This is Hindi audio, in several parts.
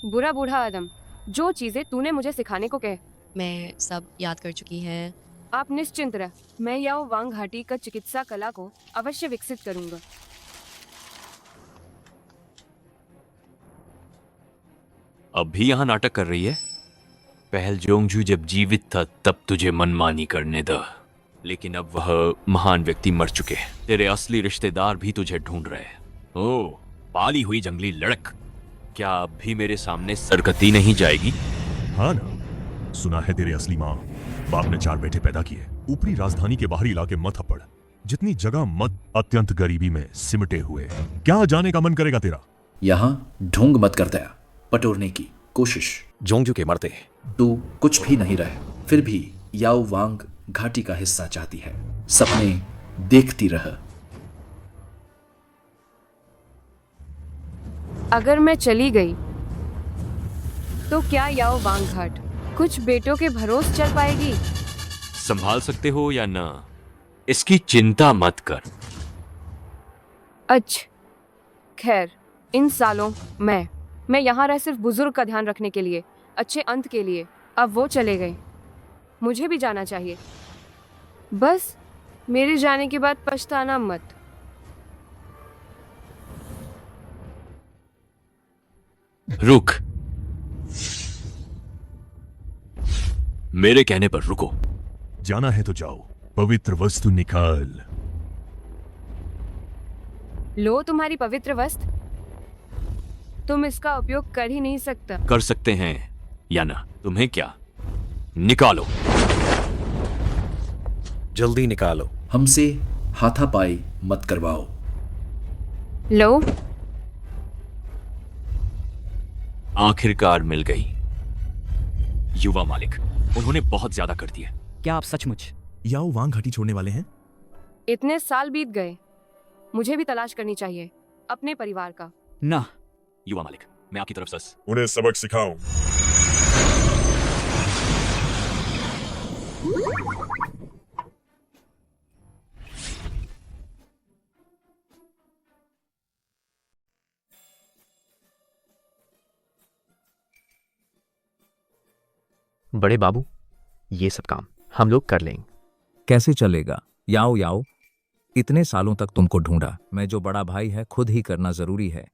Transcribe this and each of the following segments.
बुरा बूढ़ा आदम, जो चीजें तूने मुझे सिखाने को कहे। मैं सब याद कर चुकी हैं। आप निश्चिंत रह, मैं याओ वांग घाटी का चिकित्सा कला को अवश्य विकसित करूंगा। अब भी यहाँ नाटक कर रही है? पहल जोंगजू जब जीवित था तब तुझे मनमानी करने दा, लेकिन अब वह महान व्यक्ति मर चुके हैं। तेरे असली रिश्तेदार भी तुझे ढूंढ रहे हैं। ओह, पाली हुई जंगली लड़क, क्या अब भी मेरे सामने सरकती नहीं जाएगी? हाँ ना, सुना है तेरे असली माँ बाप ने 4 बेटे पैदा किए। ऊपरी राजधानी के बाहरी इलाके मत थप्पड़, जितनी जगह मत अत्यंत गरीबी में सिमटे हुए। क्या जाने का मन करेगा तेरा? यहाँ ढोंग मत कर दया, पटोरने की कोशिश। जोंगजू के मरते तू कुछ भी नहीं रहे, फिर भी याओ वांग घाटी का हिस्सा चाहती है। सपने देखती रह। अगर मैं चली गई तो क्या याओ वांग घाट कुछ बेटों के भरोसे चल पाएगी? संभाल सकते हो या ना, इसकी चिंता मत कर। अच्छा, खैर, इन सालों मैं यहाँ रह सिर्फ बुजुर्ग का ध्यान रखने के लिए, अच्छे अंत के लिए। अब वो चले गए, मुझे भी जाना चाहिए। बस मेरे जाने के बाद पछताना मत। रुक, मेरे कहने पर रुको। जाना है तो जाओ, पवित्र वस्तु निकाल। लो तुम्हारी पवित्र वस्त्र, तुम इसका उपयोग कर ही नहीं सकता। कर सकते हैं या ना, तुम्हें क्या? निकालो। जल्दी निकालो। हमसे हाथापाई मत करवाओ। लो, आखिरकार मिल गई। युवा मालिक, उन्होंने बहुत ज्यादा कर दिया। क्या आप सचमुच याओ वांग घाटी छोड़ने वाले हैं? इतने साल बीत गए, मुझे भी तलाश करनी चाहिए अपने परिवार का। ना? युवा मालिक, मैं आपकी तरफ से उन्हें सबक सिखाऊं। बड़े बाबू, ये सब काम हम लोग कर लेंगे। कैसे चलेगा? याओ याओ, इतने सालों तक तुमको ढूंढा, मैं जो बड़ा भाई है खुद ही करना जरूरी है।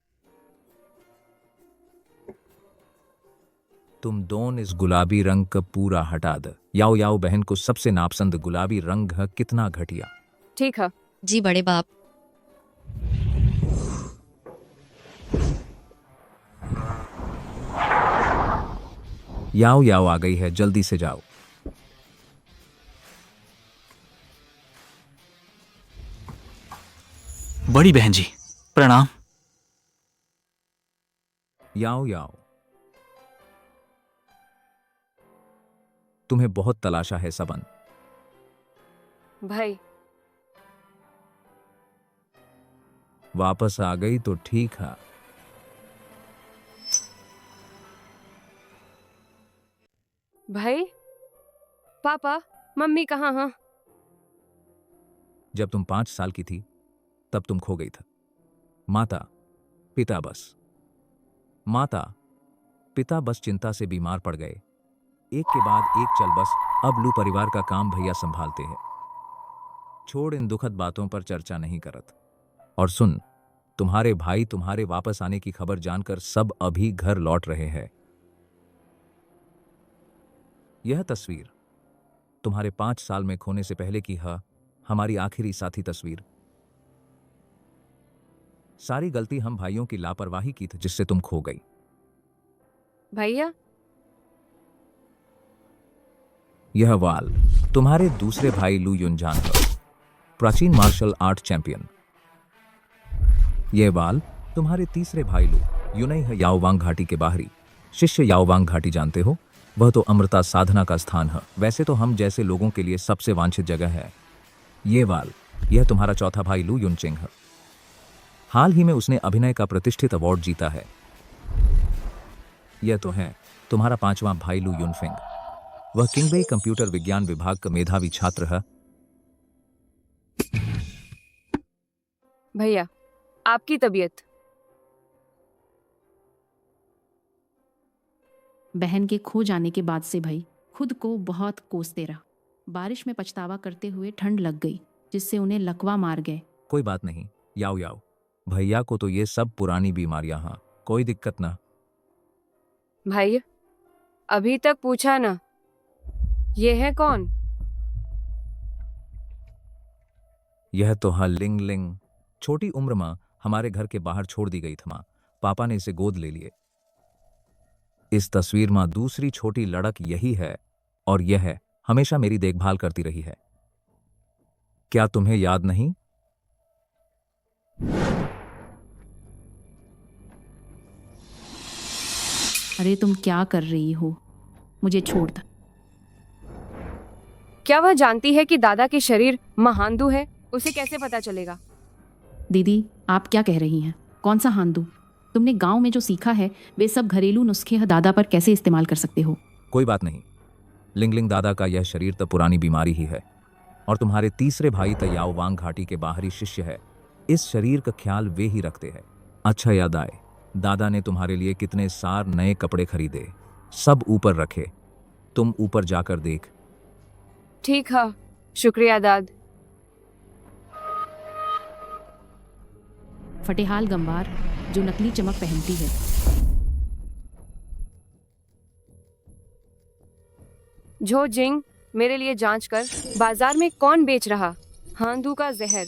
तुम दोन इस गुलाबी रंग का पूरा हटा दे। याओ याओ बहन को सबसे नापसंद गुलाबी रंग है, कितना घटिया। ठीक है। जी बड़े बाप। याओ याओ आ गई है, जल्दी से जाओ। बड़ी बहन जी, प्रणाम। याओ याओ, तुम्हें बहुत तलाशा है सबन। भाई, वापस आ गई तो ठीक है। भाई, पापा, मम्मी कहाँ हैं? जब तुम 5 साल की थी तब तुम खो गई था। माता पिता बस चिंता से बीमार पड़ गए। एक के बाद एक चल बस, अब लू परिवार का काम भैया संभालते हैं। छोड़ इन दुखद बातों पर चर्चा नहीं करत। और सुन, तुम्हारे भाई तुम्हारे वापस आने की खबर जानकर सब अभी घर लौट रहे हैं। यह तस्वीर तुम्हारे 5 साल में खोने से पहले की है, हमारी आखिरी साथी तस्वीर। सारी गलती हम भाइयों की लापरवाही की थी जिससे तुम खो गई। भैया, यह वाल तुम्हारे दूसरे भाई लू युनजान है, प्राचीन मार्शल आर्ट चैंपियन। यह वाल तुम्हारे तीसरे भाई लू यूनई है, याओवांग घाटी के बाहरी शिष्य। याओवांग घाटी जानते हो, वह तो अमृता साधना का स्थान है। वैसे तो हम जैसे लोगों के लिए सबसे वांछित जगह है। ये वाल, यह तुम्हारा चौथा भाई लू युनचिंग है। हाल ही में उसने अभिनय का प्रतिष्ठित अवार्ड जीता है। यह तो है तुम्हारा 5वां भाई लू युनफिंग, वह किंगबेई कंप्यूटर विज्ञान विभाग का मेधावी छात्र है। भैया, आपकी तबीयत? बहन के खो जाने के बाद से भाई खुद को बहुत कोसते रहा। बारिश में पछतावा करते हुए ठंड लग गई, जिससे उन्हें लकवा मार गए। कोई बात नहीं, याओ याओ, भैया को तो ये सब पुरानी बीमारियां, हाँ कोई दिक्कत ना। भाई अभी तक पूछा ना, ये है कौन? यह तो हाँ लिंग लिंग, छोटी उम्र में हमारे घर के बाहर छोड़ दी गई थी माँ, पापा ने इसे गोद ले लिए। इस तस्वीर में दूसरी छोटी लड़क यही है और यह हमेशा मेरी देखभाल करती रही है। क्या तुम्हें याद नहीं? अरे तुम क्या कर रही हो, मुझे छोड़ दो। क्या वह जानती है कि दादा के शरीर महांदू है? उसे कैसे पता चलेगा? दीदी आप क्या कह रही हैं? कौन सा हांदू? तुमने गांव में जो सीखा है वे सब घरेलू नुस्खे दादा पर कैसे इस्तेमाल कर सकते हो? कोई बात नहीं, लिंगलिंग दादा का यह शरीर तो पुरानी बीमारी ही है और तुम्हारे तीसरे भाई तयाओ वांग घाटी के बाहरी शिष्य है। इस शरीर का ख्याल वे ही रखते हैं। अच्छा याद आए, दादा ने तुम्हारे लिए कितने सार नए कपड़े खरीदे, सब ऊपर रखे, तुम ऊपर जाकर देख। ठीक है, शुक्रिया दाद। फटेहाल गंवार जो नकली चमक पहनती है। झो जिंग, मेरे लिए जांच कर, बाजार में कौन बेच रहा हांदू का जहर?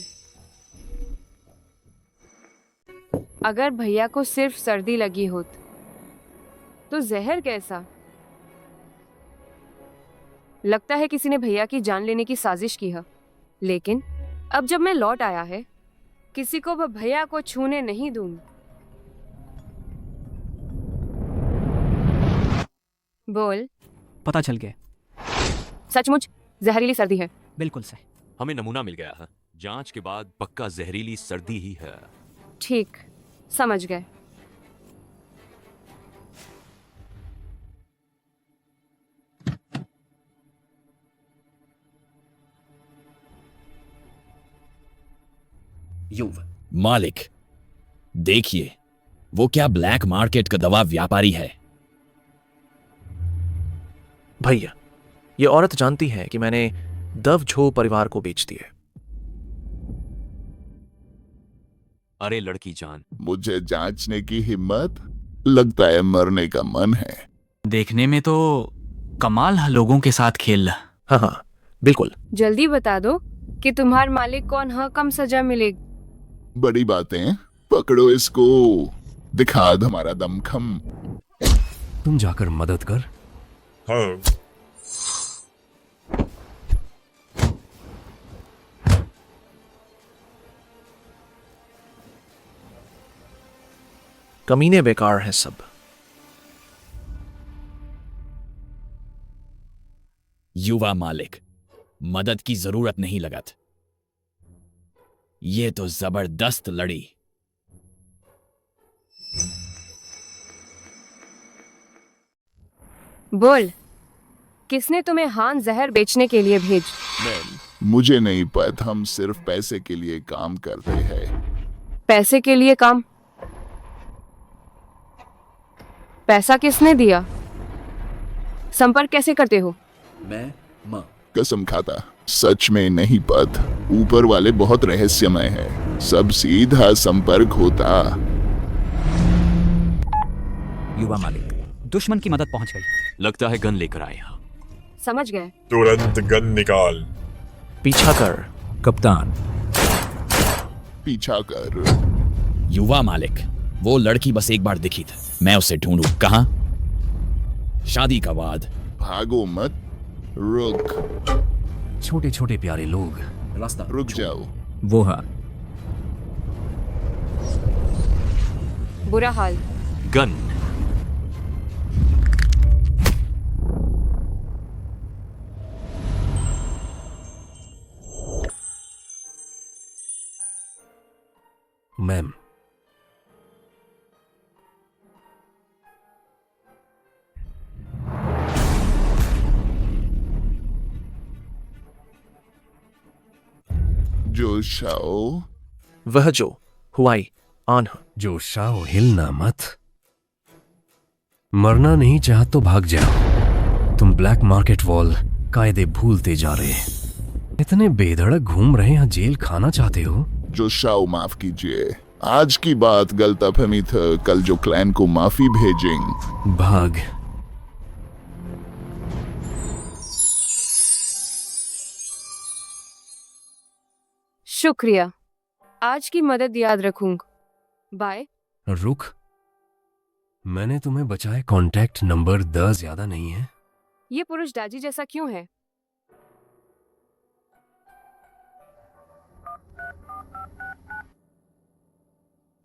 अगर भैया को सिर्फ सर्दी लगी होत तो जहर कैसा? लगता है किसी ने भैया की जान लेने की साजिश की है। लेकिन अब जब मैं लौट आया है, किसी को वह भैया को छूने नहीं दूंगी। बोल। पता चल गया। सचमुच जहरीली सर्दी है? बिल्कुल सही। हमें नमूना मिल गया है, जांच के बाद पक्का जहरीली सर्दी ही है। ठीक, समझ गए। युव मालिक, देखिए वो क्या ब्लैक मार्केट का दवा व्यापारी है। भैया, ये औरत जानती है कि मैंने दव झो परिवार को बेच दिए। अरे लड़की जान, मुझे जांचने की हिम्मत, लगता है मरने का मन है। देखने में तो कमाल है लोगों के साथ खेल। हाँ हाँ बिल्कुल। जल्दी बता दो कि तुम्हार मालिक कौन है, कम सजा मिलेगी। बड़ी बातें, पकड़ो इसको, दिखा दो हमारा दमखम। तुम जाकर मदद कर। हाँ। कमीने बेकार हैं सब। युवा मालिक, मदद की जरूरत नहीं लगत। ये तो जबरदस्त लड़ी। बोल, किसने तुम्हें हान जहर बेचने के लिए भेज? मुझे नहीं पता, हम सिर्फ पैसे के लिए काम करते हैं। पैसे के लिए काम? पैसा किसने दिया? संपर्क कैसे करते हो? मैं माँ कसम खाता, सच में नहीं पता। ऊपर वाले बहुत रहस्यमय है, सब सीधा संपर्क होता। युवा मालिक, दुश्मन की मदद पहुंच गई। लगता है गन लेकर आए हैं। समझ गए। तुरंत गन निकाल। पीछा कर। कप्तान, पीछा कर। युवा मालिक, वो लड़की बस एक बार दिखी थी, मैं उसे ढूंढूं। कहाँ? शादी का बाद। भागो मत, रुक। छोटे छोटे प्यारे लोग। रास्ता रुक जाओ। वो हाँ। बुरा हाल। गन। मैम, जो शाओ, वह जो हुआई आन। जो शाओ, हिलना मत। मरना नहीं चाह तो भाग जाओ। तुम ब्लैक मार्केट वॉल कायदे भूलते जा रहे। इतने बेधड़क घूम रहे हैं, जेल खाना चाहते हो? जो शाओ माफ कीजिए, आज की बात गलतफहमी था, कल जो क्लैन को माफी भेजेंगे। भाग। शुक्रिया, आज की मदद याद रखूंगा। बाय। रुक, मैंने तुम्हें बचाए। कांटेक्ट नंबर 10 ज्यादा नहीं है? ये पुरुष डाजी जैसा क्यों है?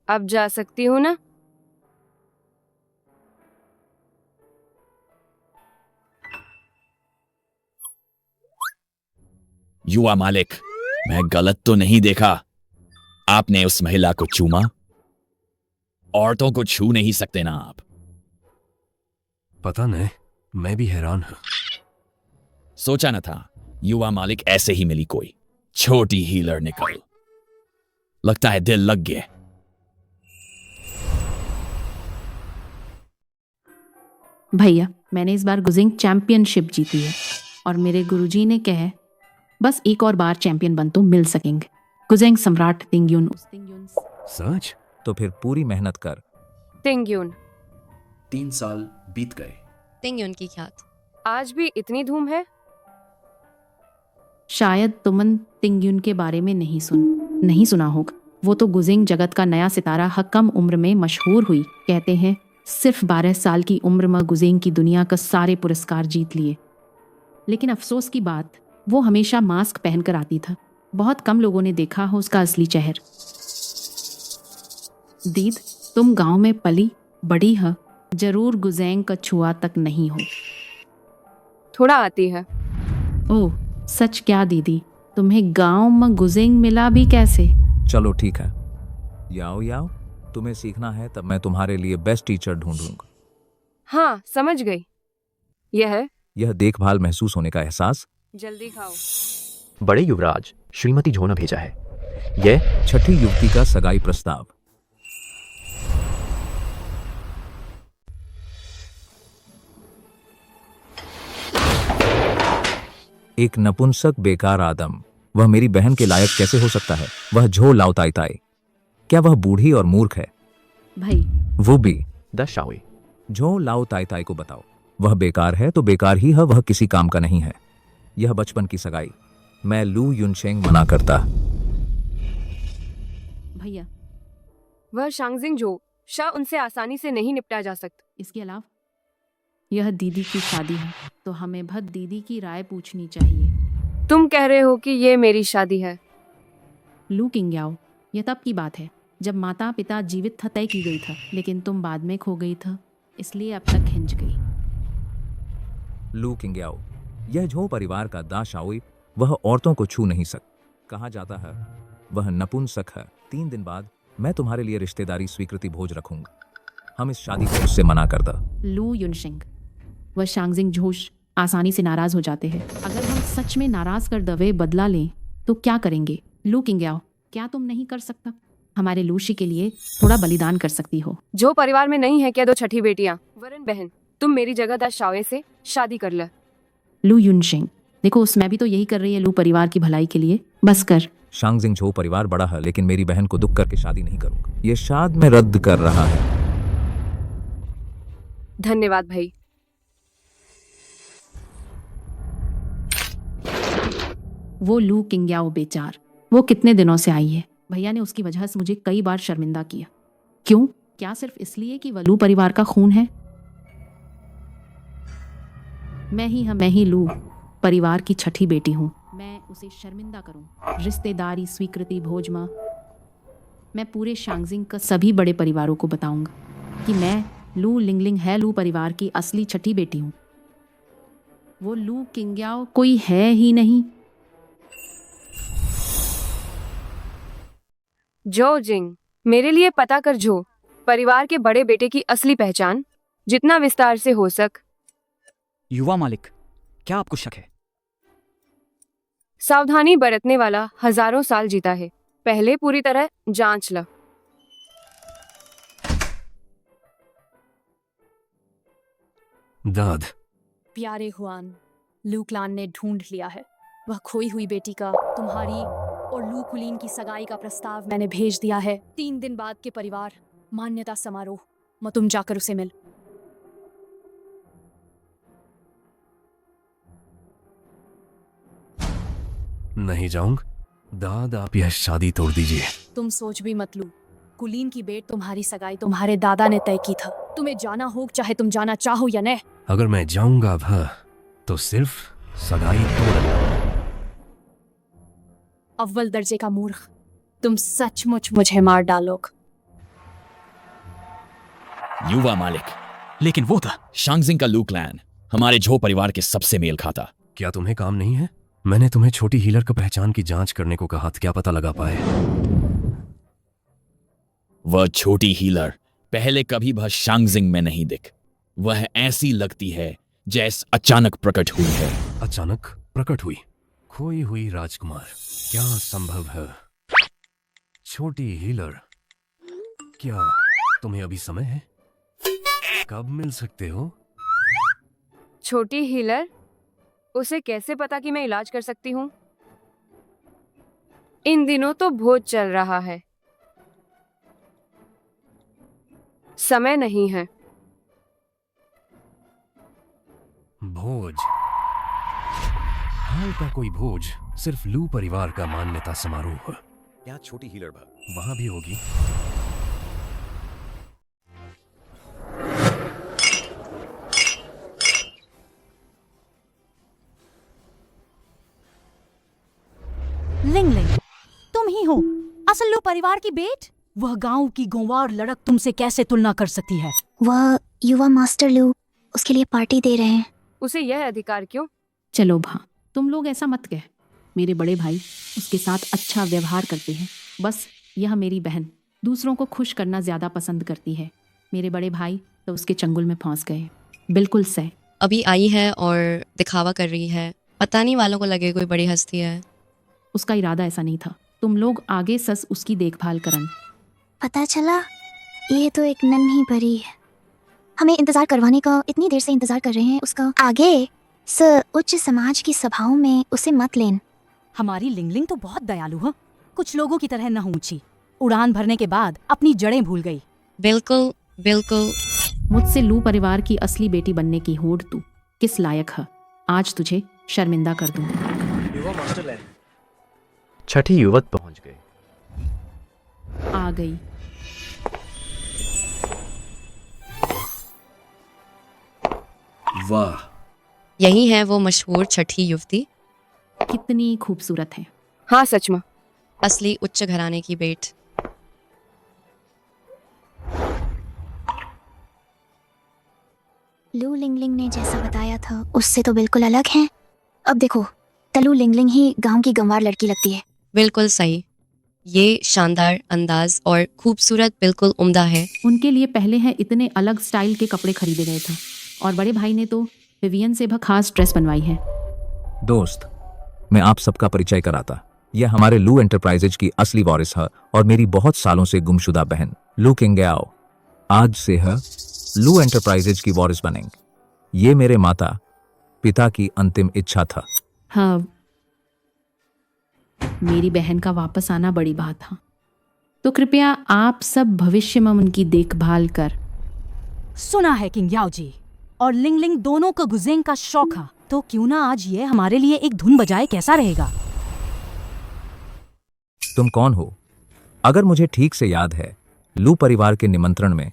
अब जा सकती हूँ ना? युवा मालिक, मैं गलत तो नहीं देखा? आपने उस महिला को चूमा? औरतों को छू नहीं सकते ना आप? पता नहीं, मैं भी हैरान हूं। सोचा न था युवा मालिक ऐसे ही मिली कोई छोटी हीलर निकल। लगता है दिल लग गया। भैया, मैंने इस बार गुजिंग चैंपियनशिप जीती है और मेरे गुरुजी ने कहा बस एक और बार चैंपियन बन तो मिल सकेंगे। गुजिंग सम्राट तिंगयुन। सच? तो फिर पूरी मेहनत कर। तिंगयुन। 3 साल बीत गए। तिंगयुन की ख्यात। आज भी इतनी धूम है? शायद तुमन तिंगयुन के बारे में नहीं सुना होगा। वो तो गुजिंग जगत का नया सितारा कम उम्र में मशहूर हुई। कहते हैं सिर्फ 12 साल की उम्र में गुजिंग की दुनिया का सारे पुरस्कार जीत लिए। लेकिन अफसोस की बात, वो हमेशा मास्क पहनकर आती था। बहुत कम लोगों ने देखा हो उसका असली चेहरा। दीद, तुम गांव में पली बड़ी है, जरूर गुजैंग का छुआ तक नहीं हो। थोड़ा आती है। ओह सच क्या दीदी, तुम्हें गांव में गुजिंग मिला भी कैसे? चलो ठीक है, याओ याओ, तुम्हें सीखना है तब मैं तुम्हारे लिए बेस्ट टीचर ढूंढूंगा। हाँ समझ गई। यह देखभाल महसूस होने का एहसास। जल्दी खाओ। बड़े युवराज, श्रीमती झो ने भेजा है। यह छठी युवती का सगाई प्रस्ताव। एक नपुंसक बेकार आदम, वह मेरी बहन के लायक कैसे हो सकता है? वह झो लाओ ताई ताई। क्या वह बूढ़ी और मूर्ख है? भाई वो भी। 10 शाओई। झो लाओ ताई ताई को बताओ, वह बेकार है तो बेकार ही है, वह किसी काम का नहीं है। यह बचपन की सगाई। मैं लू युनशेंग मना करता। भैया, वह शांगजिंग जो शाह उनसे आसानी से नहीं निपटा जा सकता। इसके अलावा यह दीदी की शादी है तो हमें भद दीदी की राय पूछनी चाहिए। तुम कह रहे हो कि ये मेरी शादी है? लू किंग्याओ, यह तब की बात है जब माता पिता जीवित था तय की गई था, लेकिन तुम बाद में खो गई था, इसलिए अब तक खिंच गई। लू किंग्याओ, यह झो परिवार का दा शाओई, वह औरतों को छू नहीं सक। कहा जाता है वह नपुंसक है। 3 दिन बाद मैं तुम्हारे लिए रिश्तेदारी स्वीकृति भोज रखूंगा। हम इस शादी को उससे मना कर दा। लू युनशिंग, वह शांगजिंग झोश आसानी से नाराज हो जाते हैं। अगर हम सच में नाराज कर दवे बदला लें तो क्या करेंगे? लू किंग्याओ, क्या तुम नहीं कर सकता? हमारे लूशी के लिए थोड़ा बलिदान कर सकती हो। जो परिवार में नहीं है क्या 2 छठी बेटियां? वरन बहन, तुम मेरी जगह दा शाओए से शादी कर ले। लू युनशिंग, देखो उसमें भी तो यही कर रही है लू परिवार की भलाई के लिए। बस कर। शांगजिंग झो परिवार बड़ा है, लेकिन मेरी बहन को दुख करके शादी नहीं करूंगा। ये शाद में रद्द कर रहा है। धन्यवाद भाई। वो लू किंग्याओ बेचार, वो कितने दिनों से आई है। भैया ने उसकी वजह से मुझे कई बार शर्मिंदा किया। क्यों? क्या सिर्फ इसलिए कि वह लू परिवार का खून है? मैं ही लू परिवार की छठी बेटी हूँ। मैं उसे शर्मिंदा करूँ रिश्तेदारी स्वीकृति भोज में? मैं पूरे शांगजिंग का सभी बड़े परिवारों को बताऊंगा कि मैं लू लिंगलिंग है लू परिवार की असली छठी बेटी हूँ। वो लू किंग्याओ कोई है ही नहीं। जो जिंग, मेरे लिए पता कर जो परिवार के बड़े बेटे की असली पहचान जितना विस्तार से हो सक। युवा मालिक, क्या आपको शक है? सावधानी बरतने वाला हजारों साल जीता है। पहले पूरी तरह जांच ला। दाद। प्यारे हुआन, लू क्लान ने ढूंढ लिया है। वह खोई हुई बेटी का, तुम्हारी और लू कुलीन की सगाई का प्रस्ताव मैंने भेज दिया है। 3 दिन बाद के परिवार मान्यता समारोह मैं तुम जाकर उसे मिल। नहीं जाऊंगा दाद, आप यह शादी तोड़ दीजिए। तुम सोच भी मत लू, कुलीन की बेट तुम्हारी सगाई तुम्हारे दादा ने तय की था। तुम्हें जाना हो चाहे तुम जाना चाहो या नहीं। अगर मैं जाऊंगा अब तो सिर्फ सगाई तोड़। अव्वल दर्जे का मूर्ख, तुम सचमुच मुझे मार डालोगे। युवा मालिक, लेकिन वो था शांगजिंग का लू क्लैन हमारे झो परिवार के सबसे मेल खाता। क्या तुम्हें काम नहीं है? मैंने तुम्हें छोटी हीलर का पहचान की जांच करने को कहा था, क्या पता लगा पाए? वह छोटी हीलर पहले कभी भी शांगजिंग में नहीं दिख। वह ऐसी लगती है जैसे अचानक प्रकट हुई है। अचानक प्रकट हुई? खोई हुई राजकुमार, क्या संभव है? छोटी हीलर, क्या तुम्हें अभी समय है? कब मिल सकते हो? छोटी हीलर, उसे कैसे पता कि मैं इलाज कर सकती हूँ? इन दिनों तो भोज चल रहा है, समय नहीं है। भोज? हाल का कोई भोज? सिर्फ लू परिवार का मान्यता समारोह। यहाँ छोटी हीलर वहां भी होगी? लिंग लिंग, तुम ही हो असल लू परिवार की बेट? वह गांव की गंवार लड़क तुमसे कैसे तुलना कर सकती है? वह युवा मास्टर लू उसके लिए पार्टी दे रहे हैं। उसे यह अधिकार क्यों? चलो भा, तुम लोग ऐसा मत कह। मेरे बड़े भाई उसके साथ अच्छा व्यवहार करते हैं। बस यह मेरी बहन दूसरों को खुश करना ज्यादा पसंद करती है। मेरे बड़े भाई तो उसके चंगुल में फंस गए। बिल्कुल सही। अभी आई है और दिखावा कर रही है। पता नहीं वालों को लगे कोई बड़ी हस्ती है। उसका इरादा ऐसा नहीं था। तुम लोग आगे सस उसकी देखभाल करन। पता चला ये तो एक नन्ही परी है। हमें इंतजार करवाने का, इतनी देर से इंतजार कर रहे हैं उसका। आगे उच्च समाज की सभाओं में उसे मत लेन। हमारी लिंगलिंग तो बहुत दयालु है, कुछ लोगों की तरह न ऊंची। उड़ान भरने के बाद अपनी जड़ें भूल गई। बिल्कुल बिल्कुल। मुझसे लू परिवार की असली बेटी बनने की होड़ तू किस लायक है? आज तुझे शर्मिंदा कर दूं। युवा मास्टरलैंड। छठी युवक पहुंच गए। आ गई। वाह, यही है वो मशहूर छठी युवती। कितनी खूबसूरत है। हाँ सच में, असली उच्च घराने की बेट। लू लिंगलिंग ने जैसा बताया था उससे तो बिल्कुल अलग है। अब देखो, तलू लिंगलिंग ही गांव की गंवार लड़की लगती है। बिल्कुल सही। ये शानदार अंदाज और खूबसूरत बिल्कुल उम्दा है। उनके लिए पहले है इतने अलग स्टाइल के कपड़े खरीदे गए थे और बड़े भाई ने तो विवियन से भी खास ड्रेस बनवाई है। दोस्त, मैं आप सबका परिचय कराता। यह हमारे लू एंटरप्राइजेज की असली वारिस है और मेरी बहुत सालों से गुमशुदा बहन लू किंगयाओ। आज से है लू एंटरप्राइजेज की वारिस बनेंगे। ये मेरे माता पिता की अंतिम इच्छा था। हाँ, मेरी बहन का वापस आना बड़ी बात था। तो कृपया आप सब भविष्य में उनकी देखभाल कर। सुना है किंग याओ जी और लिंगलिंग दोनों को गुजेंग का शौक है, तो क्यों ना आज ये हमारे लिए एक धुन बजाए, कैसा रहेगा? तुम कौन हो? अगर मुझे ठीक से याद है, लू परिवार के निमंत्रण में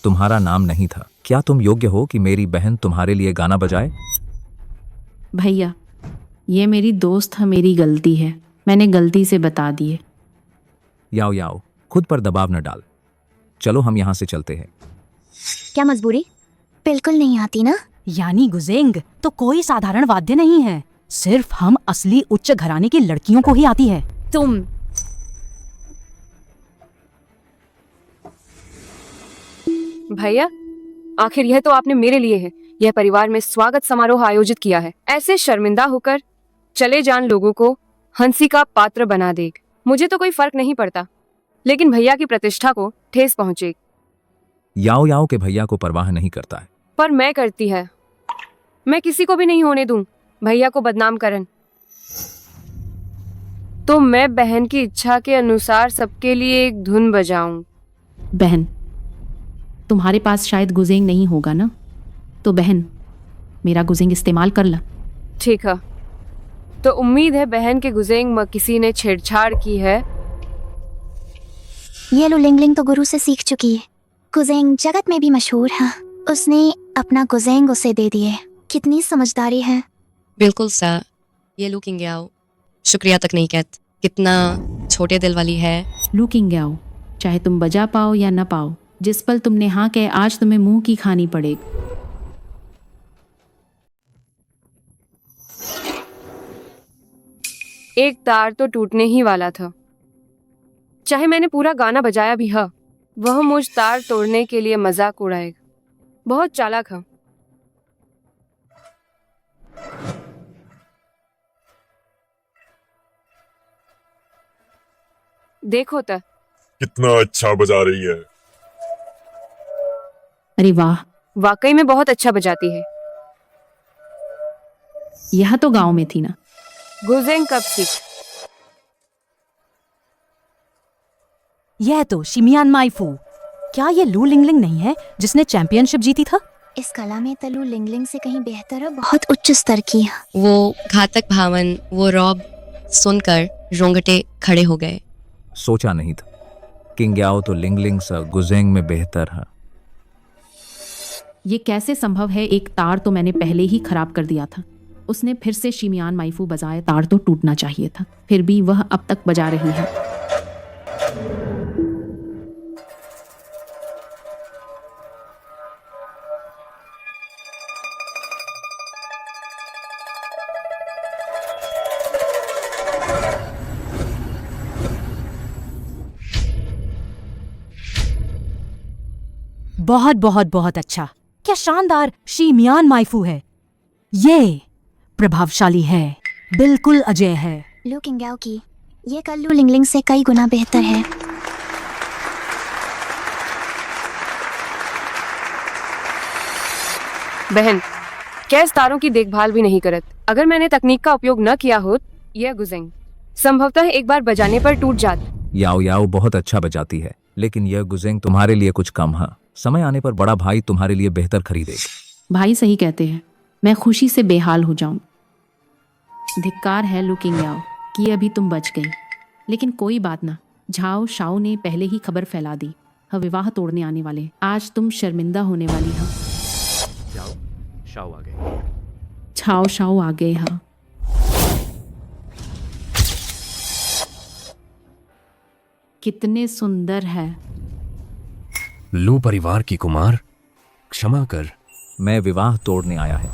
तुम्हारा नाम नहीं था। क्या तुम योग्य हो कि मेरी बहन तुम्हारे लिए गाना बजाए? भैया, ये मेरी दोस्त है, मेरी गलती है। मैंने गलती से बता दिए। याओ याओ, खुद पर दबाव न डाल। चलो हम यहाँ से चलते हैं। क्या मजबूरी? बिल्कुल नहीं आती ना। यानी गुजेंग तो कोई साधारण वाद्य नहीं है, सिर्फ हम असली उच्च घराने की लड़कियों को ही आती है। तुम भैया, आखिर यह तो आपने मेरे लिए है, यह परिवार में स्वागत समारोह आयोजित किया है। ऐसे शर्मिंदा होकर चले जान लोगों को हंसी का पात्र बना देग। मुझे तो कोई फर्क नहीं पड़ता, लेकिन भैया की प्रतिष्ठा को ठेस पहुंचेगी। याओ याओ के भैया को परवाह नहीं करता है। पर मैं करती है। मैं किसी को भी नहीं होने दूं भैया को बदनाम करन। तो मैं बहन की इच्छा के अनुसार सबके लिए एक धुन बजाऊं। बहन, तुम्हारे पास शायद गुजेंग नहीं होगा ना, तो बहन मेरा गुजेंग इस्तेमाल कर ला। ठीक है, तो उम्मीद है बहन के गुजेंग में किसी ने छेड़छाड़ की है। ये लो लिंगलिंग तो गुरु से सीख चुकी है। गुजेंग जगत में भी मशहूर है। उसने अपना गुजेंग उसे दे दिए। कितनी समझदारी है। बिल्कुल सा, ये लू किंग्याओ शुक्रिया तक नहीं कहत, कितना छोटे दिल वाली है। लू किंग्याओ, चाहे तुम बजा पाओ या न पाओ, जिस पल तुमने हाँ कहे आज तुम्हें मुंह की खानी पड़ेगी। एक तार तो टूटने ही वाला था, चाहे मैंने पूरा गाना बजाया भी है, वह मुझ तार तोड़ने के लिए मजाक उड़ाएगा। बहुत चालाक है। देखो तो कितना अच्छा बजा रही है। अरे वाह, वाकई में बहुत अच्छा बजाती है। यह तो गांव में थी ना। गुजेंग कब सीख? यह तो शिमियान माइफू। क्या ये लू लिंगलिंग नहीं है जिसने चैंपियनशिप जीती था? इस कला में तलू लिंगलिंग से कहीं बेहतर है, बहुत उच्च स्तर की है। वो घातक भावन, वो रॉब सुनकर रोंगटे खड़े हो गए। सोचा नहीं था किंग्याओ तो लिंगलिंग सा गुजेंग में बेहतर है। ये कैसे संभव है? एक तार तो मैंने पहले ही खराब कर दिया था। उसने फिर से शिमियान माइफू बजाए, तार तो टूटना चाहिए था, फिर भी वह अब तक बजा रही है। बहुत बहुत बहुत अच्छा। क्या शानदार शिमियान माइफू है। ये प्रभावशाली है, बिल्कुल अजय है। लू किंग्याओ की ये कल लू लिंगलिंग से कई गुना बेहतर है। बहन, क्या इस तारों की देखभाल भी नहीं करत? अगर मैंने तकनीक का उपयोग न किया हो, यह गुजेंग संभवतः एक बार बजाने पर टूट जात। याओ याओ बहुत अच्छा बजाती है, लेकिन यह गुजेंग तुम्हारे लिए कुछ कम है। समय आने पर बड़ा भाई तुम्हारे लिए बेहतर खरीदेगा। भाई सही कहते हैं, मैं खुशी से बेहाल हो जाऊं। धिक्कार है लू किंग्याओ कि अभी तुम बच गई, लेकिन कोई बात ना। झाओ शाओ ने पहले ही खबर फैला दी, हम विवाह तोड़ने आने वाले। आज तुम शर्मिंदा होने वाली हो। शाओ आ गए। छाओ शाओ आ गए। हाँ, कितने सुंदर है। लू परिवार की कुमार, क्षमा कर। मैं विवाह तोड़ने आया है।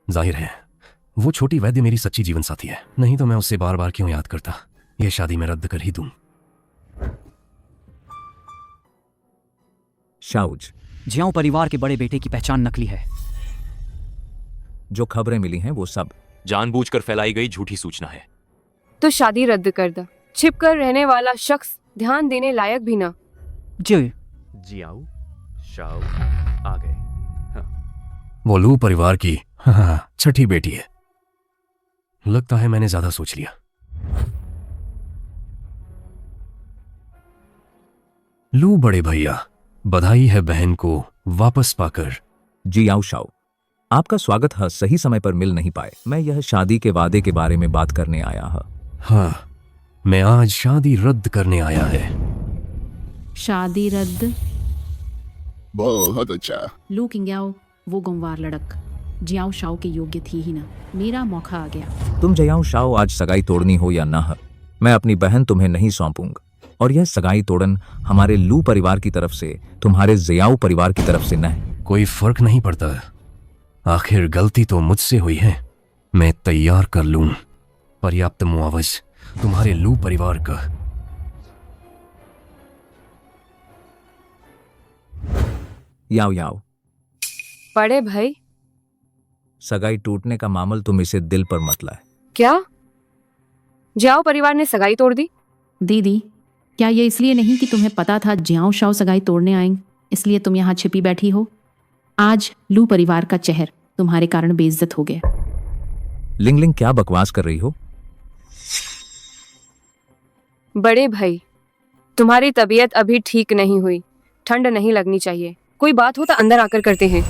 जाहिर है वो छोटी वैद्य मेरी सच्ची जीवन साथी है, नहीं तो मैं उससे बार बार क्यों याद करता। यह शादी मैं रद्द कर ही दूं। शाउज, जियाओ परिवार के बड़े बेटे की पहचान नकली है। जो खबरें मिली हैं वो सब जानबूझकर फैलाई गई झूठी सूचना है। तो शादी रद्द कर द। छिप कर रहने वाला शख्स ध्यान देने लायक भी ना। जियाओ शाओ आ गए। वो लू परिवार की छठी बेटी है। लगता है मैंने ज्यादा सोच लिया। लू बड़े भैया, बधाई है बहन को वापस पाकर। जी आओ शाओ, आपका स्वागत है। सही समय पर मिल नहीं पाए। मैं यह शादी के वादे के बारे में बात करने आया है। हाँ, मैं आज शादी रद्द करने आया है। शादी रद्द? बहुत अच्छा। लू किंग्याओ वो गुंवार लड़क जियाओ शाओ के योग्य थी ही ना। मेरा मौका आ गया। तुम जियाओ शाओ आज सगाई तोड़नी हो या ना, मैं अपनी बहन तुम्हें नहीं सौंपूंगा। और यह सगाई तोड़न हमारे लू परिवार की तरफ से, तुम्हारे जियाओ परिवार की तरफ से न है। कोई फर्क नहीं पड़ता, आखिर गलती तो मुझसे हुई है। मैं तैयार कर लूं पर्याप्त मुआवज तुम्हारे लू परिवार का। याओ याओ, बड़े भाई, सगाई टूटने का मामल तुम इसे दिल पर मत लाए। क्या जाओ परिवार ने सगाई तोड़ दी? दीदी, क्या ये इसलिए नहीं कि तुम्हें पता था ज्याओ शाओ सगाई तोड़ने आएंगे, इसलिए तुम यहाँ छिपी बैठी हो? आज लू परिवार का चेहर तुम्हारे कारण बेइज्जत हो गया। लिंगलिंग, क्या बकवास कर रही हो? बड़े भाई, तुम्हारी तबीयत अभी ठीक नहीं हुई, ठंड नहीं लगनी चाहिए। कोई बात हो तो अंदर आकर करते हैं।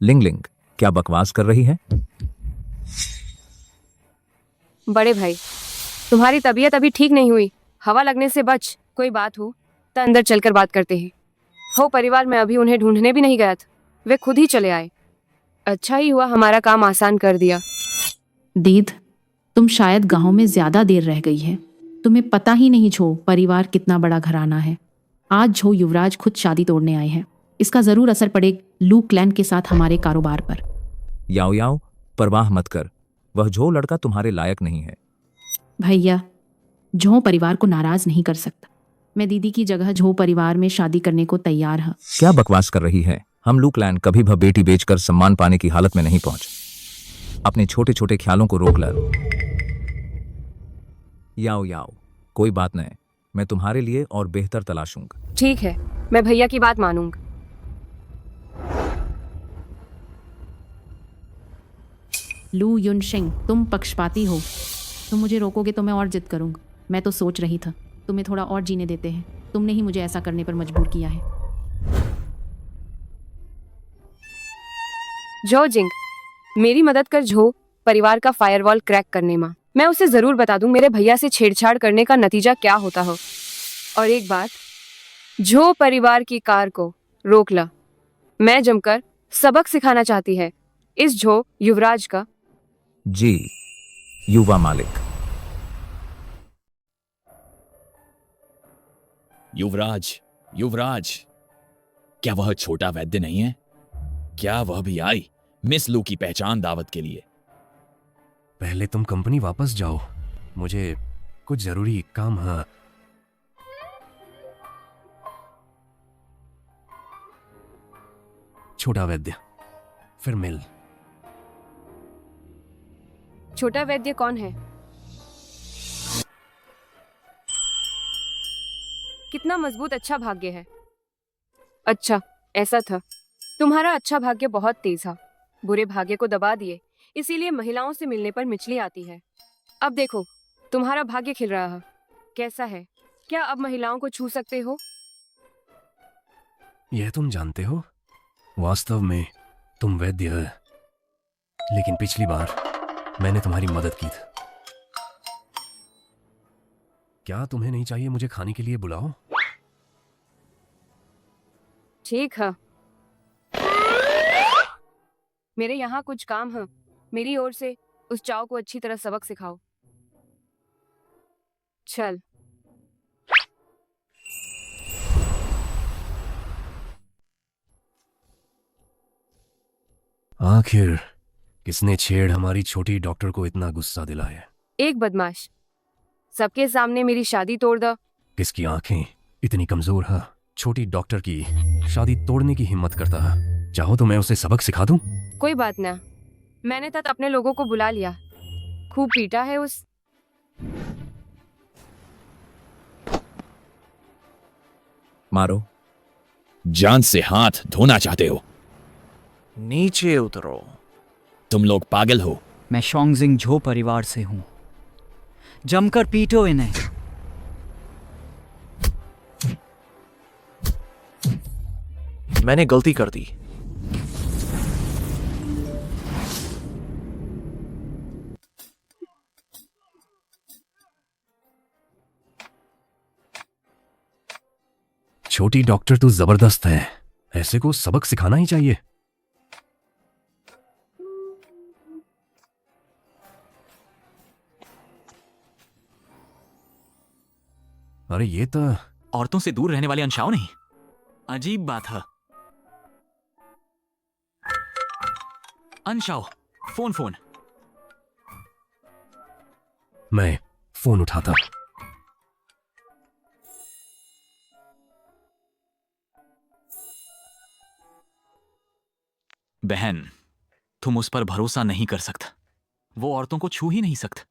लिंगलिंग, क्या बकवास कर रही है? बड़े भाई, तुम्हारी तबीयत अभी ठीक नहीं हुई, हवा लगने से बच। कोई बात हो तो अंदर चलकर बात करते हैं। हो परिवार, मैं अभी उन्हें ढूंढने भी नहीं गया था, वे खुद ही चले आए। अच्छा ही हुआ, हमारा काम आसान कर दिया। दीद, तुम शायद गांव में ज्यादा देर रह गई है। तुम्हें पता ही नहीं झो परिवार कितना बड़ा घराना है। आज झो युवराज खुद शादी तोड़ने आए हैं। इसका जरूर असर पड़ेगा लू क्लैन के साथ हमारे कारोबार पर। याओ याओ, परवाह मत कर, वह झो लड़का तुम्हारे लायक नहीं है। भैया, झो परिवार को नाराज नहीं कर सकता। मैं दीदी की जगह झो परिवार में शादी करने को तैयार हूँ। क्या बकवास कर रही है? हम लू क्लैन कभी भी बेटी बेचकर सम्मान पाने की हालत में नहीं पहुंचे। अपने छोटे छोटे ख्यालों को रोक लो। याओ याओ, कोई बात नहीं, मैं तुम्हारे लिए और बेहतर तलाशूंगा। ठीक है, मैं भैया की बात मानूंगा। लू युनशिंग, तुम पक्षपाती हो। तुम मुझे रोकोगे तो मैं और जिद करूंगा। मैं तो सोच रही था तुम्हें थोड़ा और जीने देते हैं, तुमने ही मुझे ऐसा करने पर मजबूर किया है। जो जिंग, मेरी मदद कर झो परिवार का फायरवॉल क्रैक करने में। मैं उसे जरूर बता दूं मेरे भैया से छेड़छाड़ करने का नतीजा क्या होता हो। और एक बात, झो परिवार की कार को रोक ला। मैं जमकर सबक सिखाना चाहती है इस झो युवराज का। जी, युवा मालिक। युवराज, युवराज, क्या वह छोटा वैद्य नहीं है? क्या वह भी आई मिस लू की पहचान दावत के लिए? पहले तुम कंपनी वापस जाओ, मुझे कुछ जरूरी काम है। छोटा वैद्य, फिर मिल। छोटा वैद्य कौन है? कितना मजबूत अच्छा भाग्य है। अच्छा, ऐसा था। तुम्हारा अच्छा भाग्य बहुत तेज था, बुरे भाग्य को दबा दिए, इसीलिए महिलाओं से मिलने पर मिचली आती है। अब देखो, तुम्हारा भाग्य खिल रहा है। कैसा है? क्या अब महिलाओं को छू सकते हो? यह तुम जानते हो, वास्तव में तुम वैद्य है, लेकिन पिछली बार मैंने तुम्हारी मदद की थी। क्या तुम्हें नहीं चाहिए मुझे खाने के लिए बुलाओ? ठीक है, मेरे यहाँ कुछ काम है। मेरी ओर से उस चाव को अच्छी तरह सबक सिखाओ। चल। आखिर किसने छेड़ हमारी छोटी डॉक्टर को इतना गुस्सा दिलाया? एक बदमाश सबके सामने मेरी शादी तोड़ दो। किसकी आंखें इतनी कमजोर है, छोटी डॉक्टर की शादी तोड़ने की हिम्मत करता है? चाहो तो मैं उसे सबक सिखा दूं? कोई बात ना, मैंने तक अपने लोगों को बुला लिया, खूब पीटा है उस। मारो। जान से हाथ धोना चाहते हो? नीचे उतरो। तुम लोग पागल हो। मैं शोंगजिंग झो परिवार से हूं, जमकर पीटो इन्हें। मैंने गलती कर दी। छोटी डॉक्टर तो जबरदस्त है, ऐसे को सबक सिखाना ही चाहिए। अरे ये तो औरतों से दूर रहने वाले अंशाओं नहीं, अजीब बात है। अंशाओ, फोन। मैं फोन उठाता। बहन, तुम उस पर भरोसा नहीं कर सकता। वो औरतों को छू ही नहीं सकता।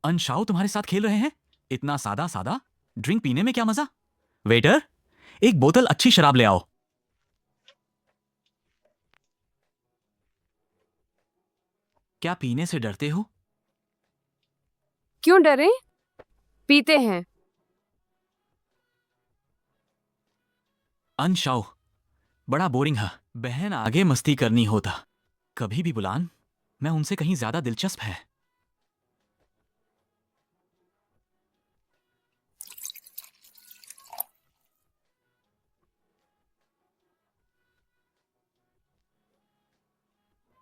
अंशाओ तुम्हारे साथ खेल रहे हैं? इतना सादा सादा ड्रिंक पीने में क्या मजा? वेटर, एक बोतल अच्छी शराब ले आओ। क्या पीने से डरते हो? क्यों डरे? पीते हैं। अंशाओ, बड़ा बोरिंग है। बहन आगे मस्ती करनी होता कभी भी बुलान, मैं उनसे कहीं ज्यादा दिलचस्प है।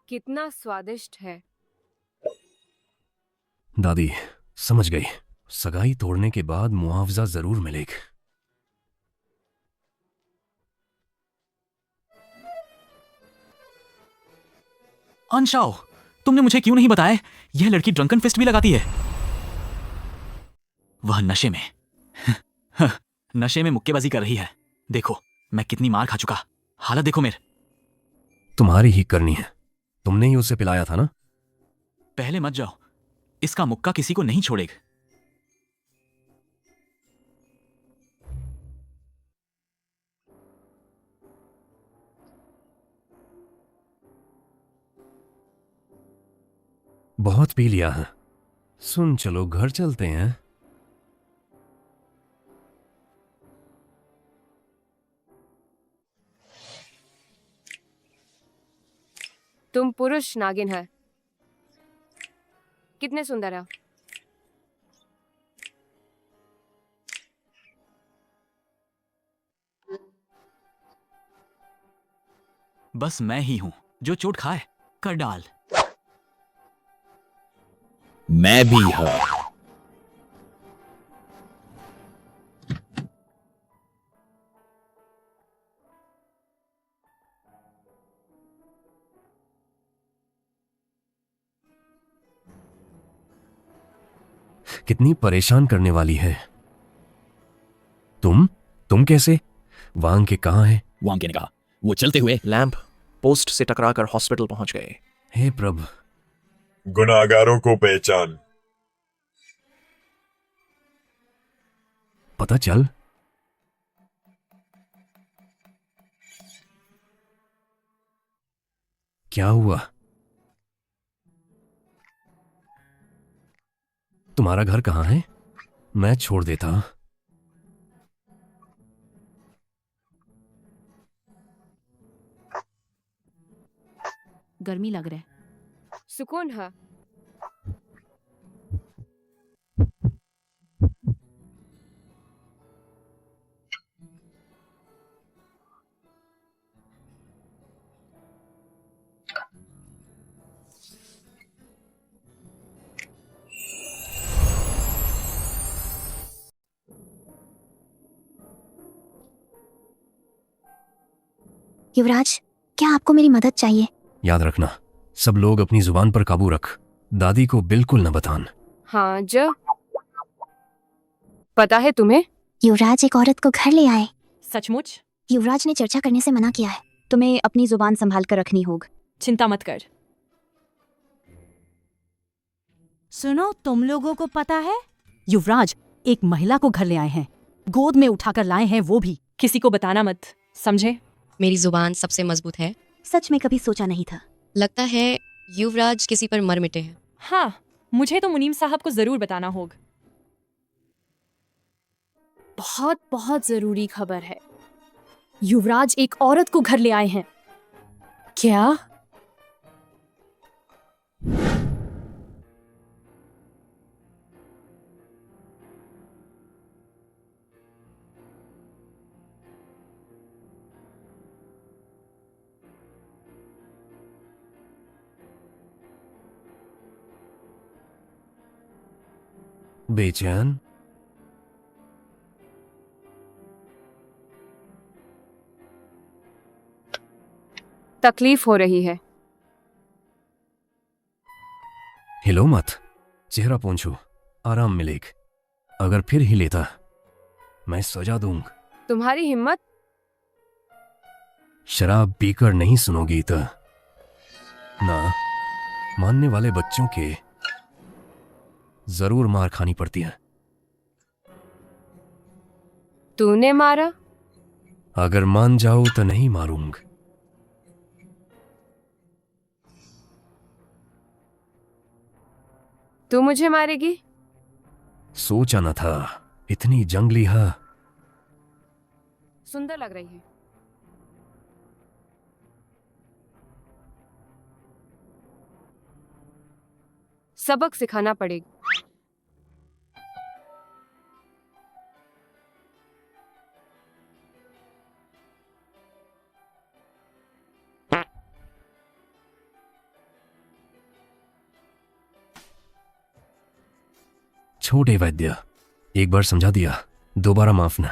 कितना स्वादिष्ट है। दादी समझ गई, सगाई तोड़ने के बाद मुआवजा जरूर मिलेगा। अंशाओ, तुमने मुझे क्यों नहीं बताया? यह लड़की ड्रंकन फिस्ट भी लगाती है। वह नशे में नशे में मुक्केबाजी कर रही है। देखो मैं कितनी मार खा चुका। हालत देखो मेरे। तुम्हारी ही करनी है, तुमने ही उसे पिलाया था ना। पहले मत जाओ, इसका मुक्का किसी को नहीं छोड़ेगा। बहुत पी लिया है। सुन, चलो घर चलते हैं। तुम पुरुष नागिन है। कितने सुंदर है। बस मैं ही हूं जो चोट खाए कर डाल। मैं भी हूं। कितनी परेशान करने वाली है। तुम कैसे? वांग के कहाँ है? वांग के ने कहा वो चलते हुए लैंप पोस्ट से टकराकर हॉस्पिटल पहुंच गए। हे प्रभु, गुनाहगारों को पहचान। पता चल। क्या हुआ? तुम्हारा घर कहाँ है? मैं छोड़ देता। गर्मी लग रहा है। सुकून है। युवराज, क्या आपको मेरी मदद चाहिए? याद रखना, सब लोग अपनी जुबान पर काबू रख। दादी को बिल्कुल न बतान। हाँ जो पता है तुम्हें? युवराज एक औरत को घर ले आए। सचमुच? युवराज ने चर्चा करने से मना किया है। तुम्हें अपनी जुबान संभाल कर रखनी होगी। चिंता मत कर। सुनो, तुम लोगों को पता है युवराज एक महिला को घर ले आए हैं, गोद में उठाकर लाए हैं, वो भी। किसी को बताना मत, समझे? मेरी जुबान सबसे मजबूत है। सच में कभी सोचा नहीं था। लगता है युवराज किसी पर मर मिटे हैं। हाँ, मुझे तो मुनीम साहब को जरूर बताना होगा। बहुत बहुत जरूरी खबर है। युवराज एक औरत को घर ले आए हैं। क्या? बेचैन? तकलीफ हो रही है। हिलो मत, चेहरा पोंछो, आराम मिलेगा। अगर फिर हिलेता मैं सजा दूंगा। तुम्हारी हिम्मत? शराब पीकर नहीं सुनोगी तो ना, मानने वाले बच्चों के जरूर मार खानी पड़ती है। तूने मारा? अगर मान जाओ तो नहीं मारूंगा। तू मुझे मारेगी? सोचा न था इतनी जंगली है। सुंदर लग रही है। सबक सिखाना पड़ेगा। छोटे वैद्य, एक बार समझा दिया, दोबारा माफ ना।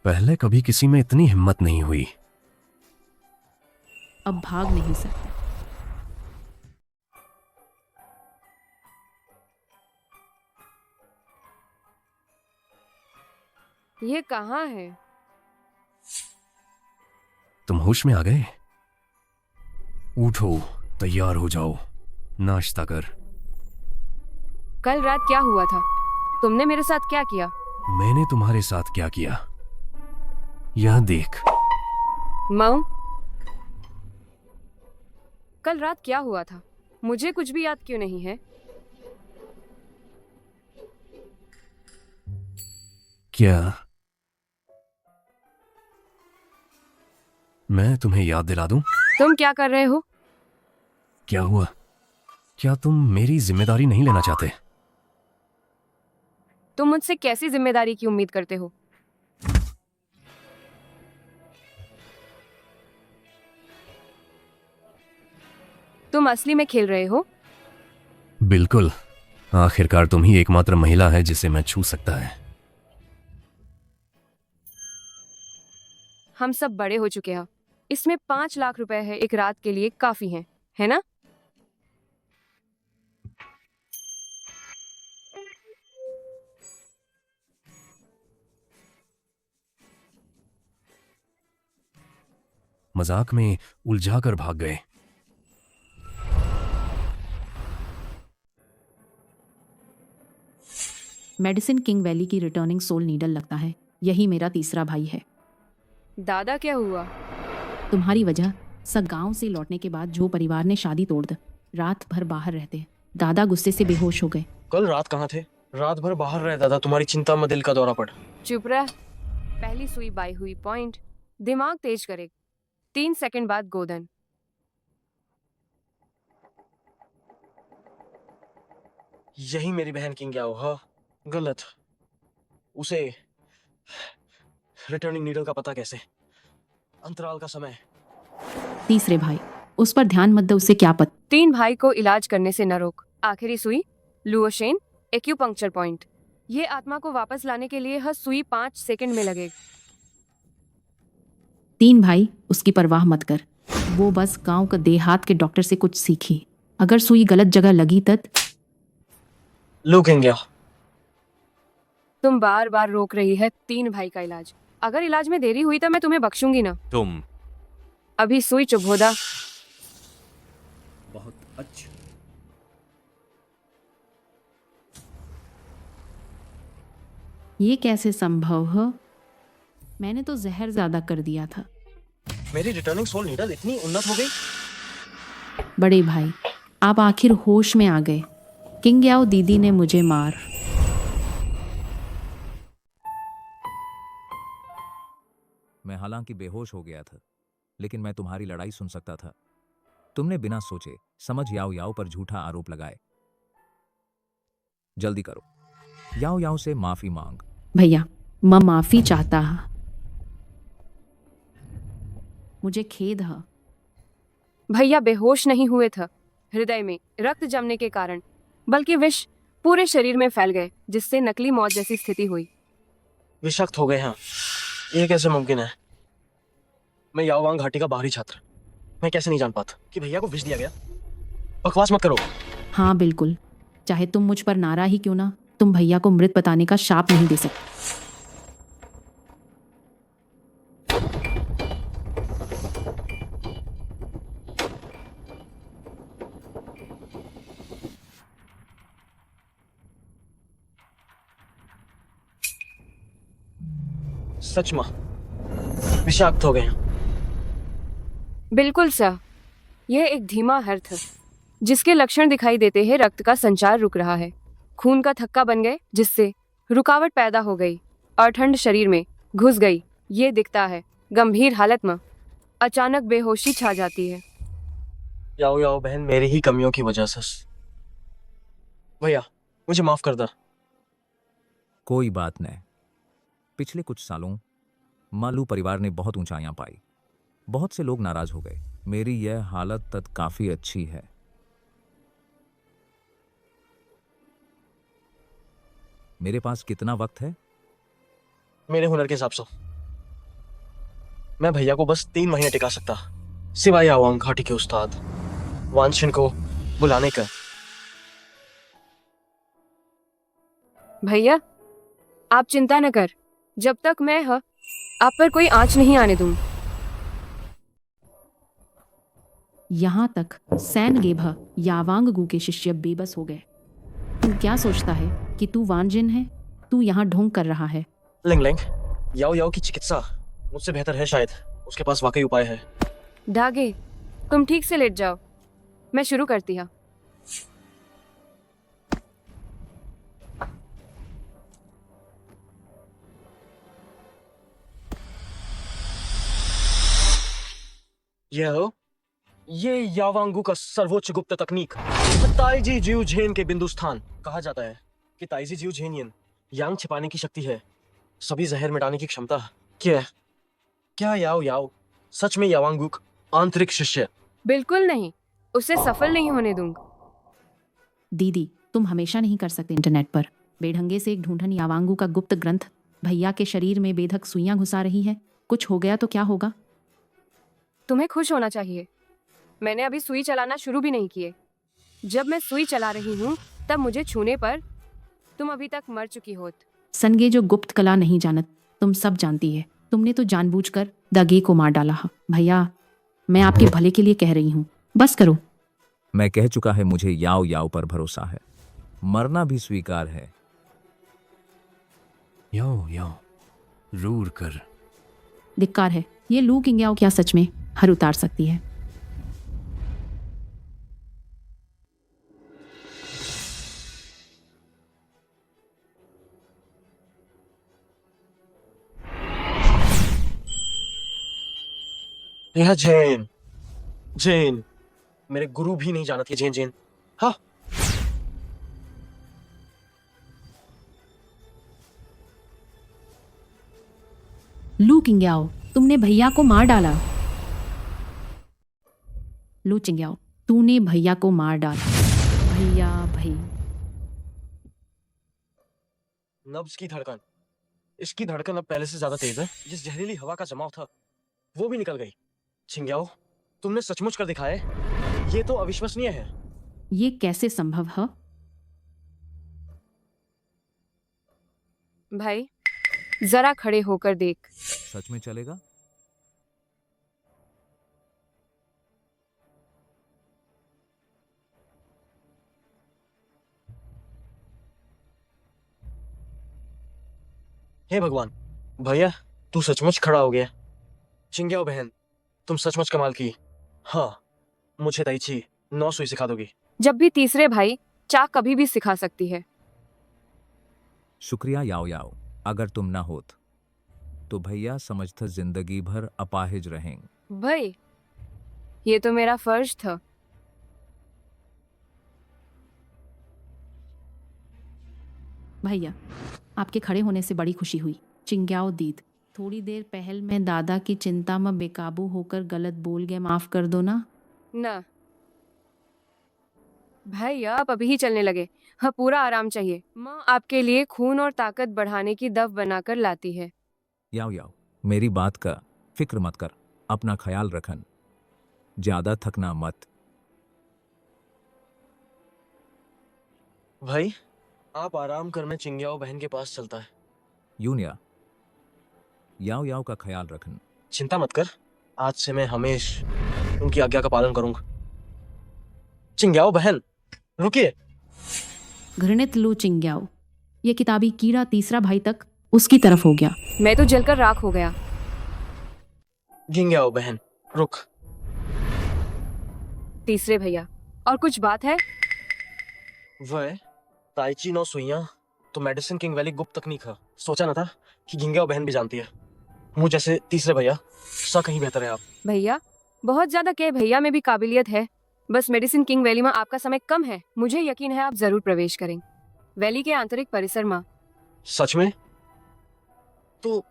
पहले कभी किसी में इतनी हिम्मत नहीं हुई। अब भाग नहीं सकते। ये कहाँ है? तुम होश में आ गए? उठो, तैयार हो जाओ, नाश्ता कर। कल रात क्या हुआ था? तुमने मेरे साथ क्या किया? मैंने तुम्हारे साथ क्या किया? यह देख। माऊ, कल रात क्या हुआ था? मुझे कुछ भी याद क्यों नहीं है? क्या मैं तुम्हें याद दिला दूं? तुम क्या कर रहे हो? क्या हुआ? क्या तुम मेरी जिम्मेदारी नहीं लेना चाहते? तुम मुझसे कैसी जिम्मेदारी की उम्मीद करते हो? तुम असली में खेल रहे हो? बिल्कुल। आखिरकार तुम ही एकमात्र महिला है जिसे मैं छू सकता है। हम सब बड़े हो चुके हैं। इसमें 5 लाख रुपए है, एक रात के लिए काफी है ना? मजाक में उलझाकर भाग गए। मेडिसिन किंग वैली की रिटर्निंग सोल नीडल लगता है। यही मेरा तीसरा भाई है। दादा, क्या हुआ? तुम्हारी वजह सब गांव से लौटने के बाद जो परिवार ने शादी तोड़ दी, रात भर बाहर रहते। दादा गुस्से से बेहोश हो गए। कल रात कहाँ थे? रात भर बाहर रहे दादा, तुम्हारी चिंता में दिल का दौरा पड़। चुप रह। पहली सुई बाई हुई पॉइंट, दिमाग तेज करे। 3 सेकंड बाद गोदन। यही मेरी बहन किंग याओ। हाँ, गलत। उसे रिटर्निंग नीडल का पता कैसे? अंतराल का समय। तीसरे भाई, उस पर ध्यान मत दो, उसे क्या पता। 3 भाई को इलाज करने से न रोक। आखिरी सुई लुओशेन एक्यूपंक्चर पॉइंट। ये आत्मा को वापस लाने के लिए हर सुई 5 सेकंड में लगेगी। 3 भाई, उसकी परवाह मत कर। वो बस गांव का देहात के डॉक्टर से कुछ सीखी। अगर सुई गलत जगह लगी तब लो किंग याओ। तुम बार बार रोक रही है 3 भाई का इलाज। अगर इलाज में देरी हुई तो मैं तुम्हें बख्शूंगी ना। तुम अभी सुई चुभोदा। बहुत अच्छा। ये कैसे संभव है? मैंने तो जहर ज्यादा कर दिया था। मेरी रिटर्निंग सोल नीडल इतनी उन्नत हो गई। बड़े भाई, आप आखिर होश में आ गए। किंग याओ दीदी ने मुझे मार। मैं हालांकि बेहोश हो गया था, लेकिन मैं तुम्हारी लड़ाई सुन सकता था। तुमने बिना सोचे समझ याओ याओ पर झूठा आरोप लगाए। जल्दी करो, याओ याओ से माफी मांग। भैया, मैं माफी चाहता हूं। मुझे खेद है। भैया बेहोश नहीं हुए थे हृदय में रक्त जमने के कारण, बल्कि विष पूरे शरीर में फैल गए, जिससे नकली मौत जैसी स्थिति हुई। विषाक्त हो गए हैं। ये कैसे मुमकिन है? मैं याओवांग घाटी का बाहरी छात्र, मैं कैसे नहीं जान पाता कि भैया को विष दिया गया? बकवास मत करो। हाँ बिल्कुल, चाहे तुम मुझ पर नारा ही क्यों ना, तुम भैया को मृत बताने का शाप नहीं दे सकते। सच माँ विषाक्त हो गए हैं। बिल्कुल सर, यह एक धीमा हर्थ है जिसके लक्षण दिखाई देते हैं। रक्त का संचार रुक रहा है, खून का थक्का बन गए जिससे रुकावट पैदा हो गई और ठंड शरीर में घुस गई। ये दिखता है गंभीर हालत में अचानक बेहोशी छा जाती है। याओ याओ बहन, मेरी ही कमियों की वजह से। भैया मुझे माफ कर दो। कोई बात नहीं। पिछले कुछ सालों मालू परिवार ने बहुत ऊंचाइयां पाई, बहुत से लोग नाराज हो गए। मेरी यह हालत तक काफी अच्छी है। मेरे पास कितना वक्त है? मेरे हुनर के हिसाब से मैं भैया को बस 3 महीने टिका सकता, सिवाय याओवांग घाटी के उस्ताद वानशिन को बुलाने का। भैया आप चिंता न कर, जब तक मैं आप पर कोई आंच नहीं आने दूं। यहाँ तक सैन गेभा यावांगगू के शिष्य बेबस हो गए। तू क्या सोचता है कि तू वानजिन है? तू यहाँ ढोंग कर रहा है। लिंग लिंग, याओ याओ की चिकित्सा मुझसे बेहतर है, शायद उसके पास वाकई उपाय है। डागे, तुम ठीक से लेट जाओ, मैं शुरू करती हूँ। ये यावांगू का सर्वोच्च गुप्त तकनीक ताइजी जिउ झेन के बिंदु स्थान। कहा जाता है कि ताइजी जिउ झेनियन यांग छिपाने की शक्ति है, सभी जहर मिटाने की क्षमता। क्या याओ याओ सच में यावांगू का आंतरिक शिष्य? बिल्कुल नहीं, उसे सफल नहीं होने दूंगा। दीदी, तुम हमेशा नहीं कर सकते इंटरनेट पर बेढंगे से एक ढूंढन यावांगू का गुप्त ग्रंथ भैया के शरीर में बेधक सुइयां घुसा रही है। कुछ हो गया तो क्या होगा? तुम्हें खुश होना चाहिए, मैंने अभी सुई चलाना शुरू भी नहीं किए। जब मैं सुई चला रही हूँ तब मुझे छूने पर तुम अभी तक मर चुकी होत। सनगे जो गुप्त कला नहीं जानत, तुम सब जानती है। तुमने तो जानबूझकर दगे को मार डाला है। भैया, मैं आपके भले के लिए कह रही हूँ, बस करो। मैं कह चुका है, मुझे याओ याओ पर भरोसा है, मरना भी स्वीकार है। याओ याओ रूर कर। धिक्कार है, ये लू किंग्याओ क्या सच में हर उतार सकती है? यह जैन जैन मेरे गुरु भी नहीं जानती। जैन जैन हाँ, लू किंग्याओ, तुमने भैया को मार डाला। लू चिंग्याओ, तूने भैया को मार डाला। भैया भाई। नब्ज की धड़कन, इसकी धड़कन अब पहले से ज्यादा तेज है। जिस जहरीली हवा का जमाव था वो भी निकल गई। चिंग्याओ, तुमने सचमुच कर दिखाया है, ये तो अविश्वसनीय है। ये कैसे संभव है? भाई जरा खड़े होकर देख। सच में चलेगा? हे भगवान, भैया तू सचमुच खड़ा हो गया। चिंग्याओ बहन, तुम सचमुच कमाल की। हाँ, मुझे ताइची 9 सुई सिखा दोगी? जब भी तीसरे भाई चाक कभी भी सिखा सकती है। शुक्रिया याओ याओ, अगर तुम ना होत तो भैया समझता जिंदगी भर अपाहिज रहेंगे। भाई, ये तो मेरा फर्ज था। भैया, आपके खड़े होने से बड़ी खुशी हुई। चिंग्याओ दीद, थोड़ी देर पहल मैं दादा की चिंता में बेकाबू होकर गलत बोल गए, माफ कर दो ना। ना भाई, आप अभी ही चलने लगे। हाँ, पूरा आराम चाहिए। माँ आपके लिए खून और ताकत बढ़ाने की दव बनाकर लाती है। याओ याओ, मेरी बात का फिक्र मत कर, अपना ख्याल रखन, ज्यादा थकना मत। भाई आप आराम कर, मैं चिंग्याओ बहन के पास चलता है। यूनिया, याओ याओ का ख्याल रखन। चिंता मत कर, आज से मैं हमेशा उनकी आज्ञा का पालन करूंगा। चिंग्याओ बहन रुकिए। घृणित लू चिंग्याओ, ये किताबी कीड़ा तीसरा भाई तक उसकी तरफ हो गया। मैं तो जलकर राख हो गया। गिंग्याओ बहन, रुक। तीसरे भैया, और कुछ बात है? वह ताइची नो सुइयां तो मेडिसिन किंग वैली गुप्त तकनीक है। सोचा ना था कि गिंग्याओ बहन भी जानती है। मुझ जैसे तीसरे भैया सा कहीं बेहतर है आप। भैया, बहुत ज्यादा के भैया में भी काबिलियत है। बस मेडिसिन किंग वैली में आपका समय कम है। मुझे यकीन है आप जरूर प्रवेश करेंगे वैली के आंतरिक परिसर में। सच में? तो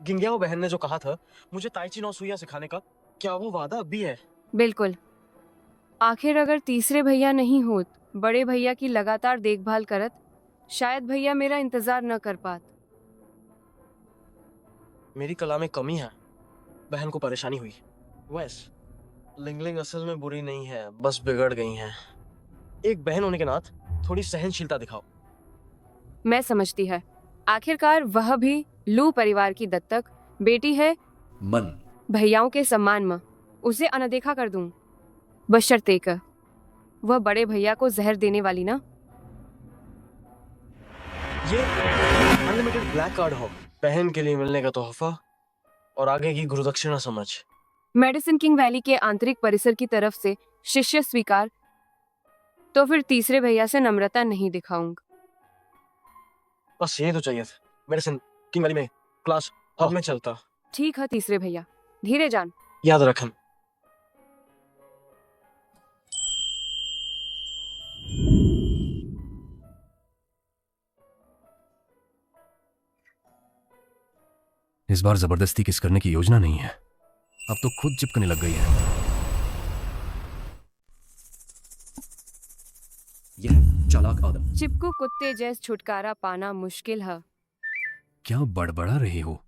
गिंग्याओ बहन ने जो कहा था मुझे ताइची नो सुइयां सिखाने का, क्या वो वादा अब भी है? बिल्कुल। आखिर अगर तीसरे भैया नहीं होत, बड़े भैया की लगातार देखभाल करत, शायद भैया मेरा इंतजार न कर पात। मेरी कला में कमी है, बहन को परेशानी हुई। वैस लिंगलिंग असल में बुरी नहीं है, बस बिगड़ गई हैं। एक बहन होने के नाते थोड़ी सहनशीलता दिखाओ। मैं समझती है। आखिरकार वह भी लू परिवार की दत्तक बेटी है। मन भैयाओं के सम्मान में उसे अनदेखा कर दूं, बशर्ते कि वह बड़े भैया को जहर देने वाली ना। ये अनलिमिटेड ब्लैक कार्ड हो, बहन के लिए मिलने का तोहफा और आगे की गुरुदक्षिणा समझ। मेडिसिन किंग वैली के आंतरिक परिसर की तरफ से शिष्य स्वीकार, तो फिर तीसरे भैया से नम्रता नहीं दिखाऊंगा। बस ये तो चाहिए था। मेडिसिन किंग वैली में क्लास अब मैं चलता। ठीक है तीसरे भैया, धीरे जान। याद रखन। इस बार जबरदस्ती किस करने की योजना नहीं है, अब तो खुद चिपकने लग गई है। यह चालाक आदम। चिपकू कुत्ते जैस छुटकारा पाना मुश्किल है। क्या बड़बड़ा रही हो?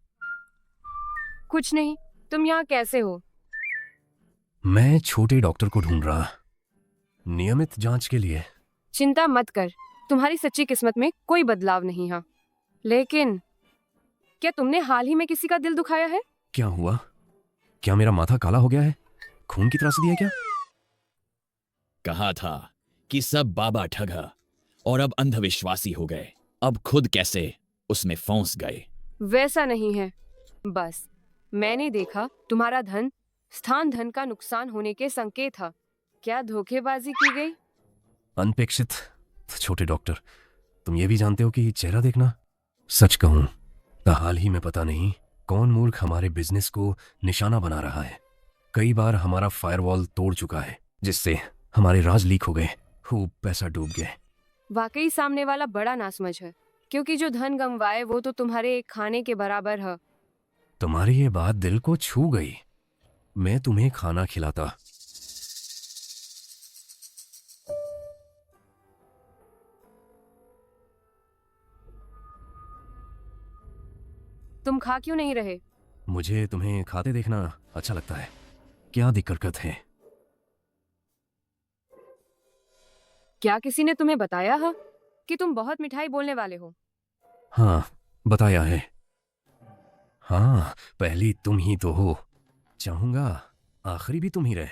कुछ नहीं, तुम यहाँ कैसे हो? मैं छोटे डॉक्टर को ढूंढ रहा, नियमित जांच के लिए। चिंता मत कर, तुम्हारी सच्ची किस्मत में कोई बदलाव नहीं है। लेकिन क्या तुमने हाल ही में किसी का दिल दुखाया है? क्या हुआ? क्या मेरा माथा काला हो गया है? खून की त्रासदी है क्या? कहा था कि सब बाबा ठगा और अब अंधविश्वासी हो गए। अब खुद कैसे उसमें फंस गए। वैसा नहीं है, बस मैंने देखा तुम्हारा धन स्थान धन का नुकसान होने के संकेत था। क्या धोखेबाजी की गई? अनपेक्षित। छोटे डॉक्टर, तुम ये भी जानते हो कि चेहरा देखना। सच कहूं तो हाल ही में पता नहीं कौन मूर्ख हमारे बिजनेस को निशाना बना रहा है। कई बार हमारा फायरवॉल तोड़ चुका है, जिससे हमारे राज लीक हो गए, खूब पैसा डूब गए। वाकई सामने वाला बड़ा नासमझ है, क्योंकि जो धन गंवाए वो तो तुम्हारे एक खाने के बराबर है। तुम्हारी ये बात दिल को छू गई। मैं तुम्हें खाना खिलाता। तुम खा क्यों नहीं रहे? मुझे तुम्हें खाते देखना अच्छा लगता है। क्या दिक्कत है? क्या किसी ने तुम्हें बताया है कि तुम बहुत मिठाई बोलने वाले हो? हाँ, बताया है। हाँ, पहली तुम ही तो हो। चाहूंगा आखिरी भी तुम ही रहे।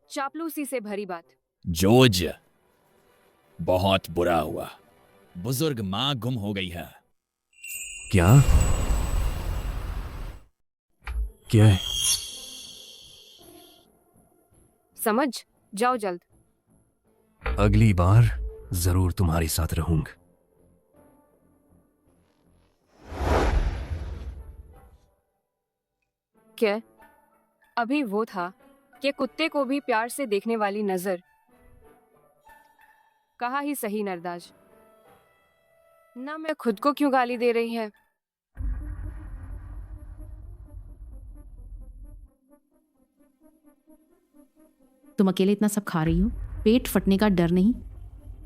चापलूसी से भरी बात। जॉर्ज, बहुत बुरा हुआ। बुजुर्ग माँ गुम हो गई है। क्या? क्या है? समझ जाओ जल्द। अगली बार जरूर तुम्हारे साथ रहूंगा। क्या? अभी वो था कि कुत्ते को भी प्यार से देखने वाली नजर। कहा ही सही नरदाज। ना मैं खुद को क्यों गाली दे रही है। तुम अकेले इतना सब खा रही हो, पेट फटने का डर नहीं?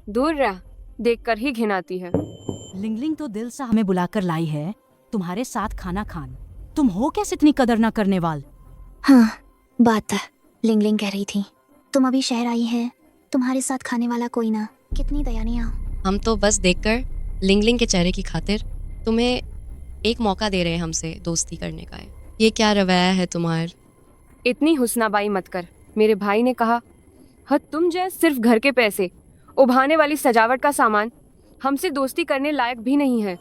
दूर रह, देखकर ही घिन आती है। लिंगलिंग तो दिल से हमें बुलाकर लाई है तुम्हारे साथ खाना खान। तुम हो कैसे इतनी कदर ना करने वाल? हाँ, बात लिंगलिंग कह रही थी। तुम अभी शहर आई है, तुम्हारे साथ खाने वाला कोई ना। कितनी दयानीय। हम तो बस देखकर लिंगलिंग के चेहरे की खातिर तुम्हें एक मौका दे रहे हैं हमसे दोस्ती करने का। ये क्या रवैया है तुम्हार? इतनी हुस्नाबाई मत कर। मेरे भाई ने कहा तुम जैसे सिर्फ घर के पैसे उभाने वाली सजावट का सामान हमसे दोस्ती करने लायक भी नहीं है।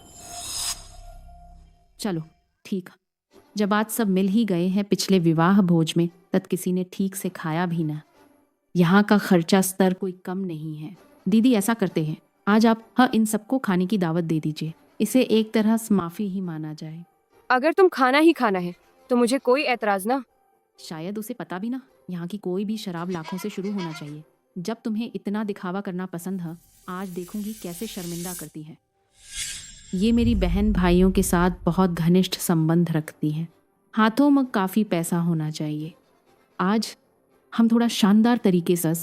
चलो ठीक। जब आज सब मिल ही गए हैं पिछले विवाह भोज में, तब किसी ने ठीक से खाया भी ना। यहाँ का खर्चा स्तर कोई कम नहीं है। दीदी ऐसा करते हैं, आज आप इन सबको खाने की दावत दे दीजिए। इसे एक तरह से माफी ही माना जाए। अगर तुम खाना ही खाना है तो मुझे कोई एतराज ना। शायद उसे पता भी ना, यहाँ की कोई भी शराब लाखों से शुरू होना चाहिए। जब तुम्हें इतना दिखावा करना पसंद है, आज देखूंगी कैसे शर्मिंदा करती है। ये मेरी बहन भाइयों के साथ बहुत घनिष्ठ संबंध रखती है। हाथों में काफ़ी पैसा होना चाहिए। आज हम थोड़ा शानदार तरीके से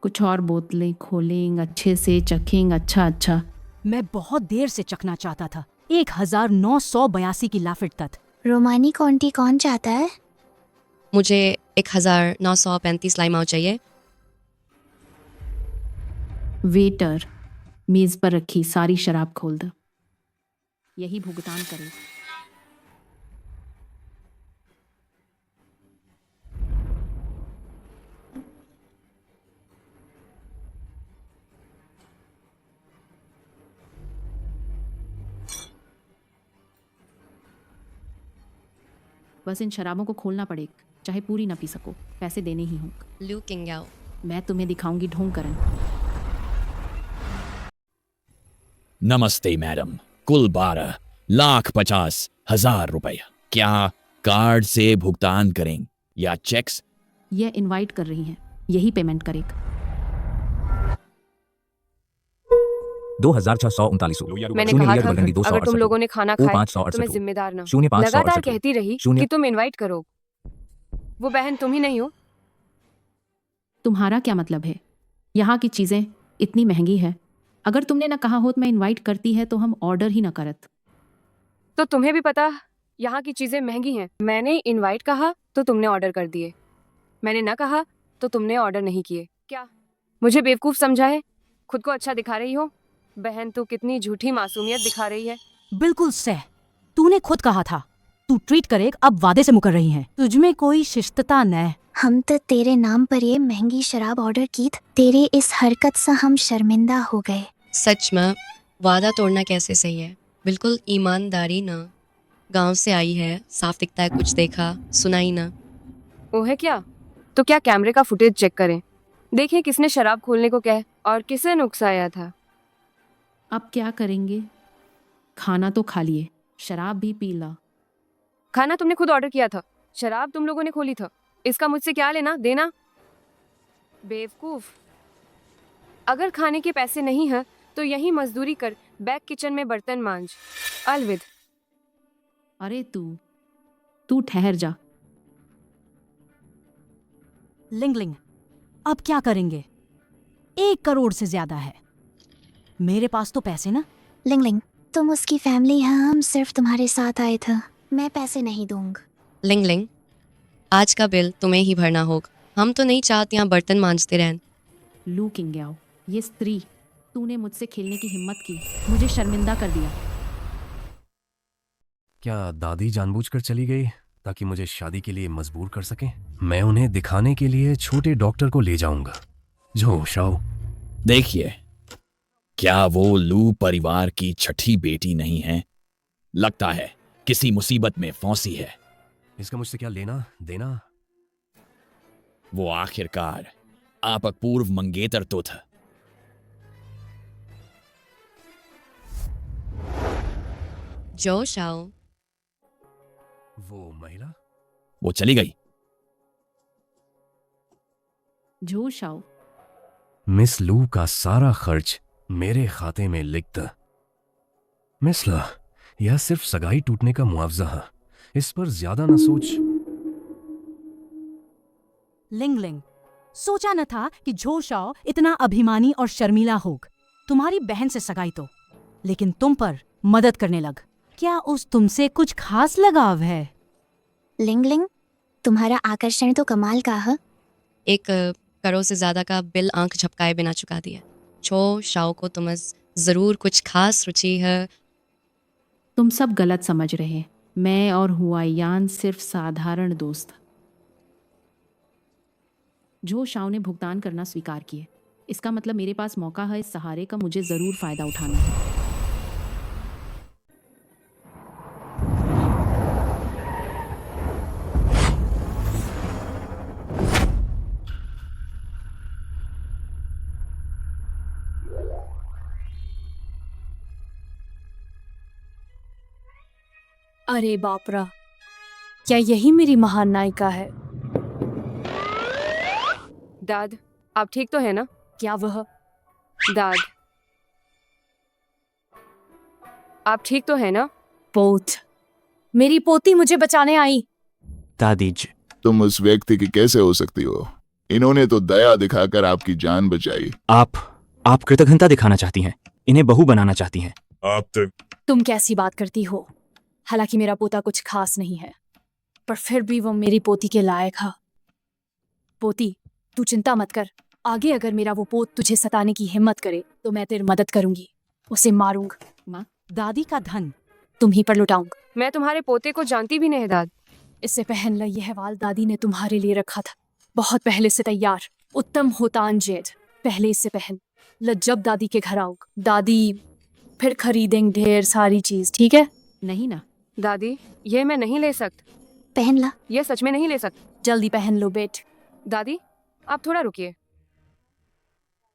कुछ और बोतलें खोलेंगे, अच्छे से चखेंगे। अच्छा मैं बहुत देर से चखना चाहता था। 1982 की लाफिट तक। रोमानी कॉन्टी कौन चाहता है? मुझे 1935 लाइमाओ चाहिए। वेटर, मेज पर रखी सारी शराब खोल दो। यही भुगतान करे। बस इन शराबों को खोलना पड़ेगा, चाहे पूरी ना पी सको, पैसे देने ही होंगे। लू किंग्याओ, मैं तुम्हें दिखाऊंगी ढोंग करन। नमस्ते मैडम, कुल 12,50,000 रुपए। क्या कार्ड से भुगतान करें या चेक्स? यह इनवाइट कर रही हैं, यही पेमेंट करेगा। 2,639। मैंने कहा था अगर तुम लोगों ने खाना खाया तो मैं जिम्मेदार ना। लगातार कहती रही कि तुम इनवाइट करो। वो बहन तुम ही नहीं हो। तुम्हारा क्या मतलब है? यहाँ की चीजें इतनी महंगी है। अगर तुमने ना कहा होत मैं इनवाइट करती है तो हम ऑर्डर ही ना करत। तो तुम्हें भी पता यहाँ की चीजें महंगी हैं। मैंने इनवाइट कहा तो तुमने ऑर्डर कर दिए, मैंने ना कहा तो तुमने ऑर्डर नहीं किए। क्या मुझे बेवकूफ समझा है? खुद को अच्छा दिखा रही हो? बहन तू कितनी झूठी मासूमियत दिखा रही है। बिल्कुल सह, तूने खुद कहा था तू ट्रीट करेग, अब वादे से मुकर रही है। तुझमें कोई शिष्टता न। हम तो तेरे नाम पर ये महंगी शराब ऑर्डर की थी। तेरे इस हरकत से हम शर्मिंदा हो गए। सच में वादा तोड़ना कैसे सही है? बिल्कुल ईमानदारी ना। गांव से आई है, साफ दिखता है, कुछ देखा सुना ही ना। वो है क्या? तो क्या कैमरे का फुटेज चेक करें, देखें किसने शराब खोलने को कहा और किसे नुकसाया था। अब क्या करेंगे? खाना तो खा लिए, शराब भी पी ला। खाना तुमने खुद ऑर्डर किया था, शराब तुम लोगों ने खोली था। इसका मुझसे क्या लेना देना? बेवकूफ। अगर खाने के पैसे नहीं हैं तो यही मजदूरी कर, बैक किचन में बर्तन मांज। अलविद। अरे तू ठहर जा। लिंगलिंग, अब क्या करेंगे? 1 करोड़ से ज्यादा है। मेरे पास तो पैसे ना। लिंगलिंग, तुम उसकी फैमिली हैं, हम सिर्फ तुम्हारे साथ आए थे। मैं पैसे नहीं दूंगा। लिंगलिंग, आज का बिल तुम्हें ही भरना होगा। हम तो नहीं चाहते यहाँ बर्तन मांजते रहन। लू किंग्याओ, ये स्त्री, तूने मुझसे खेलने की हिम्मत की, मुझे शर्मिंदा कर दिया। क्या दादी जानबूझकर चली गई ताकि मुझे शादी के लिए मजबूर कर सके? मैं उन्हें दिखाने के लिए छोटे डॉक्टर को ले जाऊंगा। जो शाओ, देखिए, क्या वो लू परिवार की छठी बेटी नहीं है? लगता है किसी मुसीबत में फंसी है। इसका मुझसे क्या लेना देना? वो आखिरकार आपका पूर्व मंगेतर तो था। जो शाओ, वो महिला, वो चली गई। जो शाओ, मिस लू का सारा खर्च मेरे खाते में लिख द। मिस ला, यह सिर्फ सगाई टूटने का मुआवजा है, इस पर ज्यादा न सोच। लिंगलिंग, सोचा न था कि झो शाओ इतना अभिमानी और शर्मीला होग। तुम्हारी बहन से सगाई तो, लेकिन तुम पर मदद करने लग। क्या उस तुमसे कुछ खास लगाव है? लिंगलिंग, तुम्हारा आकर्षण तो कमाल का है। 1 करोड़ से ज्यादा का बिल आंख झपकाए बिना चुका दिया। छो शाओ को तुम जरूर कुछ खास रुचि है। तुम सब गलत समझ रहे हैं। मैं और हुआयान सिर्फ साधारण दोस्त। जो शाओ ने भुगतान करना स्वीकार किए, इसका मतलब मेरे पास मौका है। इस सहारे का मुझे जरूर फायदा उठाना है। अरे बापरा, क्या यही मेरी महान नायिका है? दाद, आप ठीक तो है ना? क्या वह? दाद, आप ठीक तो है ना? पोत, मेरी पोती मुझे बचाने आई। दादी जी, तुम उस व्यक्ति की कैसे हो सकती हो? इन्होंने तो दया दिखाकर आपकी जान बचाई। आप कृतज्ञता दिखाना चाहती हैं, इन्हें बहू बनाना चाहती हैं। आप तुम कैसी बात करती हो? हालांकि मेरा पोता कुछ खास नहीं है, पर फिर भी वो मेरी पोती के लायक है। पोती, तू चिंता मत कर। आगे अगर मेरा वो पोत तुझे सताने की हिम्मत करे तो मैं तेरी मदद करूंगी, उसे मारूंगा। माँ, दादी का धन तुम ही पर लुटाऊंगा। मैं तुम्हारे पोते को जानती भी नहीं दाद। इससे पहन ला यह वाल दादी ने तुम्हारे लिए रखा था, बहुत पहले से तैयार। उत्तम होतान जेड, पहले इससे पहन ल। जब दादी के घर आओ दादी, फिर खरीदेंगे ढेर सारी चीज, ठीक है? नहीं ना दादी, ये मैं नहीं ले सकती। पहन ला। ये सच में नहीं ले सकती। जल्दी पहन लो बेट। दादी, आप थोड़ा रुकिए।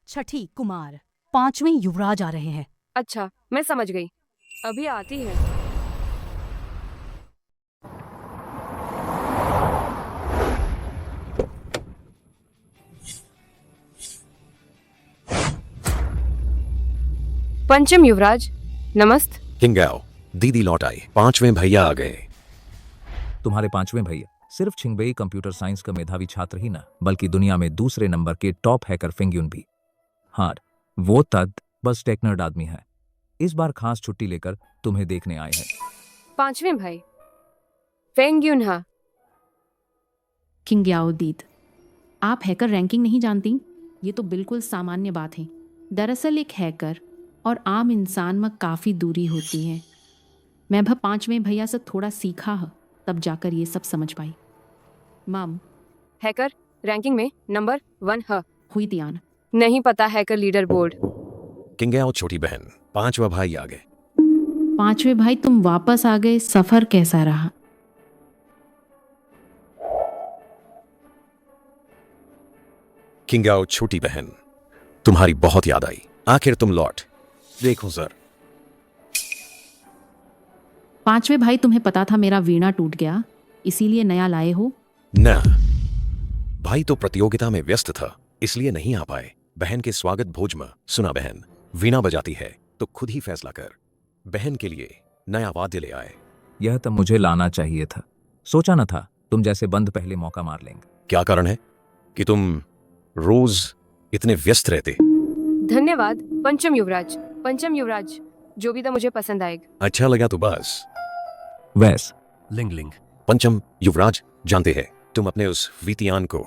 छठी कुमार, 5वें युवराज आ रहे हैं। अच्छा, मैं समझ गई, अभी आती है। पंचम युवराज, नमस्त। किंगाओ, दीदी लौट आई, 5वें भैया आ गए। तुम्हारे 5वें भैया सिर्फ छिंगबेई कंप्यूटर साइंस का मेधावी छात्र ही ना, बल्कि दुनिया में दूसरे नंबर के टॉप हैकर फेंग्यून भी। हाँ, वो तद बस टेक्नर्ड आदमी है। इस बार खास छुट्टी लेकर तुम्हें देखने आए हैं। 5वें भाई फेंग्यून। हाँ, किंग्याओ दीद, आप हैकर रैंकिंग नहीं जानती? ये तो बिल्कुल सामान्य बात है। दरअसल एक हैकर और आम इंसान में काफ़ी दूरी होती है। मैं भी 5वें भैया से थोड़ा सीखा है, तब जाकर ये सब समझ पाई। माम, हैकर रैंकिंग में नंबर 1 है। हुई ध्यान नहीं पता हैकर लीडर बोर्ड। किंगाओ छोटी बहन, 5वां भाई आ गए। 5वें भाई तुम वापस आ गए, सफ़र कैसा रहा? किंगाओ छोटी बहन, तुम्हारी बहुत याद आई, आखिर तुम लौट। देखो सर। 5वें भाई, तुम्हें पता था मेरा वीणा टूट गया, इसीलिए नया लाए हो? न, भाई तो प्रतियोगिता में व्यस्त था, इसलिए नहीं आ पाए। बहन के स्वागत भोज में सुना बहन वीणा बजाती है तो खुद ही फैसला कर बहन के लिए नया वाद्य ले आए। यह तब मुझे लाना चाहिए था, सोचा न था तुम जैसे बंद पहले मौका मार लेंगे। क्या कारण है कि तुम रोज इतने व्यस्त रहते? धन्यवाद पंचम युवराज। पंचम युवराज, जो भी था मुझे पसंद आएगा। अच्छा लगा तो बस। वैस लिंग लिंग, पंचम युवराज, जानते हैं तुम अपने उस वीतियान को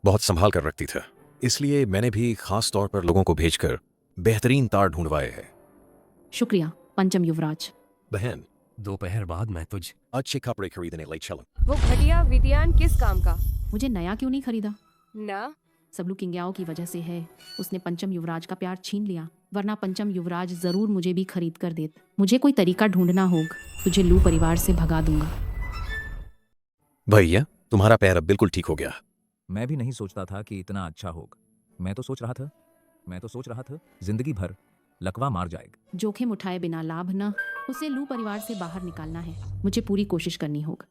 बहुत संभाल कर रखती था, इसलिए मैंने भी खास तौर पर लोगों को भेजकर बेहतरीन तार ढूंढवाए हैं। शुक्रिया पंचम युवराज। बहन, दोपहर बाद मैं तुझ अच्छे कपड़े खरीदने ले चलूं। वो घटिया विद्यान किस काम का? मुझे नया क्यों नहीं खरीदा? ना, सबलू किंग्याओ की वजह से है। उसने पंचम युवराज का प्यार छीन लिया, वरना पंचम युवराज जरूर मुझे भी खरीद कर देते। मुझे कोई तरीका ढूंढना होगा, तुझे लू परिवार से भगा दूंगा। भैया, तुम्हारा पैर अब बिल्कुल ठीक हो गया। मैं भी नहीं सोचता था कि इतना अच्छा होगा। मैं तो सोच रहा था जिंदगी भर लकवा मार जाएगा। जोखिम उठाए बिना लाभ न, उसे लू परिवार से बाहर निकालना है। मुझे पूरी कोशिश करनी होगा।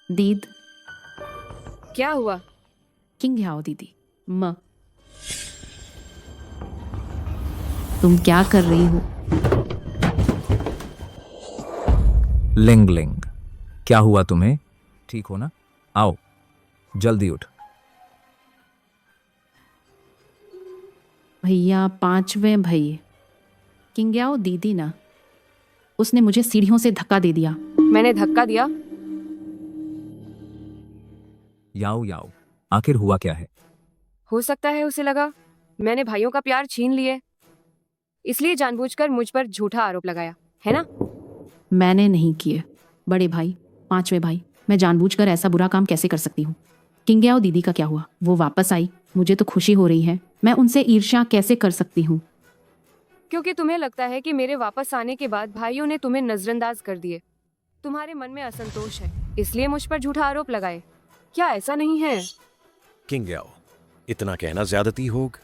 दीद, क्या हुआ? किंग्याओ दीदी, म तुम क्या कर रही हो? लिंग लिंग, क्या हुआ तुम्हें? ठीक हो ना? आओ जल्दी उठ। भैया, 5वें भैया, किंग्याओ दीदी ना, उसने मुझे सीढ़ियों से धक्का दे दिया। मैंने धक्का दिया? याओ याओ, आखिर हुआ क्या है? हो सकता है उसे लगा मैंने भाइयों का प्यार छीन लिए, इसलिए जानबूझकर मुझ पर झूठा आरोप लगाया, है ना? मैंने नहीं किए। बड़े भाई, 5वें भाई, मैं जानबूझकर ऐसा बुरा काम कैसे कर सकती हूँ? किंग्याओ दीदी का क्या हुआ? वो वापस आई, मुझे तो खुशी हो रही है। मैं उनसे ईर्ष्या कैसे कर सकती हूँ? क्योंकि तुम्हें लगता है कि मेरे वापस आने के बाद भाइयों ने तुम्हें नजरअंदाज कर दिए। तुम्हारे मन में असंतोष है, इसलिए मुझ पर झूठा आरोप लगाए। क्या ऐसा नहीं है? किंग्याओ, इतना कहना ज्यादती होग।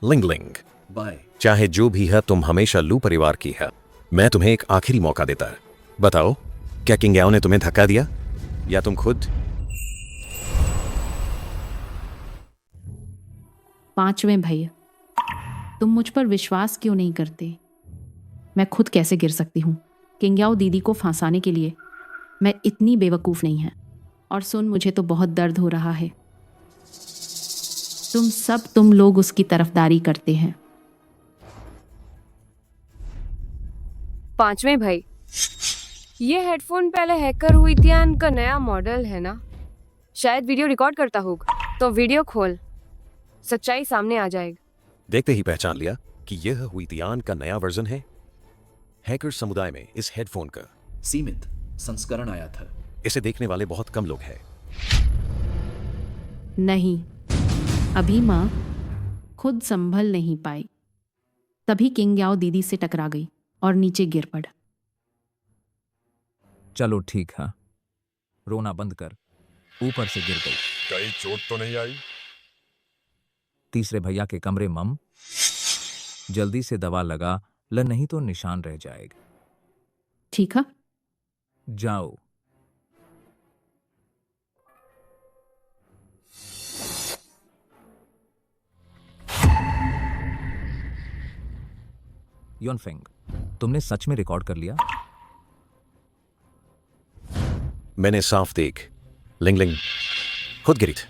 लिंग लिंग, बाय। चाहे जो भी है, तुम हमेशा लू परिवार की है। मैं तुम्हें एक आखिरी मौका देता, बताओ, क्या किंग याओ ने तुम्हें धक्का दिया या तुम खुद? 5वें भैया, तुम मुझ पर विश्वास क्यों नहीं करते? मैं खुद कैसे गिर सकती हूँ? किंग्याओ दीदी को फंसाने के लिए मैं इतनी बेवकूफ़ नहीं है। और सुन, मुझे तो बहुत दर्द हो रहा है। तुम लोग उसकी तरफदारी करते हैं। 5वें भाई, ये हेडफोन पहले हैकर हुई त्यान का नया मॉडल है ना? शायद वीडियो रिकॉर्ड करता होगा, तो वीडियो खोल, सच्चाई सामने आ जाएगी। देखते ही पहचान लिया कि यह हुईतियान का नया वर्जन है। हैकर समुदाय में इस हेडफोन का सीमित संस्करण आया था। इसे देखने वाले बहुत कम लोग हैं। नहीं, अभी माँ खुद संभल नहीं पाई, तभी किंग्याओ दीदी से टकरा गई और नीचे गिर पड़ा। चलो ठीक है, रोना बंद कर। ऊपर से गिर गई। कहीं चोट तो नहीं आई? तीसरे भैया के कमरे मम, जल्दी से दवा लगा ल, नहीं तो निशान रह जाएगा। ठीक है, जाओ। योनफेंग, तुमने सच में रिकॉर्ड कर लिया? मैंने साफ देख लिंगलिंग खुद गिरी थी।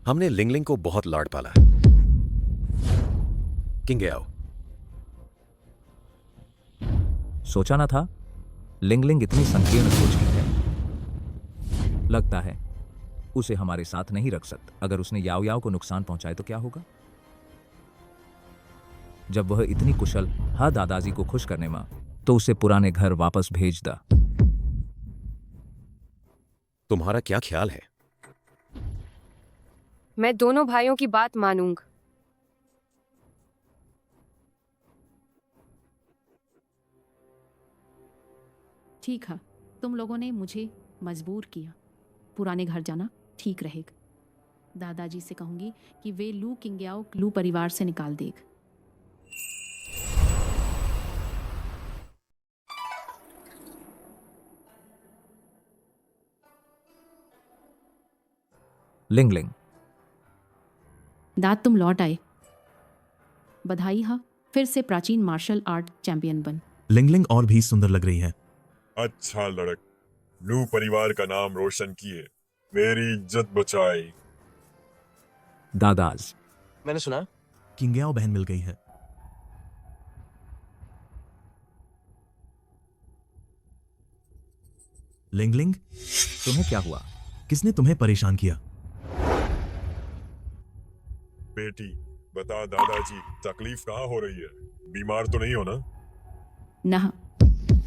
हमने लिंगलिंग को बहुत लाड पाला। किंग याओ, सोचा ना था लिंगलिंग इतनी संकीर्ण सोच की है। लगता है उसे हमारे साथ नहीं रख सकते। अगर उसने याओ याओ को नुकसान पहुंचाए तो क्या होगा? जब वह इतनी कुशल हा दादाजी को खुश करने में, तो उसे पुराने घर वापस भेज दा। तुम्हारा क्या ख्याल है? मैं दोनों भाइयों की बात मानूंगा। ठीक है, तुम लोगों ने मुझे मजबूर किया। पुराने घर जाना ठीक रहेगा। दादाजी से कहूंगी कि वे लू किंग्याओ लू परिवार से निकाल देगा। लिंगलिंग, दाद तुम लौट आए। बधाई हा, फिर से प्राचीन मार्शल आर्ट चैंपियन बन। लिंगलिंग और भी सुंदर लग रही है। अच्छा लड़क, लू परिवार का नाम रोशन किए, मेरी इज्जत बचाई। दादाज, मैंने सुना किंग्याओ बहन मिल गई है। लिंगलिंग, तुम्हें क्या हुआ? किसने तुम्हें परेशान किया? बेटी बता दादाजी, तकलीफ कहाँ हो रही है? बीमार तो नहीं हो ना? ना,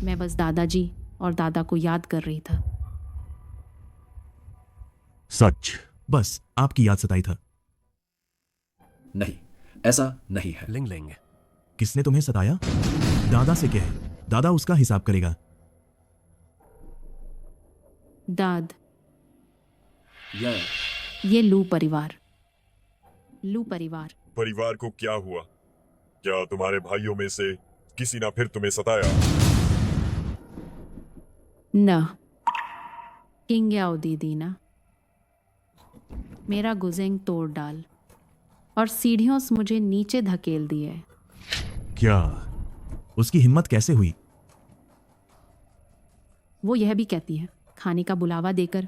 मैं बस दादाजी और दादा को याद कर रही था। सच? बस आपकी याद सताई था? नहीं, ऐसा नहीं है। लिंगलिंग, किसने तुम्हें सताया? दादा से कह, दादा उसका हिसाब करेगा। दाद, यह ये लू परिवार। लू परिवार परिवार को क्या हुआ? क्या तुम्हारे भाइयों में से किसी ने फिर तुम्हें सताया? न, किंग्याओ दीदी ना मेरा गुजेंग तोड़ डाल और सीढ़ियों से मुझे नीचे धकेल दिए। क्या उसकी हिम्मत कैसे हुई? वो यह भी कहती है, खाने का बुलावा देकर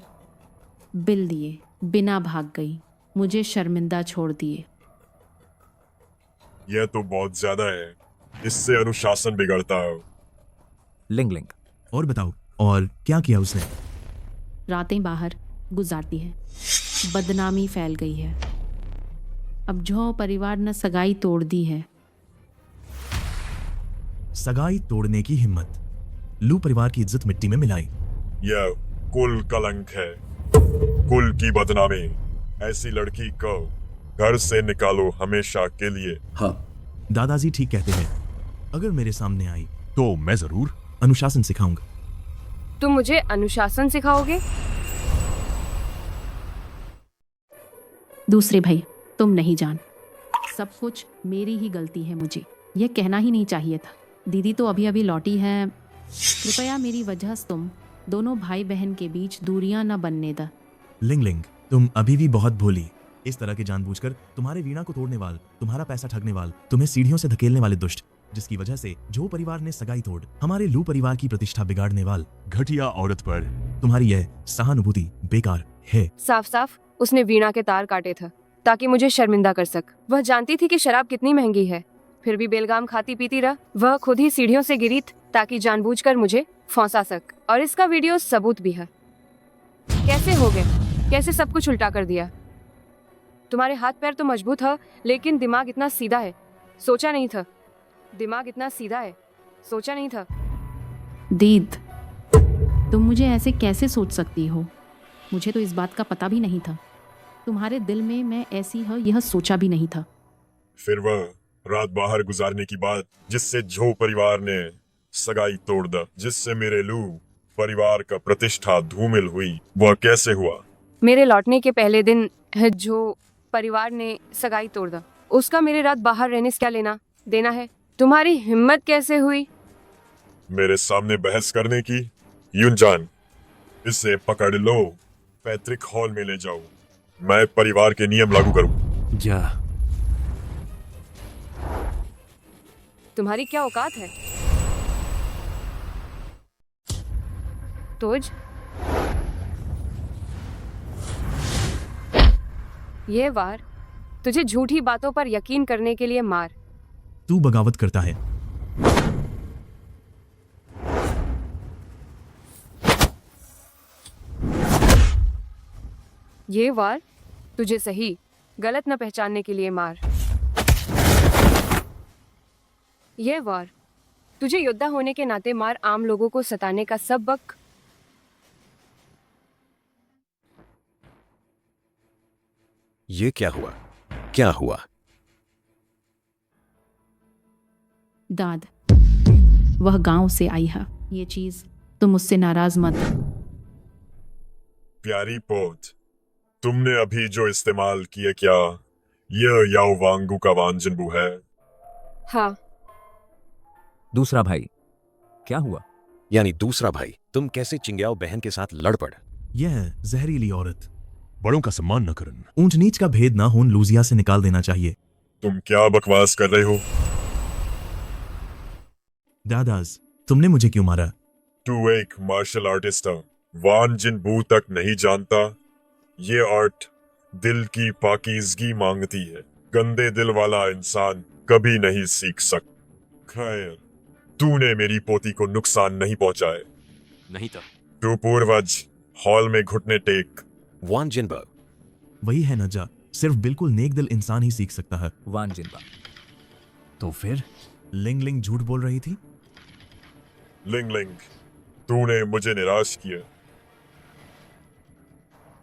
बिल दिए बिना भाग गई, मुझे शर्मिंदा छोड़ दिए। यह तो बहुत ज्यादा है, इससे अनुशासन बिगड़ता है। लिंगलिंग, और बताओ, और क्या किया उसने? रातें बाहर गुजारती है, बदनामी फैल गई है। अब जो परिवार ने सगाई तोड़ दी है। सगाई तोड़ने की हिम्मत? लू परिवार की इज्जत मिट्टी में मिलाई। यह कुल कलंक है, कुल की बदनामी। ऐसी लड़की को घर से निकालो हमेशा के लिए। हाँ, दादाजी ठीक कहते हैं। अगर मेरे सामने आई तो मैं जरूर अनुशासन सिखाऊंगा। तुम मुझे अनुशासन सिखाओगे? दूसरे भाई, तुम नहीं जान, सब कुछ मेरी ही गलती है। मुझे यह कहना ही नहीं चाहिए था। दीदी तो अभी अभी लौटी है, कृपया मेरी वजह से तुम दोनों भाई बहन के बीच दूरियां न बनने द। लिंग लिंग, तुम अभी भी बहुत भोली। इस तरह के जानबूझकर तुम्हारे वीणा को तोड़ने वाल, तुम्हारा पैसा ठगने वाल, तुम्हें सीढ़ियों से धकेलने वाले दुष्ट, जिसकी वजह से जो परिवार ने सगाई तोड़ हमारे लू परिवार की प्रतिष्ठा बिगाड़ने वाल घटिया औरत पर तुम्हारी यह सहानुभूति बेकार है। साफ साफ उसने वीणा के तार काटे थे ताकि मुझे शर्मिंदा कर सक। वह जानती थी कि शराब कितनी महंगी है, फिर भी बेलगाम खाती पीती रह। वह खुद ही सीढ़ियों से गिरी ताकि जानबूझकर मुझे फंसा सक, और इसका वीडियो सबूत भी है। कैसे हो गए? कैसे सब कुछ उल्टा कर दिया? तुम्हारे हाथ पैर तो मजबूत है, लेकिन दिमाग इतना सीधा है, सोचा नहीं था। दिमाग इतना सीधा है, सोचा नहीं था। दीद, तुम मुझे ऐसे कैसे सोच सकती हो? मुझे तो इस बात का पता भी नहीं था। तुम्हारे दिल में मैं ऐसी है यह सोचा भी नहीं था। फिर वह रात बाहर गुजारने की बात जिससे झो परिवार ने सगाई तोड़ दा, जिससे मेरे लू परिवार का प्रतिष्ठा धूमिल हुई, वह कैसे हुआ? मेरे लौटने के पहले दिन जो परिवार ने सगाई तोड़ दा, उसका मेरे रात बाहर रहने से क्या लेना देना है? तुम्हारी हिम्मत कैसे हुई मेरे सामने बहस करने की? युनजान, इसे पकड़ लो, पैतृक हॉल में ले जाओ, मैं परिवार के नियम लागू करूं। जा। तुम्हारी क्या औकात है? तुझ ये वार तुझे झूठी बातों पर यकीन करने के लिए मार। तू बगावत करता है। ये वार तुझे सही गलत न पहचानने के लिए मार। ये वार तुझे योद्धा होने के नाते मार, आम लोगों को सताने का सबक। ये क्या हुआ? क्या हुआ? दाद, वह गांव से आई है। ये चीज तुम मुझसे नाराज मत। प्यारी पोत, तुमने अभी जो इस्तेमाल किए, क्या यह याओ वांगू का वांजनबू है? हाँ। दूसरा भाई, क्या हुआ? यानी दूसरा भाई, तुम कैसे चिंग्याओ बहन के साथ लड़ पड़? यह जहरीली औरत। बड़ों का सम्मान न करन। ऊंच नीच का भेद ना हो, लूजिया से निकाल देना चाहिए। तुम क्या बकवास कर रहे हो? दादाज, तुमने मुझे क्यों मारा? तू एक मार्शल आर्टिस्ट है, वान जिनबू तक नहीं जानता? ये आर्ट दिल की पाकीज़गी मांगती है, गंदे दिल वाला इंसान कभी नहीं सीख सकता। खैर, तूने मेरी पोती को नुकसान नहीं पहुंचाए। नहीं था। तू पूर्वज हॉल में घुटने टेक। वान जिनबा वही है नजा, सिर्फ बिल्कुल नेक दिल इंसान ही सीख सकता है। वान जिनबा। तो फिर लिंग लिंग झूठ बोल रही थी। लिंग लिंग, तूने मुझे निराश किया।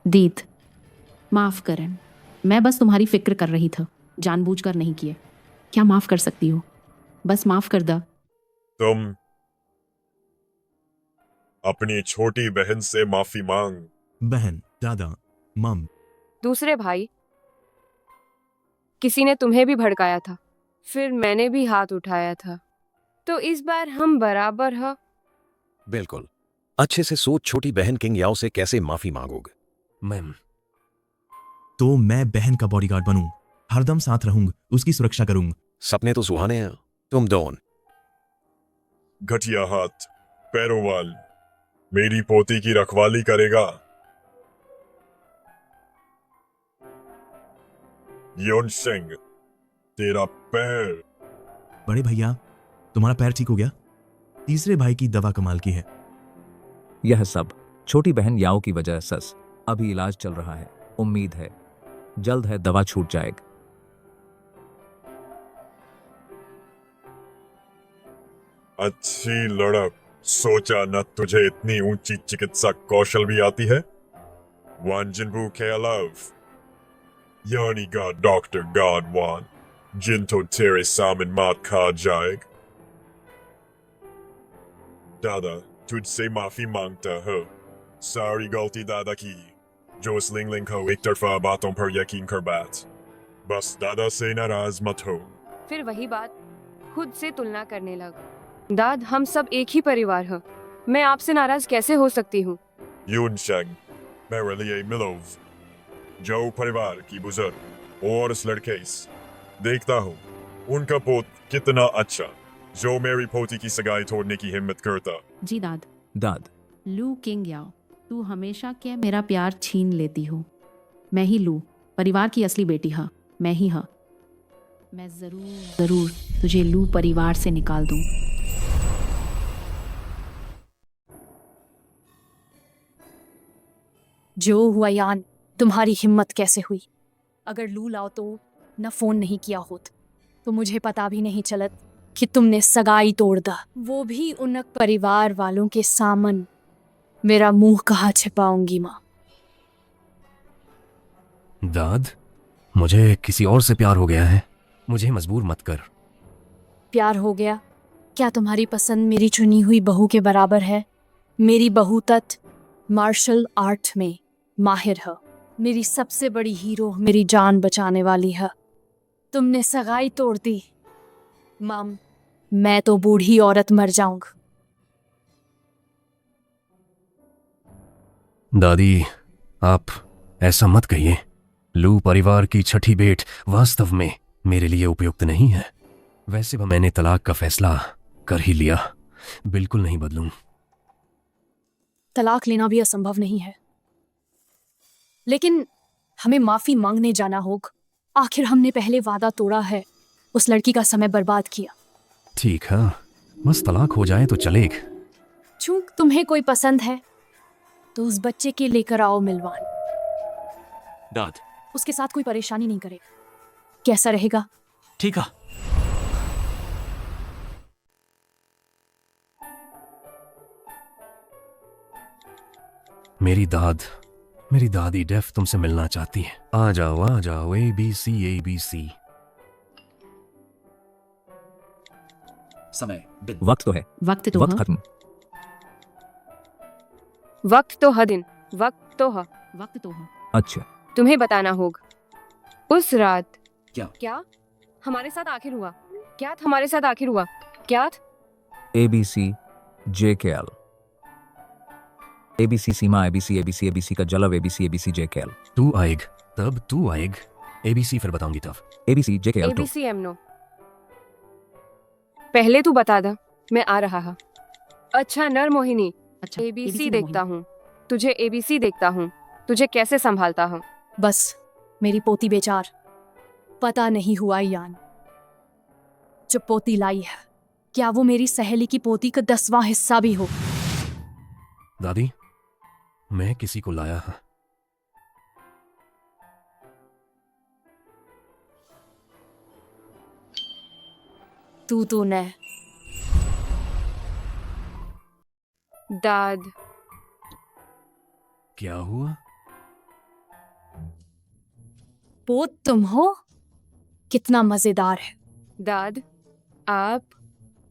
दीद, माफ करन, मैं बस तुम्हारी फिक्र कर रही था, जानबूझकर नहीं किए। क्या माफ कर सकती हो? बस माफ कर दा। तुम अपनी छोटी बहन से माफी मांग। बहन, दादा, मम। दूसरे भाई, किसी ने तुम्हें भी भड़काया था, फिर मैंने भी हाथ उठाया था, तो इस बार हम बराबर हैं। बिल्कुल। अच्छे से सोच, छोटी बहन किंग याओ से कैसे माफी मांगोगे? मैम, तो मैं बहन का बॉडीगार्ड बनूं, हरदम साथ रहूंगा, उसकी सुरक्षा करूंगा। सपने तो सुहाने हैं। तुम दोन घटिया हाथ पैरों वाल मेरी पोती की रखवाली करेगा। योन सिंह, तेरा पैर। बड़े भैया, तुम्हारा पैर ठीक हो गया? तीसरे भाई की दवा कमाल की है। यह सब छोटी बहन याओ की वजह सस। अभी इलाज चल रहा है, उम्मीद है जल्द है दवा छूट जाएगी। अच्छी लड़क, सोचा न तुझे इतनी ऊंची चिकित्सा कौशल भी आती है। वान जिनबू के अलावा यानी का डॉक्टर गॉड वान, जिन तो तेरे सामने मात खा जाएगा। दादा, तुझसे माफी मांगता है। सारी गलती दादा की, जो इस लिंग लिंग को एक तरफा बातों पर यकीन कर बैठ। बस दादा से नाराज मत हो। फिर वही बात, खुद से तुलना करने लग। दाद, हम सब एक ही परिवार हैं। मैं आपसे नाराज कैसे हो सकती हूँ? यूनशंग, मेरेलिए मिलोव, जो परिवार की बुजुर्ग और इस लड़के से देखता हूँ उनका पोत कितना अच्छा, जो मेरी पोती की सगाई तोड़ने की हिम्मत करता। जी दाद। दाद। लू किंग याओ, तू हमेशा क्या मेरा प्यार छीन लेती हो। मैं ही लू, परिवार की असली बेटी हाँ, मैं ही हाँ। मैं जरूर जरूर तुझे लू परिवार से निकाल दूं। जो हुआ यान, तुम्हारी हिम्मत कैसे हुई? अगर लू लाओ तो न फोन नहीं किया होत, तो मुझे पता भी नहीं चलत कि तुमने सगाई तोड़ दा, वो भी उन परिवार वालों के सामन। मेरा मुंह कहाँ छिपाऊंगी माँ? दाद, मुझे किसी और से प्यार हो गया है, मुझे मजबूर मत कर। प्यार हो गया? क्या तुम्हारी पसंद मेरी चुनी हुई बहू के बराबर है? मेरी बहू तत् मार्शल आर्ट में माहिर है, मेरी सबसे बड़ी हीरो, मेरी जान बचाने वाली है। तुमने सगाई तोड़ दी। मम, मैं तो बूढ़ी औरत मर जाऊंगा। दादी, आप ऐसा मत कहिए। लू परिवार की छठी बेट वास्तव में मेरे लिए उपयुक्त नहीं है। वैसे भी मैंने तलाक का फैसला कर ही लिया, बिल्कुल नहीं बदलूं। तलाक लेना भी असंभव नहीं है, लेकिन हमें माफी मांगने जाना होगा। आखिर हमने पहले वादा तोड़ा है, उस लड़की का समय बर्बाद किया। ठीक है, बस तलाक हो जाए तो चलेगा। चूंक तुम्हें कोई पसंद है तो उस बच्चे के लेकर आओ मिलवान। दाद, उसके साथ कोई परेशानी नहीं करे। कैसा रहेगा? ठीक है। मेरी दादी डेफ तुमसे मिलना चाहती है। आ जाओ ABC। समय दिन। वक्त तो है। वक्त तो वक्त हाँ। खत्म। वक्त तो है दिन, वक्त तो है। वक्त तो हाँ। अच्छा। तुम्हें बताना होगा उस रात क्या हमारे साथ आखिर हुआ। क्या था हमारे साथ आखिर हुआ? क्या था? ABC JKL। ABC सीमा, ABC का जलव, ABC JKL। तू आएग तब, तू आएग ABC फिर बताऊंगी तब। ABC JKL तो। ABC एमनो, पहले तू बता दा, मैं आ रहा हा। अच्छा नर मोहिनी, अच्छा ABC देखता हूँ तुझे, ABC देखता हूँ तुझे कैसे संभालता हूँ। बस मेरी पोती बेचार, पता नहीं हुआ यान जो पोती लाई है, क्या वो मेरी सहेली की पोती का 10वां हिस्सा भी हो? दादी, मैं किसी को लाया है। तू ने। दाद, क्या हुआ? पोत तुम हो? कितना मजेदार है। दाद, आप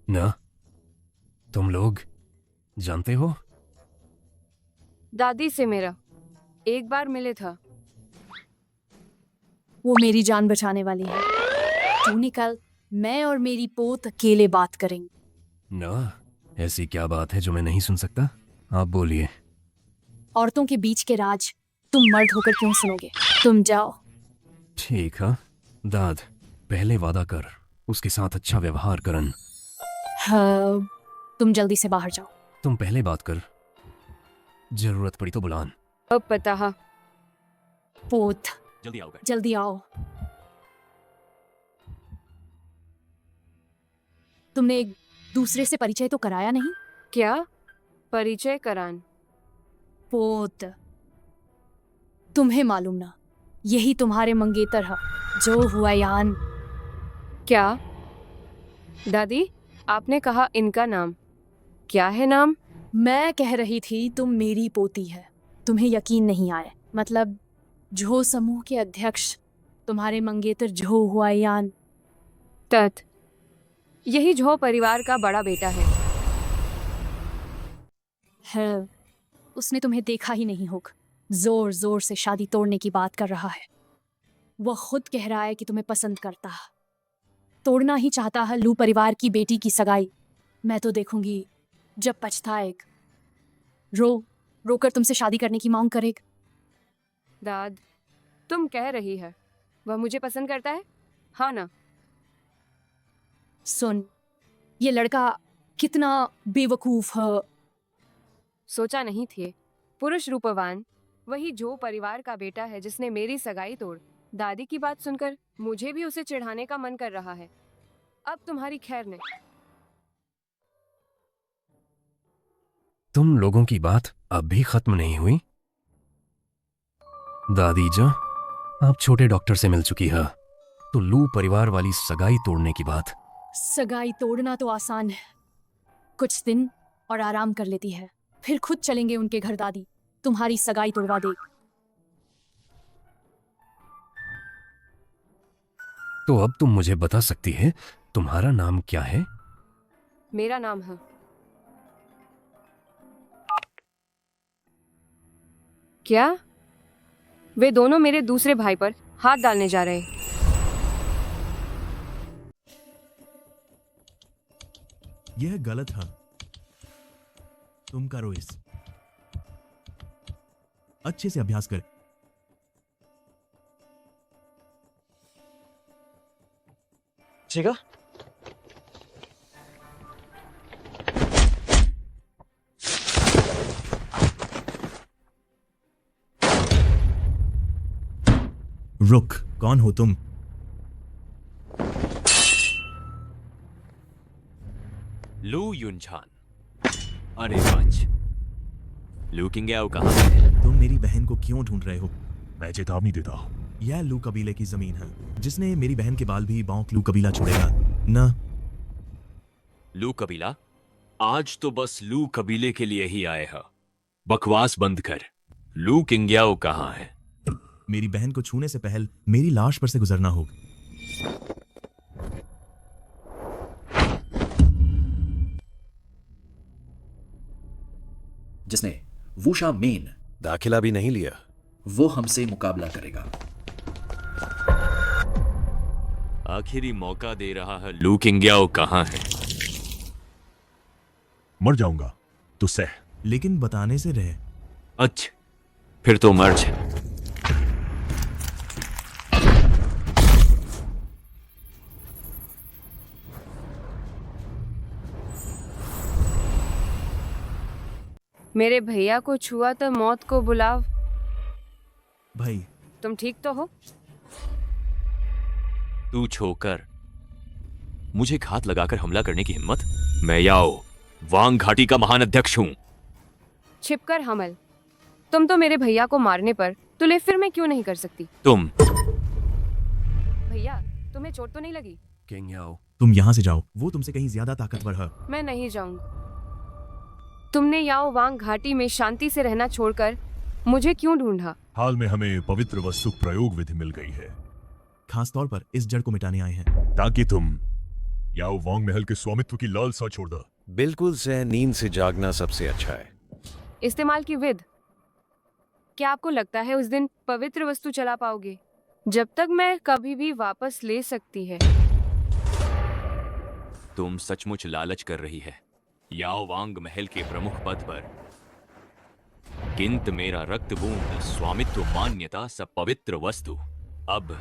ना, तुम लोग जानते हो? दादी से मेरा एक बार मिले था। वो मेरी जान बचाने वाली है। तू निकल, मैं और मेरी पोत अकेले बात करेंगे। ना, ऐसी क्या बात है जो मैं नहीं सुन सकता? आप बोलिए। औरतों के बीच के राज तुम मर्द होकर क्यों सुनोगे? तुम जाओ। ठीक है दाद, पहले वादा कर उसके साथ अच्छा व्यवहार करन। हाँ, तुम जल्दी से बाहर जाओ। तुम पहले बात कर, जरूरत पड़ी तो बुलान। अब पता है। पोत जल्दी आओ। जल्दी आओ। तुमने एक दूसरे से परिचय तो कराया नहीं? क्या परिचय करान? पोत, तुम्हें मालूम ना, यही तुम्हारे मंगेतर है जो हुआ यान। क्या दादी, आपने कहा इनका नाम क्या है? नाम? मैं कह रही थी तुम मेरी पोती है। तुम्हें यकीन नहीं आया? मतलब झो समूह के अध्यक्ष तुम्हारे मंगेतर झो हुआ यान। तत्, यही झो परिवार का बड़ा बेटा है। उसने तुम्हें देखा ही नहीं होगा, जोर जोर से शादी तोड़ने की बात कर रहा है। वह खुद कह रहा है कि तुम्हें पसंद करता है, तोड़ना ही चाहता है लू परिवार की बेटी की सगाई। मैं तो देखूंगी जब पछताएग, रोकर तुमसे शादी करने की मांग करेग। दाद, तुम कह रही है वह मुझे पसंद करता है, हाँ ना? सुन, ये लड़का कितना बेवकूफ है। सोचा नहीं थे पुरुष रूपवान वही जो परिवार का बेटा है जिसने मेरी सगाई तोड़। दादी की बात सुनकर मुझे भी उसे चिढ़ाने का मन कर रहा है। अब तुम्हारी खैर ने। तुम लोगों की बात अब भी खत्म नहीं हुई? दादी जा, आप छोटे डॉक्टर से मिल चुकी है, तो लू परिवार वाली सगाई तोड़ने की बात। सगाई तोड़ना तो आसान है, कुछ दिन और आराम कर लेती है, फिर खुद चलेंगे उनके घर। दादी तुम्हारी सगाई तोड़वा दे। तो अब तुम मुझे बता सकती है तुम्हारा नाम क्या है? मेरा नाम है। क्या? वे दोनों मेरे दूसरे भाई पर हाथ डालने जा रहे हैं। यह गलत है, तुम करो इस अच्छे से अभ्यास कर। ठीक रुक, कौन हो तुम? लू युनछान। अरे वाच, लू किंग्याओ कहाँ है? तुम मेरी बहन को क्यों ढूंढ रहे हो? मैं चेतावनी देता हूँ, यह लू कबीले की जमीन है, जिसने मेरी बहन के बाल भी बाउंक लू कबीला छोड़ेगा न। लू कबीला? आज तो बस लू कबीले के लिए ही आए हैं। बकवास बंद कर। लू किंग्याओ कहाँ है? मेरी बहन को छूने से पहले मेरी लाश पर से गुजरना होगा। जिसने वूशा मेन दाखिला भी नहीं लिया, वो हमसे मुकाबला करेगा। आखिरी मौका दे रहा है। लू किंग्याओ कहाँ है? मर जाऊंगा तो सह। लेकिन बताने से रहे। अच्छा, फिर तो मर जा। मेरे भैया को छुआ तो मौत को बुलाव। भाई तुम ठीक तो हो? तू छोकर मुझे घात लगाकर हमला करने की हिम्मत? मैं याओ वांग घाटी का महान अध्यक्ष हूं। छिपकर हमल। तुम तो मेरे भैया को मारने पर तुले, फिर मैं क्यों नहीं कर सकती? तुम भैया, तुम्हें चोट तो नहीं लगी? किंग्याओ, तुम यहाँ से जाओ, वो तुमसे कहीं ज्यादा ताकतवर है। मैं नहीं जाऊंगी। तुमने याओ वांग घाटी में शांति से रहना छोड़कर मुझे क्यों ढूंढा? हाल में हमें पवित्र वस्तु प्रयोग विधि मिल गई है, खास तौर पर इस जड़ को मिटाने आए हैं, ताकि तुम याओ वांग महल के स्वामित्व की लालसा छोड़ दो। बिल्कुल से नींद से जागना सबसे अच्छा है। इस्तेमाल की विध। क्या आपको लगता है उस दिन पवित्र वस्तु चला पाओगे? जब तक मैं कभी भी वापस ले सकती है। तुम सचमुच लालच कर रही है याओ वांग महल के प्रमुख पद पर, किंतु मेरा रक्त बूंद स्वामित्व मान्यता सब पवित्र वस्तु अब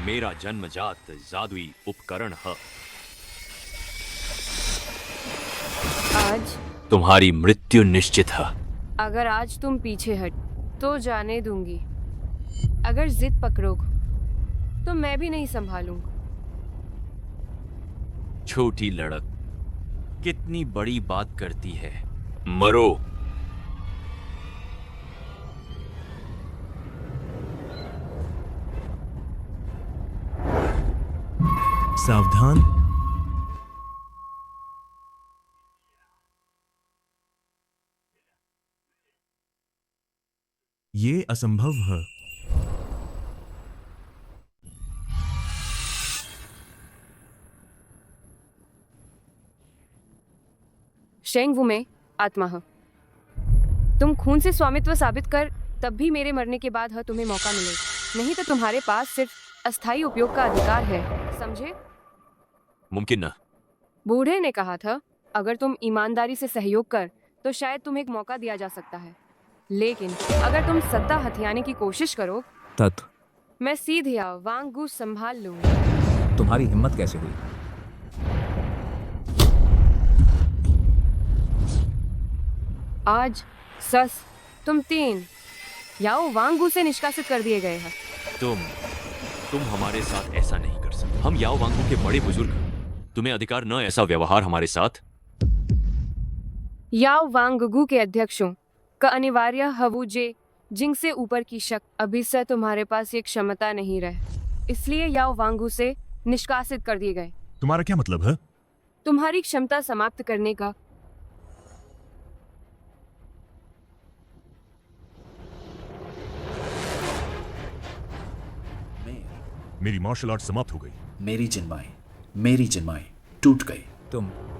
मेरा जन्मजात जादुई उपकरण है। आज तुम्हारी मृत्यु निश्चित है। अगर आज तुम पीछे हट तो जाने दूंगी, अगर जिद पकड़ोगे तो मैं भी नहीं संभालूंगा। छोटी लड़क कितनी बड़ी बात करती है। मरो। सावधान। ये असंभव है। शेंग वू में आत्मा है। तुम खून से स्वामित्व साबित कर, तब भी मेरे मरने के बाद तुम्हें मौका मिलेगा। नहीं तो तुम्हारे पास सिर्फ अस्थायी उपयोग का अधिकार है, समझे? मुमकिन न। बूढ़े ने कहा था अगर तुम ईमानदारी से सहयोग कर तो शायद तुम्हें एक मौका दिया जा सकता है, लेकिन अगर तुम सत्ता हथियाने की कोशिश करो तत् मैं सीधे याओ वांगू संभाल लूंगी। तुम्हारी हिम्मत कैसे हुई? आज सस तुम 3 याओ वांगू से निष्कासित कर दिए गए हैं। तुम हमारे साथ ऐसा नहीं कर सकते। हम याओ वांगू के बड़े बुजुर्ग हैं। तुम्हें अधिकार न ऐसा व्यवहार हमारे साथ। याओ वांगगू के अध्यक्षों का अनिवार्य हवुजे जिंग से ऊपर की शक्ति अभी से तुम्हारे पास ये क्षमता नहीं रहे, इसलिए याओ वांगू से निष्कासित कर दिए गए। तुम्हारा क्या मतलब है? तुम्हारी क्षमता समाप्त करने का मेरी मार्शल आर्ट समाप्त हो गई। मेरी जिनमाएं टूट गई।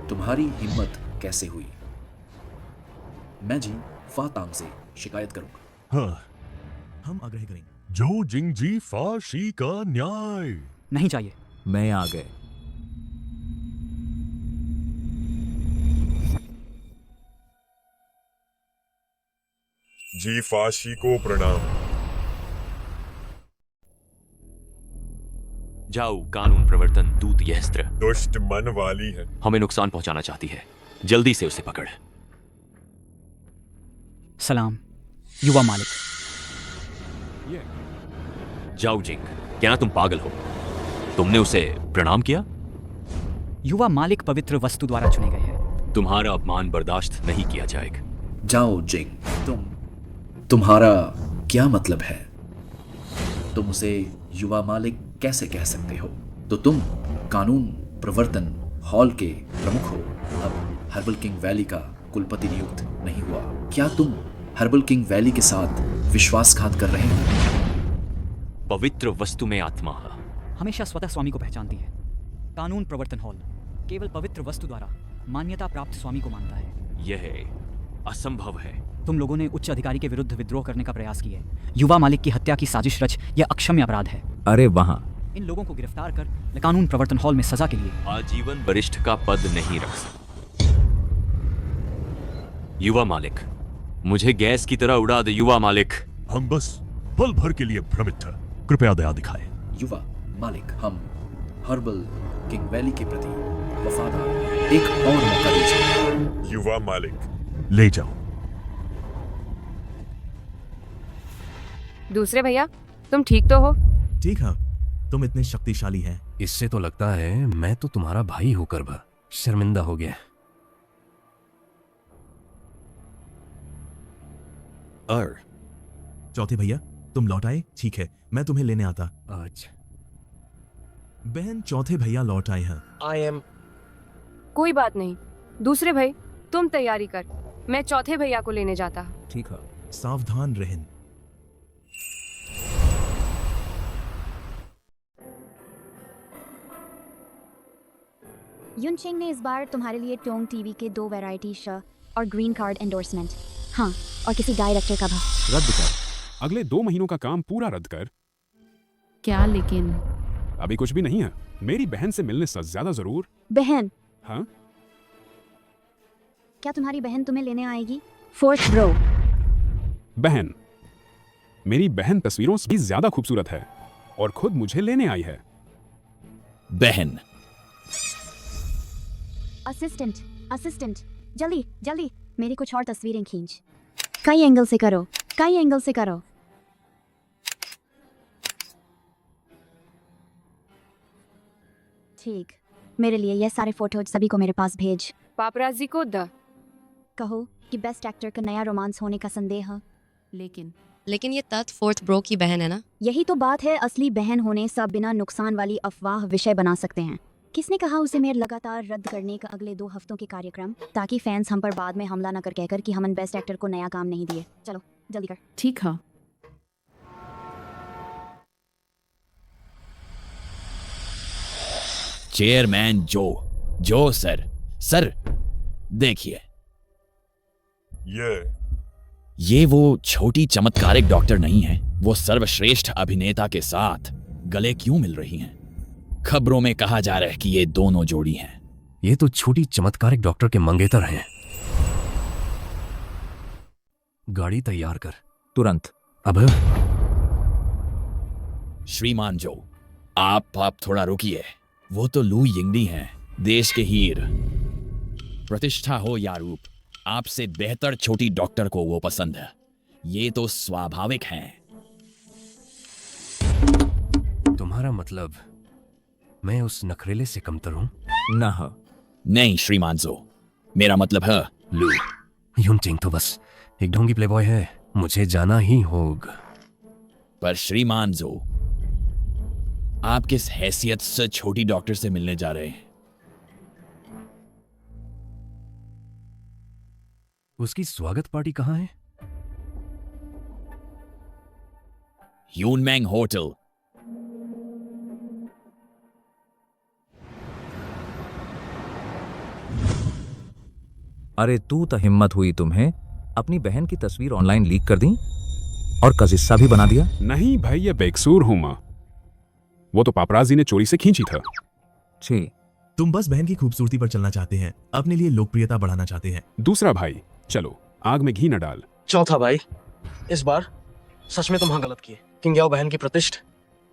तुम्हारी हिम्मत कैसे हुई? मैं जी फातांग से शिकायत करूंगा। हाँ, हम आग्रह करेंगे। जो जिंगजी फाशी का न्याय। नहीं चाहिए। मैं आ गए। जी फाशी को प्रणाम। जाओ कानून प्रवर्तन दूत, यह अस्त्र दुष्ट मन वाली है, हमें नुकसान पहुंचाना चाहती है। जल्दी से उसे पकड़। सलाम युवा मालिक। जाओ जिंग, क्या ना तुम पागल हो? तुमने उसे प्रणाम किया? युवा मालिक पवित्र वस्तु द्वारा चुने गए हैं। तुम्हारा अपमान बर्दाश्त नहीं किया जाएगा। जाओ जिंग, तुम्हारा क्या मतलब है? तुम उसे युवा मालिक कैसे कह सकते हो? तो तुम कानून प्रवर्तन हॉल के प्रमुख हो, अब हर्बल किंग वैली का कुलपति नियुक्त नहीं हुआ। क्या तुम हर्बल किंग वैली के साथ विश्वासघात कर रहे हो? पवित्र वस्तु में आत्मा है, हमेशा स्वतः स्वामी को पहचानती है। कानून प्रवर्तन हॉल केवल पवित्र वस्तु द्वारा मान्यता प्राप्त स्वामी को मानता है। यह असंभव है। तुम लोगों ने उच्च अधिकारी के विरुद्ध विद्रोह करने का प्रयास किया है। युवा मालिक की हत्या की साजिश रच यह अक्षम्य अपराध है। अरे वहां इन लोगों को गिरफ्तार कर कानून प्रवर्तन हॉल में सजा के लिए आजीवन वरिष्ठ का पद नहीं रख सकते। युवा मालिक, मुझे गैस की तरह उड़ा दे। युवा मालिक, हम बस पल भर के लिए भ्रमित थे, कृपया दया दिखाएं। युवा मालिक, हम हर्बल किंग वैली के प्रति वफादार, एक और मौका दीजिए। युवा मालिक, ले जाओ। दूसरे भैया, तुम ठीक तो हो? ठीक है, तुम इतने शक्तिशाली हैं। इससे तो लगता है मैं तो तुम्हारा भाई होकर भी शर्मिंदा हो गया। चौथे भैया, तुम लौट आए? ठीक है, मैं तुम्हें लेने आता। आज बहन, चौथे भैया लौट आए हैं। I am. कोई बात नहीं। दूसरे भाई, तुम तैयारी कर, मैं चौथे भैया को लेने जाता। ठीक है। सावधान रहें। युनचेंग ने इस बार तुम्हारे लिए टोंग टीवी के 2 वैरायटी शो और ग्रीन कार्ड एंडोर्समेंट, हाँ, और किसी डायरेक्टर का भी रद्द कर। अगले 2 महीनों का काम पूरा रद्द कर। क्या? लेकिन अभी कुछ भी नहीं है। मेरी बहन से मिलने से ज्यादा जरूर। बहन? हाँ, क्या तुम्हारी बहन तुम्हें लेने आएगी? Fourth bro. बहन, मेरी बहन तस्वीरों से भी ज्यादा खूबसूरत है और खुद मुझे लेने आई है। बहन। असिस्टेंट, जल्दी जल्दी मेरी कुछ और तस्वीरें खींच। कई एंगल से करो। ठीक, मेरे लिए ये सारे फोटोज सभी को मेरे पास भेज। पापराजी को कहो कि बेस्ट एक्टर का नया रोमांस होने का संदेह है। लेकिन ये तत् फोर्थ ब्रो की बहन है ना? यही तो बात है, असली बहन होने सब बिना नुकसान वाली अफवाह विषय बना सकते हैं। किसने कहा उसे मेरे लगातार रद्द करने का अगले 2 हफ्तों के कार्यक्रम, ताकि फैंस हम पर बाद में हमला न कर कहकर कि हमन बेस्ट एक्टर को नया काम नहीं दिए। चलो जल्दी कर। ठीक है। चेयरमैन जो सर देखिए, ये वो छोटी चमत्कारिक डॉक्टर नहीं है। वो सर्वश्रेष्ठ अभिनेता के साथ गले क्यों मिल रही हैं? खबरों में कहा जा रहा है कि ये दोनों जोड़ी हैं। ये तो छोटी चमत्कारिक डॉक्टर के मंगेतर हैं। गाड़ी तैयार कर तुरंत। अब श्रीमान जो, आप थोड़ा रुकिए। वो तो लू यिंगनी हैं, देश के हीर। प्रतिष्ठा हो या रूप, आपसे बेहतर छोटी डॉक्टर को वो पसंद है। ये तो स्वाभाविक है। तुम्हारा मतलब मैं उस नखरेले से कमतर हूं? ना। नहीं श्रीमान जो, मेरा मतलब है लू युनचिंग तो बस एक ढोंगी प्लेबॉय है, मुझे जाना ही होगा। पर श्रीमान जो, आप किस हैसियत से छोटी डॉक्टर से मिलने जा रहे हैं? उसकी स्वागत पार्टी कहाँ है? यूनमैंग होटल। अरे तू तो हिम्मत हुई तुम्हें अपनी बहन की तस्वीर ऑनलाइन लीक कर दी और कजिस्सा भी बना दिया? नहीं भाई, ये बेकसूर हूं मां। वो तो पापराजी ने चोरी से खींची था। छी। तुम बस बहन की खूबसूरती पर चलना चाहते हैं, अपने लिए लोकप्रियता बढ़ाना चाहते हैं। दूसरा भाई, चलो आग में घी न डाल। चौथा भाई, इस बार सच में तुम गलत किए। किंग याओ बहन की प्रतिष्ठा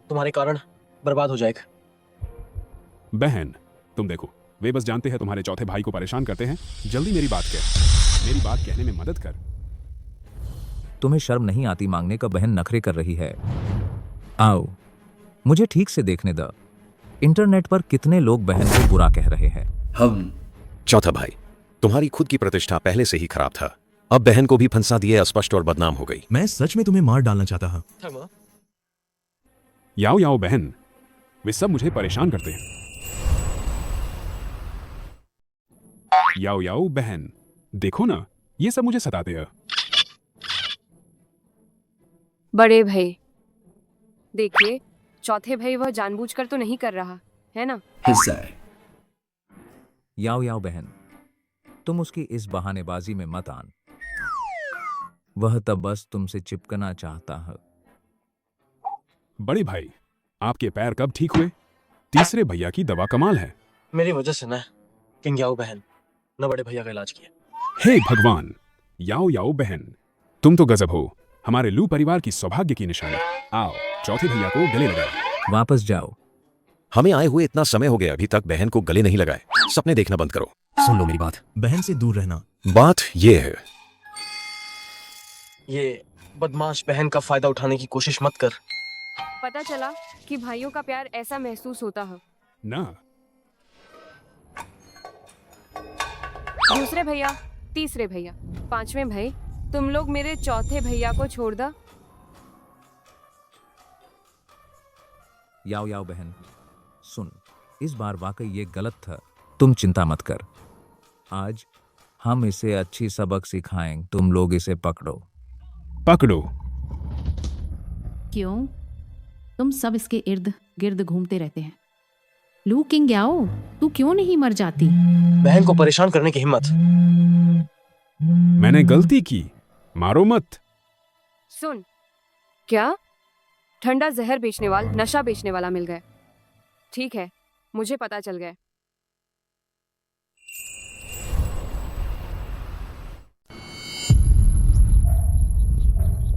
तुम्हारे कारण बर्बाद हो जाएगा। बहन, तुम देखो, वे बस जानते हैं तुम्हारे चौथे भाई को परेशान करते हैं। जल्दी मेरी बात कह, मेरी बात कहने में मदद कर। तुम्हें शर्म नहीं आती मांगने का? बहन नखरे कर रही है। आओ मुझे ठीक से देखने दो। इंटरनेट पर कितने लोग बहन को बुरा कह रहे हैं। हम चौथा भाई, तुम्हारी खुद की प्रतिष्ठा पहले से ही खराब था, अब बहन को भी फंसा दिए, अस्पष्ट और बदनाम हो गई। मैं सच में तुम्हें मार डालना चाहता हूं। याओ याओ बहन, वे सब मुझे परेशान करते हैं। याओ याओ बहन, देखो ना, ये सब मुझे सताते हैं। बड़े भाई देखिए, चौथे भाई वह जानबूझकर तो नहीं कर रहा है ना? हिस्सा है। याओ याओ बहन, तुम उसकी इस बहानेबाजी में मत आन। वह तब बस तुमसे चिपकना चाहता है। बड़े भाई, आपके पैर कब ठीक हुए? तीसरे भैया की दवा कमाल है। मेरी वजह से ना किंग याओ बहन न बड़े भैया का इलाज किया। हे भगवान, याओ याओ बहन, तुम तो गजब हो। हमारे लू परिवार की सौभाग्य की निशानी। आओ चौथे भैया को गले लगाओ। वापस जाओ। हमें आए हुए इतना समय हो गया, अभी तक बहन को गले नहीं लगाए। सपने देखना बंद करो। सुन लो मेरी बात, बहन से दूर रहना। बात ये है, ये बदमाश बहन का फायदा उठाने की कोशिश मत कर। पता चला कि भाइयों का प्यार ऐसा महसूस होता है ना। दूसरे भैया, तीसरे भैया, पांचवें भाई, तुम लोग मेरे चौथे भैया को छोड़ दो। याओ याओ बहन सुन, इस बार वाकई ये गलत था। तुम चिंता मत कर, आज हम इसे अच्छी सबक सिखाएंगे। तुम लोग इसे पकड़ो। पकड़ो। क्यों? तुम सब इसके इर्द गिर्द घूमते रहते हैं। लू किंग याओ, तू क्यों नहीं मर जाती? बहन को परेशान करने की हिम्मत। मैंने गलती की, मारो मत। सुन, क्या ठंडा जहर बेचने वाला नशा बेचने वाला मिल गए? ठीक है, मुझे पता चल गया।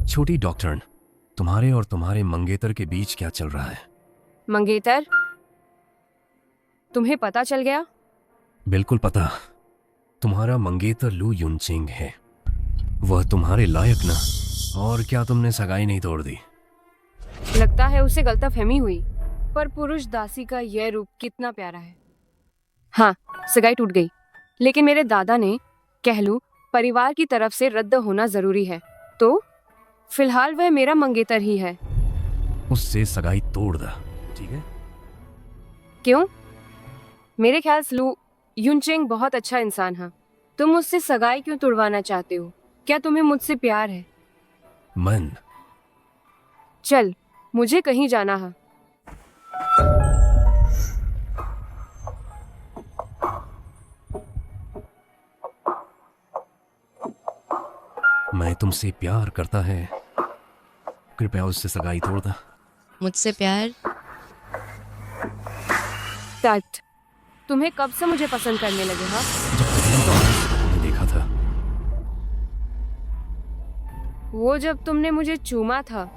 छोटी डॉक्टर, तुम्हारे और तुम्हारे मंगेतर के बीच क्या चल रहा है? मंगेतर? तुम्हें पता चल गया? बिल्कुल पता। तुम्हारा मंगेतर लू युनचिंग है। वह तुम्हारे लायक ना। और क्या तुमने सगाई नहीं तोड़ दी? लगता है उसे गलतफहमी हुई, पर पुरुष दासी का यह रूप कितना प्यारा है। हाँ, सगाई टूट गई, लेकिन मेरे दादा ने कह लूं परिवार की तरफ से रद्द होना जरूरी है, तो फिलहाल वह मेरा मंगेतर ही है। उससे सगाई तोड़ दा, ठीक है? क्यों? मेरे ख्याल से लू युनचिंग बहुत अच्छा इंसान है। तुम उससे सगाई क्यों तुड़वाना चाहते हो? क्या तुम्हें मुझसे प्यार है? मन। चल, मुझे कहीं जाना है। मैं तुमसे प्यार करता है, कृपया उससे सगाई तोड़ दा। मुझसे प्यार? तट, तुम्हें कब से मुझे पसंद करने लगे? हाँ, मैंने देखा था। वो जब तुमने मुझे चूमा था।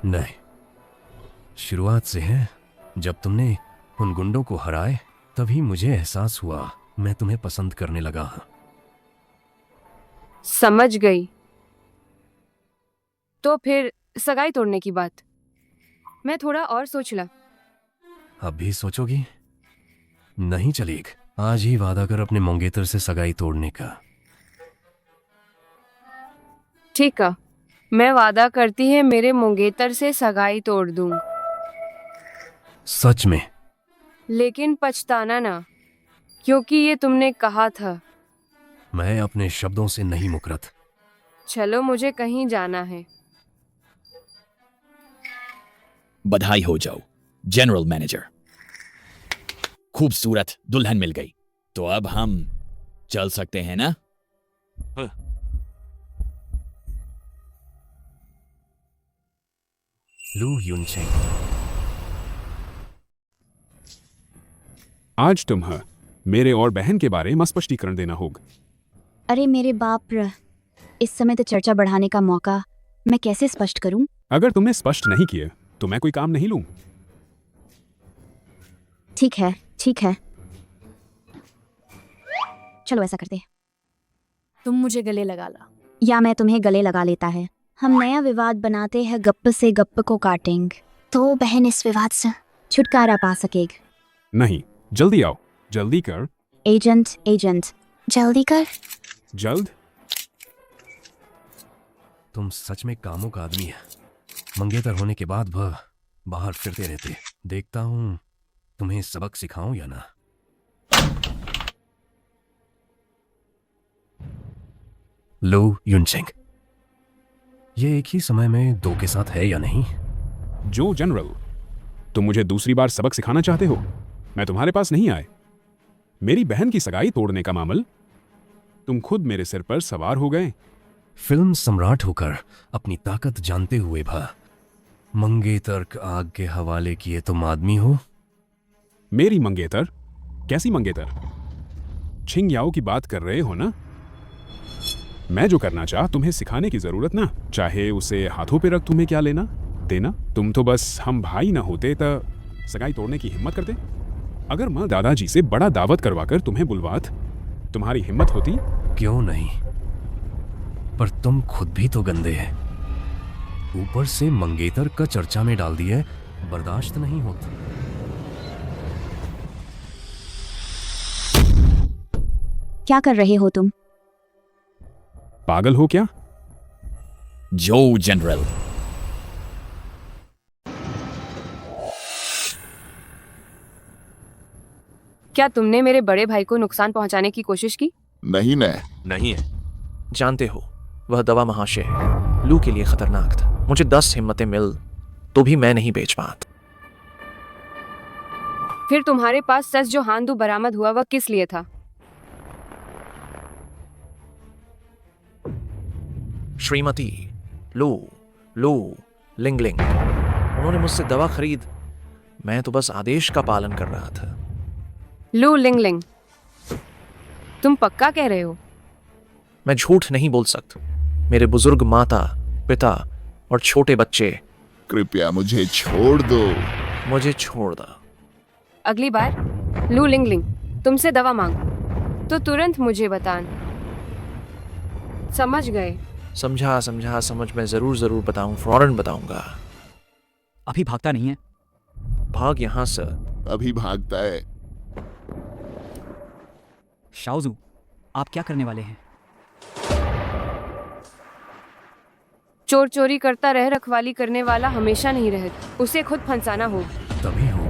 नहीं, शुरुआत से है। जब तुमने उन गुंडों को हराए तभी मुझे एहसास हुआ मैं तुम्हें पसंद करने लगा हूं। समझ गई। तो फिर सगाई तोड़ने की बात? मैं थोड़ा और सोच ला। अब भी सोचोगी? नहीं चलेगा। आज ही वादा कर अपने मंगेतर से सगाई तोड़ने का। ठीक है, मैं वादा करती है मेरे मंगेतर से सगाई तोड़ दूं। सच में? लेकिन पछताना ना, क्योंकि ये तुमने कहा था। मैं अपने शब्दों से नहीं मुकरत। चलो, मुझे कहीं जाना है। बधाई हो जाओ जनरल मैनेजर, खूबसूरत दुल्हन मिल गई। तो अब हम चल सकते हैं ना? लू युनचेंग, आज तुम्हें मेरे और बहन के बारे में स्पष्टीकरण देना होगा। अरे मेरे बाप रे, इस समय तो चर्चा बढ़ाने का मौका, मैं कैसे स्पष्ट करूं? अगर तुमने स्पष्ट नहीं किए तो मैं कोई काम नहीं लूं। ठीक है, ठीक है, चलो ऐसा करते हैं। तुम मुझे गले लगा ला। या मैं तुम्हें गले लगा लेता है। हम नया विवाद बनाते हैं, गप्प से गप्प को काटेंगे तो बहन इस विवाद से छुटकारा पा सकेगी। नहीं, जल्दी आओ, जल्दी कर। एजेंट, एजेंट, जल्दी कर। जल्द? तुम सच में कामुक आदमी है। मंगेतर होने के बाद वह बाहर फिरते रहते। देखता हूं तुम्हें सबक सिखाऊं या ना। लो युनचेंग, ये एक ही समय में दो के साथ है या नहीं? जो जनरल, तुम मुझे दूसरी बार सबक सिखाना चाहते हो? मैं तुम्हारे पास नहीं आए। मेरी बहन की सगाई तोड़ने का मामला, तुम खुद मेरे सिर पर सवार हो गए। फिल्म सम्राट होकर अपनी ताकत जानते हुए भा मंगेतर आग के हवाले किए तुम आदमी हो। मेरी मंगेतर? कैसी मंगेतर? छिंग याओ की बात कर रहे हो ना? मैं जो करना चाह तुम्हें सिखाने की जरूरत ना। चाहे उसे हाथों पे रख, तुम्हें क्या लेना देना? तुम तो बस हम भाई ना होते तो सगाई तोड़ने की हिम्मत करते। अगर माँ दादाजी से बड़ा दावत करवाकर तुम्हें बुलवात, तुम्हारी हिम्मत होती? क्यों नहीं, पर तुम खुद भी तो गंदे हैं। ऊपर से मंगेतर का चर्चा में डाल दिए, बर्दाश्त नहीं होता। क्या कर रहे हो तुम? पागल हो क्या? जो जनरल, क्या तुमने मेरे बड़े भाई को नुकसान पहुंचाने की कोशिश की? नहीं नहीं है। जानते हो, वह दवा महाशय है, लू के लिए खतरनाक था। मुझे 10 हिम्मतें मिल तो भी मैं नहीं बेच पाता। फिर तुम्हारे पास सच जो हांदू बरामद हुआ वह किस लिए था? श्रीमती लू लू लिंगलिंग, उन्होंने मुझसे दवा खरीद, मैं तो बस आदेश का पालन कर रहा था। लू लिंगलिंग, तुम पक्का कह रहे हो? मैं झूठ नहीं बोल सकता। मेरे बुजुर्ग माता, पिता और छोटे बच्चे। कृपया मुझे छोड़ दो। मुझे छोड़ दो। अगली बार लू लिंगलिंग तुमसे दवा मांग तो तुरंत मुझे बतान। समझ गए? समझा समझा, समझ में जरूर बताऊं, फौरन बताऊंगा। अभी भागता नहीं है? भाग यहां से। अभी भागता है। शाओजू, आप क्या करने वाले हैं? चोर चोरी करता रह रखवाली करने वाला हमेशा नहीं रहता, उसे खुद फंसाना हो। तभी होगा।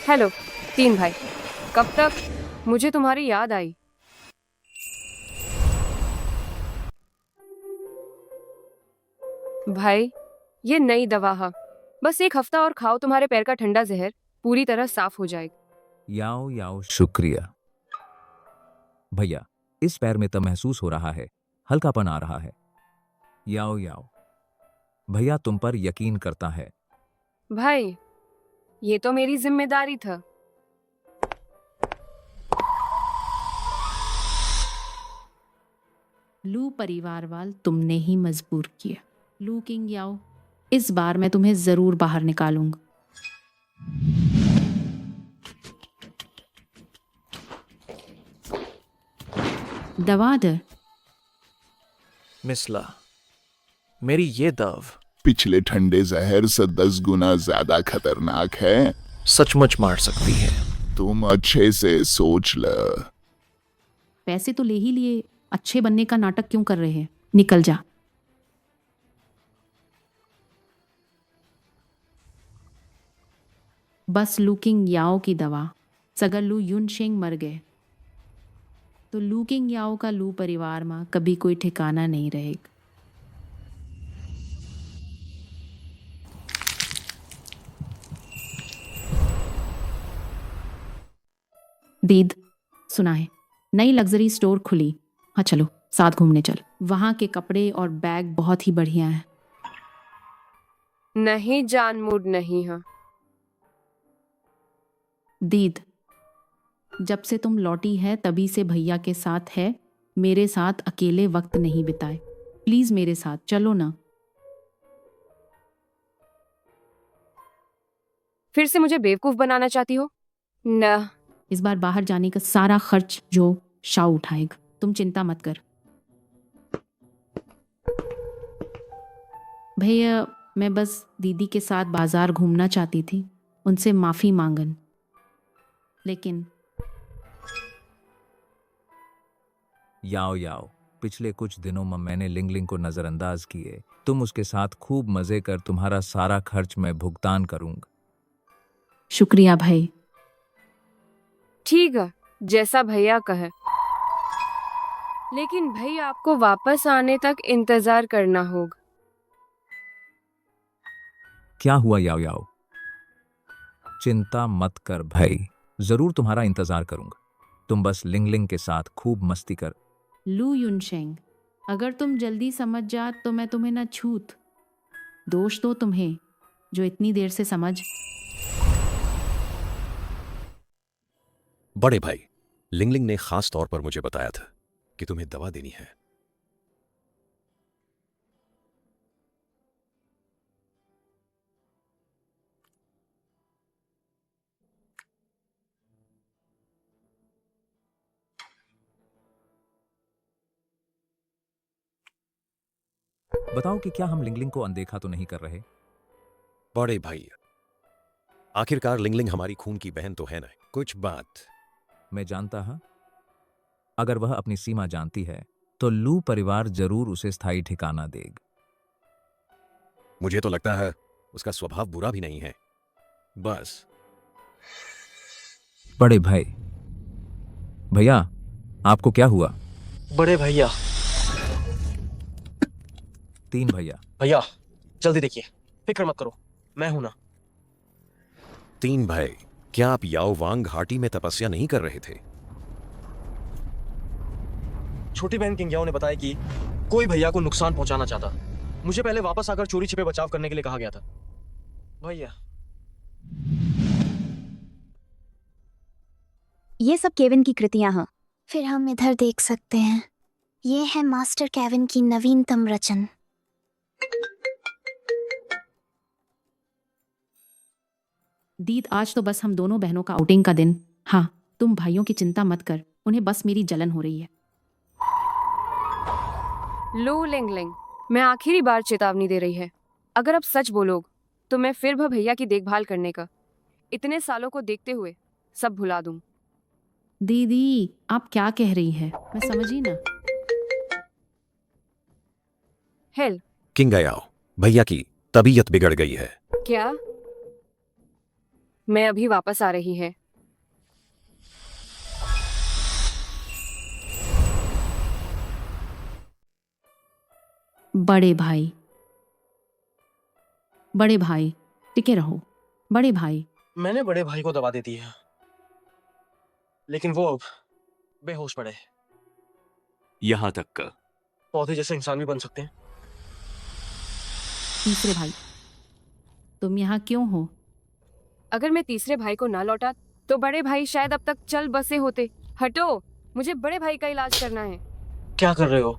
हेलो तीन भाई, कब तक? मुझे तुम्हारी याद आई। भाई, ये नई दवा है, बस एक हफ्ता और खाओ, तुम्हारे पैर का ठंडा जहर पूरी तरह साफ हो जाएगा। याओ याओ, शुक्रिया भैया। इस पैर में तो महसूस हो रहा है, हल्कापन आ रहा है। याओ याओ, भैया तुम पर यकीन करता है। भाई, ये तो मेरी जिम्मेदारी था। लू परिवार वाल तुमने ही मजबूर किया। लू किंग याओ, इस बार मैं तुम्हें जरूर बाहर निकालूंगा। दवा दे। मिसला, मेरी ये दव पिछले ठंडे जहर से 10 गुना ज्यादा खतरनाक है। सचमुच मार सकती है। तुम अच्छे से सोच ल। पैसे तो ले ही लिए, अच्छे बनने का नाटक क्यों कर रहे हैं? निकल जा। बस लूकिंग याओ की दवा। अगर लू युनशेंग मर गए तो लूकिंग याओ का लू परिवार में कभी कोई ठिकाना नहीं रहेगा। दीद, सुना है नई लग्जरी स्टोर खुली। हाँ चलो साथ घूमने चल। वहाँ के कपड़े और बैग बहुत ही बढ़िया हैं। नहीं जान, मूड नहीं है। दीद, जब से तुम लौटी है तभी से भैया के साथ है, मेरे साथ अकेले वक्त नहीं बिताए। प्लीज मेरे साथ चलो ना। फिर से मुझे बेवकूफ बनाना चाहती हो ना? इस बार बाहर जाने का सारा खर्च जो शाओ उठाएगा, तुम चिंता मत कर। भैया, मैं बस दीदी के साथ बाजार घूमना चाहती थी, उनसे माफी मांगन। लेकिन याओ याओ, पिछले कुछ दिनों में मैंने लिंगलिंग को नजरअंदाज किए। तुम उसके साथ खूब मजे कर, तुम्हारा सारा खर्च मैं भुगतान करूंगा। शुक्रिया भाई। ठीक है, जैसा भैया कहे। लेकिन भैया आपको वापस आने तक इंतजार करना होगा। क्या हुआ याओ याओ? चिंता मत कर भाई, जरूर तुम्हारा इंतजार करूंगा। तुम बस लिंगलिंग के साथ खूब मस्ती कर। लू युनशेंग, अगर तुम जल्दी समझ जात तो मैं तुम्हें न छूत। दोष तो तुम्हें जो इतनी देर से समझ। बड़े भाई, लिंगलिंग ने खास तौर पर मुझे बताया था कि तुम्हें दवा देनी है। बताओ कि क्या हम लिंगलिंग को अनदेखा तो नहीं कर रहे? बड़े भाई, आखिरकार लिंगलिंग हमारी खून की बहन तो है ना। कुछ बात मैं जानता हा। अगर वह अपनी सीमा जानती है तो लू परिवार जरूर उसे स्थायी ठिकाना देगा। मुझे तो लगता है उसका स्वभाव बुरा भी नहीं है। बस बड़े भाई, भैया आपको क्या हुआ? बड़े भैया। 3 भैया। भैया जल्दी देखिए, फिक्र मत करो, मैं हूं ना। 3 भाई, क्या आप याओवांग घाटी में तपस्या नहीं कर रहे थे? छोटी बहन किंग याओ ने बताया कि कोई भैया को नुकसान पहुंचाना चाहता। मुझे पहले वापस आकर चोरी छिपे बचाव करने के लिए कहा गया था। भैया, ये सब केविन की कृतियां हैं। फिर हम इधर देख सकते हैं, ये है मास्टर केविन की नवीनतम रचन। दीद, आज तो बस हम दोनों बहनों का आउटिंग का दिन। हाँ, तुम भाइयों की चिंता मत कर, उन्हें बस मेरी जलन हो रही है। लू लिंगलिंग, मैं आखिरी बार चेतावनी दे रही है। अगर अब सच बोलोग तो मैं फिर भी भैया की देखभाल करने का इतने सालों को देखते हुए सब भुला दूं। दीदी, आप क्या कह रही है? मैं समझी ना। हेल, किंग याओ, भैया की तबीयत बिगड़ गई है। क्या? मैं अभी वापस आ रही है। बड़े भाई, बड़े भाई टिके रहो। बड़े भाई, मैंने बड़े भाई को दवा दे दी है, लेकिन वो अब बेहोश पड़े। यहां तक का पौधे जैसे इंसान भी बन सकते हैं। तीसरे भाई, तुम यहाँ क्यों हो? अगर मैं तीसरे भाई को ना लौटा तो बड़े भाई शायद अब तक चल बसे होते। हटो, मुझे बड़े भाई का इलाज करना है। क्या कर रहे हो?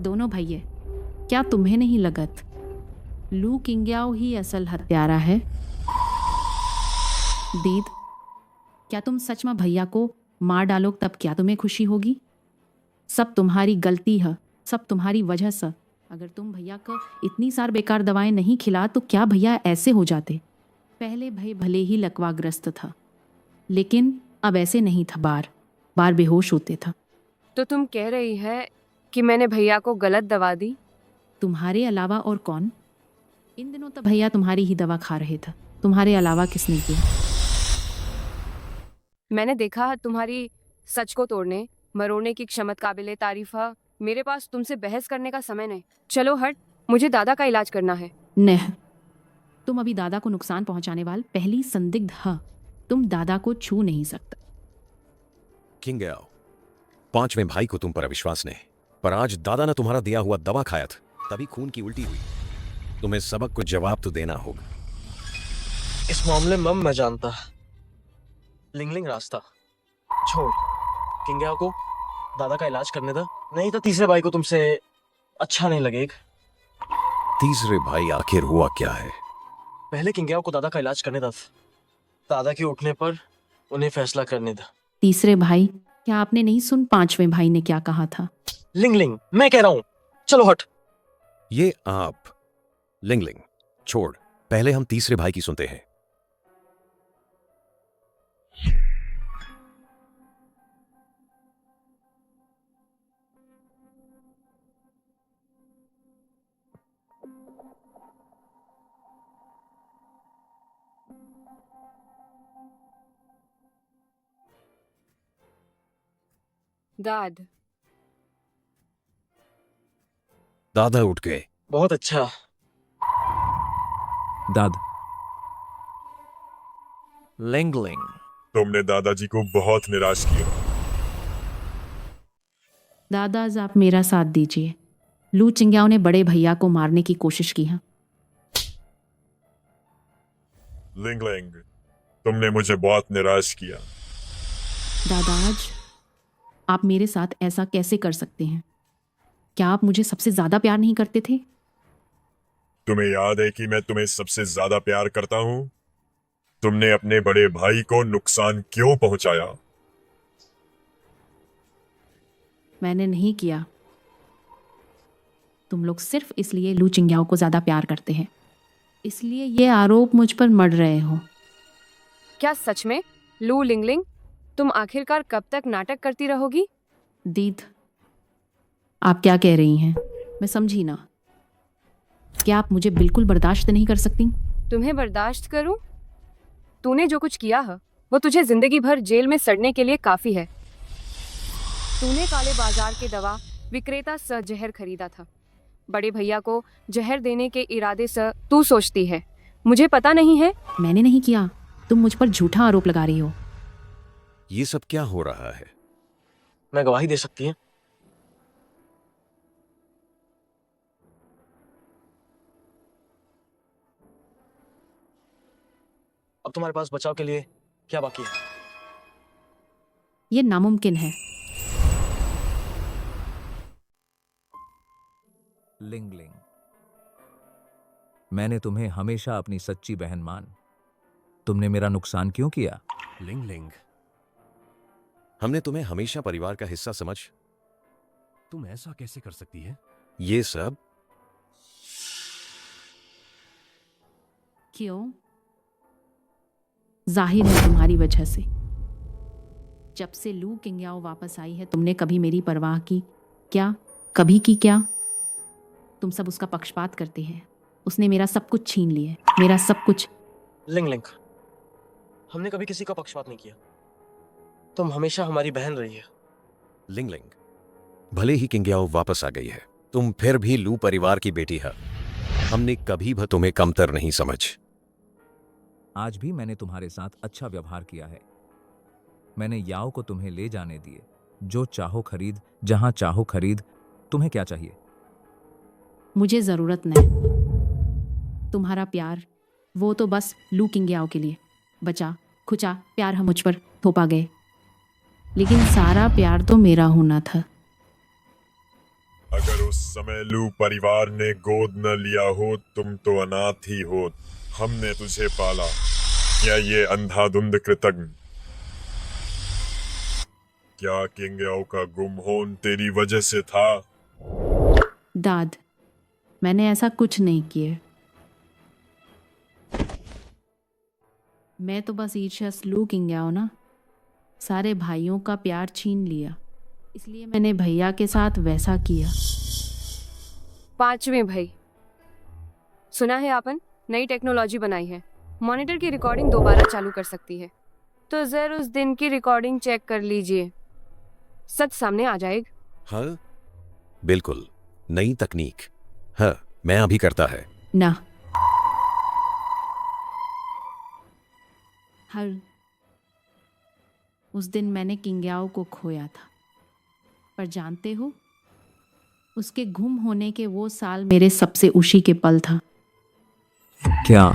दोनों भैये, क्या तुम्हें नहीं लगत लू किंग्याओ ही असल हत्यारा है? दीद, क्या तुम सच में भैया को मार डालो तब क्या तुम्हें खुशी होगी? सब तुम्हारी गलती है, सब तुम्हारी वजह से। अगर तुम भैया को इतनी सार बेकार दवाएं नहीं खिला तो क्या भैया ऐसे हो जाते? पहले भाई भले ही लकवाग्रस्त था, लेकिन अब ऐसे नहीं था, बार बार बेहोश होते था। तो तुम कह रही है कि मैंने भैया को गलत दवा दी? तुम्हारे अलावा और कौन? इन दिनों तो भैया तुम्हारी ही दवा खा रहे थे, तुम्हारे अलावा किसने किया? मैंने देखा तुम्हारी सच को तोड़ने मरोड़ने की क्षमता काबिले तारीफ है। मेरे पास तुमसे बहस करने का समय नहीं। चलो हट, मुझे दादा का इलाज करना है। नहीं, तुम अभी दादा को नुकसान पहुंचाने वाली पहली संदिग्ध है। तुम दादा को छू नहीं सकता। किंग आओ, पांचवें भाई को तुम पर अविश्वास नहीं, पर आज दादा ने तुम्हारा दिया हुआ दवा खाया था, तभी खून की उल्टी हुई। तुम्हें सबक को जवाब तो देना होगा। इस मामले में मैं जानता। लिंगलिंग रास्ता छोड़, किंग्याओ को दादा का इलाज करने दो, नहीं तो तीसरे भाई को तुमसे अच्छा नहीं लगेगा। तीसरे भाई आखिर हुआ क्या है? पहले किंग्याओ को दादा का इलाज करने दो, दादा के उठने पर उन्हें फैसला करने दो। तीसरे भाई, क्या आपने नहीं सुन पांचवें भाई ने क्या कहा था? लिंगलिंग, मैं कह रहा हूं, चलो हट। ये आप लिंगलिंग छोड़, पहले हम तीसरे भाई की सुनते हैं। दादा उठ गए। बहुत अच्छा। दाद, लिंगलिंग, तुमने दादाजी को बहुत निराश किया। दादाज, आप मेरा साथ दीजिए। लू चिंग्याओ ने बड़े भैया को मारने की कोशिश की है। लिंगलिंग, तुमने मुझे बहुत निराश किया। दादाज, आप मेरे साथ ऐसा कैसे कर सकते हैं? क्या आप मुझे सबसे ज्यादा प्यार नहीं करते थे? तुम्हें याद है कि मैं तुम्हें सबसे ज्यादा प्यार करता हूं? तुमने अपने बड़े भाई को नुकसान क्यों पहुंचाया? मैंने नहीं किया। तुम लोग सिर्फ इसलिए लू चिंग्याओ को ज्यादा प्यार करते हैं, इसलिए ये आरोप मुझ पर मढ़ रहे हो। क्या सच में? लू लिंगलिंग, तुम आखिरकार कब तक नाटक करती रहोगी? दीद, आप क्या कह रही हैं? मैं समझी ना। क्या आप मुझे बिल्कुल बर्दाश्त नहीं कर सकती? तुम्हें बर्दाश्त करूं? तूने जो कुछ किया है वो तुझे जिंदगी भर जेल में सड़ने के लिए काफी है। तूने काले बाजार के दवा विक्रेता से जहर खरीदा था। बड़े भैया को जहर देने के इरादे से तू सोचती है मुझे पता नहीं है? मैंने नहीं किया। तुम मुझ पर झूठा आरोप लगा रही हो। ये सब क्या हो रहा है? मैं गवाही दे सकती है। अब तुम्हारे पास बचाव के लिए क्या बाकी है? ये नामुमकिन है। लिंगलिंग, मैंने तुम्हें हमेशा अपनी सच्ची बहन मान। तुमने मेरा नुकसान क्यों किया? लिंगलिंग, हमने तुम्हें हमेशा परिवार का हिस्सा समझ। तुम ऐसा कैसे कर सकती है? ये सब क्यों? जाहिर है तुम्हारी वजह से। जब से लू किंग्याओ वापस आई है तुमने कभी मेरी परवाह की क्या? कभी की क्या? तुम सब उसका पक्षपात करते हैं। उसने मेरा सब कुछ छीन लिया, मेरा सब कुछ। लिंगलिंग, हमने कभी किसी का पक्षपात नहीं किया। तुम हमेशा हमारी बहन रही है। लिंगलिंग, भले ही किंग्याओ वापस आ गई है, तुम फिर भी लू परिवार की बेटी है। हमने कभी भी तुम्हें कमतर नहीं समझ। आज भी मैंने तुम्हारे साथ अच्छा व्यवहार किया है। मैंने याओ को तुम्हें ले जाने दिए। जो चाहो खरीद, जहां चाहो खरीद। तुम्हें क्या चाहिए? मुझे जरूरत नहीं। तुम्हारा प्यार वो तो बस लू किंगयाओ के लिए बचा खुचा प्यार हम मुझ पर थोपा गए, लेकिन सारा प्यार तो मेरा होना था। अगर उस समय लू परिवार ने गोद न लिया हो, तुम तो अनाथ ही हो। हमने तुझे पाला। क्या ये अंधाधुंध कृतज्ञ? क्या किंगयाओ का गुम होन तेरी वजह से था? दाद, मैंने ऐसा कुछ नहीं किया। मैं तो बस ईर्ष्यास लू किंगयाओ ना, सारे भाइयों का प्यार छीन लिया, इसलिए मैंने भैया के साथ वैसा किया। 5वें भाई, सुना है आपन नई टेक्नोलॉजी बनाई है, मॉनिटर की रिकॉर्डिंग दोबारा चालू कर सकती है। तो जरा उस दिन की रिकॉर्डिंग चेक कर लीजिए, सच सामने आ जाएगा। हाँ बिल्कुल, नई तकनीक। हाँ मैं अभी करता है ना। हर उस दिन मैंने किंगयाओ को खोया था, पर जानते हो उसके गुम होने के वो साल मेरे सबसे खुशी के पल था। क्या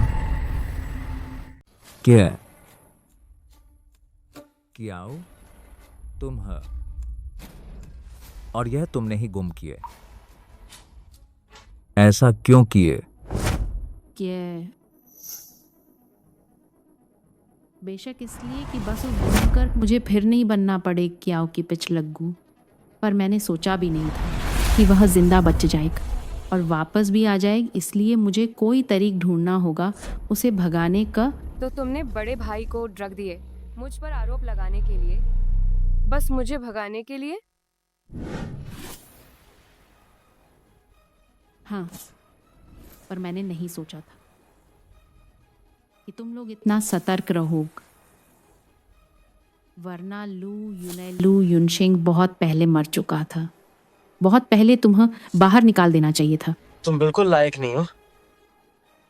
क्या कियाओ, तुम है और यह तुमने ही गुम किए। ऐसा क्यों किए? बेशक इसलिए कि बस उस गुम कर मुझे फिर नहीं बनना पड़े कियाओ की पिछलग्गू, पर मैंने सोचा भी नहीं था कि वह जिंदा बच जाएगा और वापस भी आ जाएगी, इसलिए मुझे कोई तरीक ढूंढना होगा उसे भगाने का। तो तुमने बड़े भाई को ड्रग दिए मुझ पर आरोप लगाने के लिए, बस मुझे भगाने के लिए? हाँ, पर मैंने नहीं सोचा था कि तुम लोग इतना सतर्क रहोगे, वरना लू युनशिंग बहुत पहले मर चुका था। बहुत पहले तुम्हें बाहर निकाल देना चाहिए था। तुम बिल्कुल लायक नहीं हो।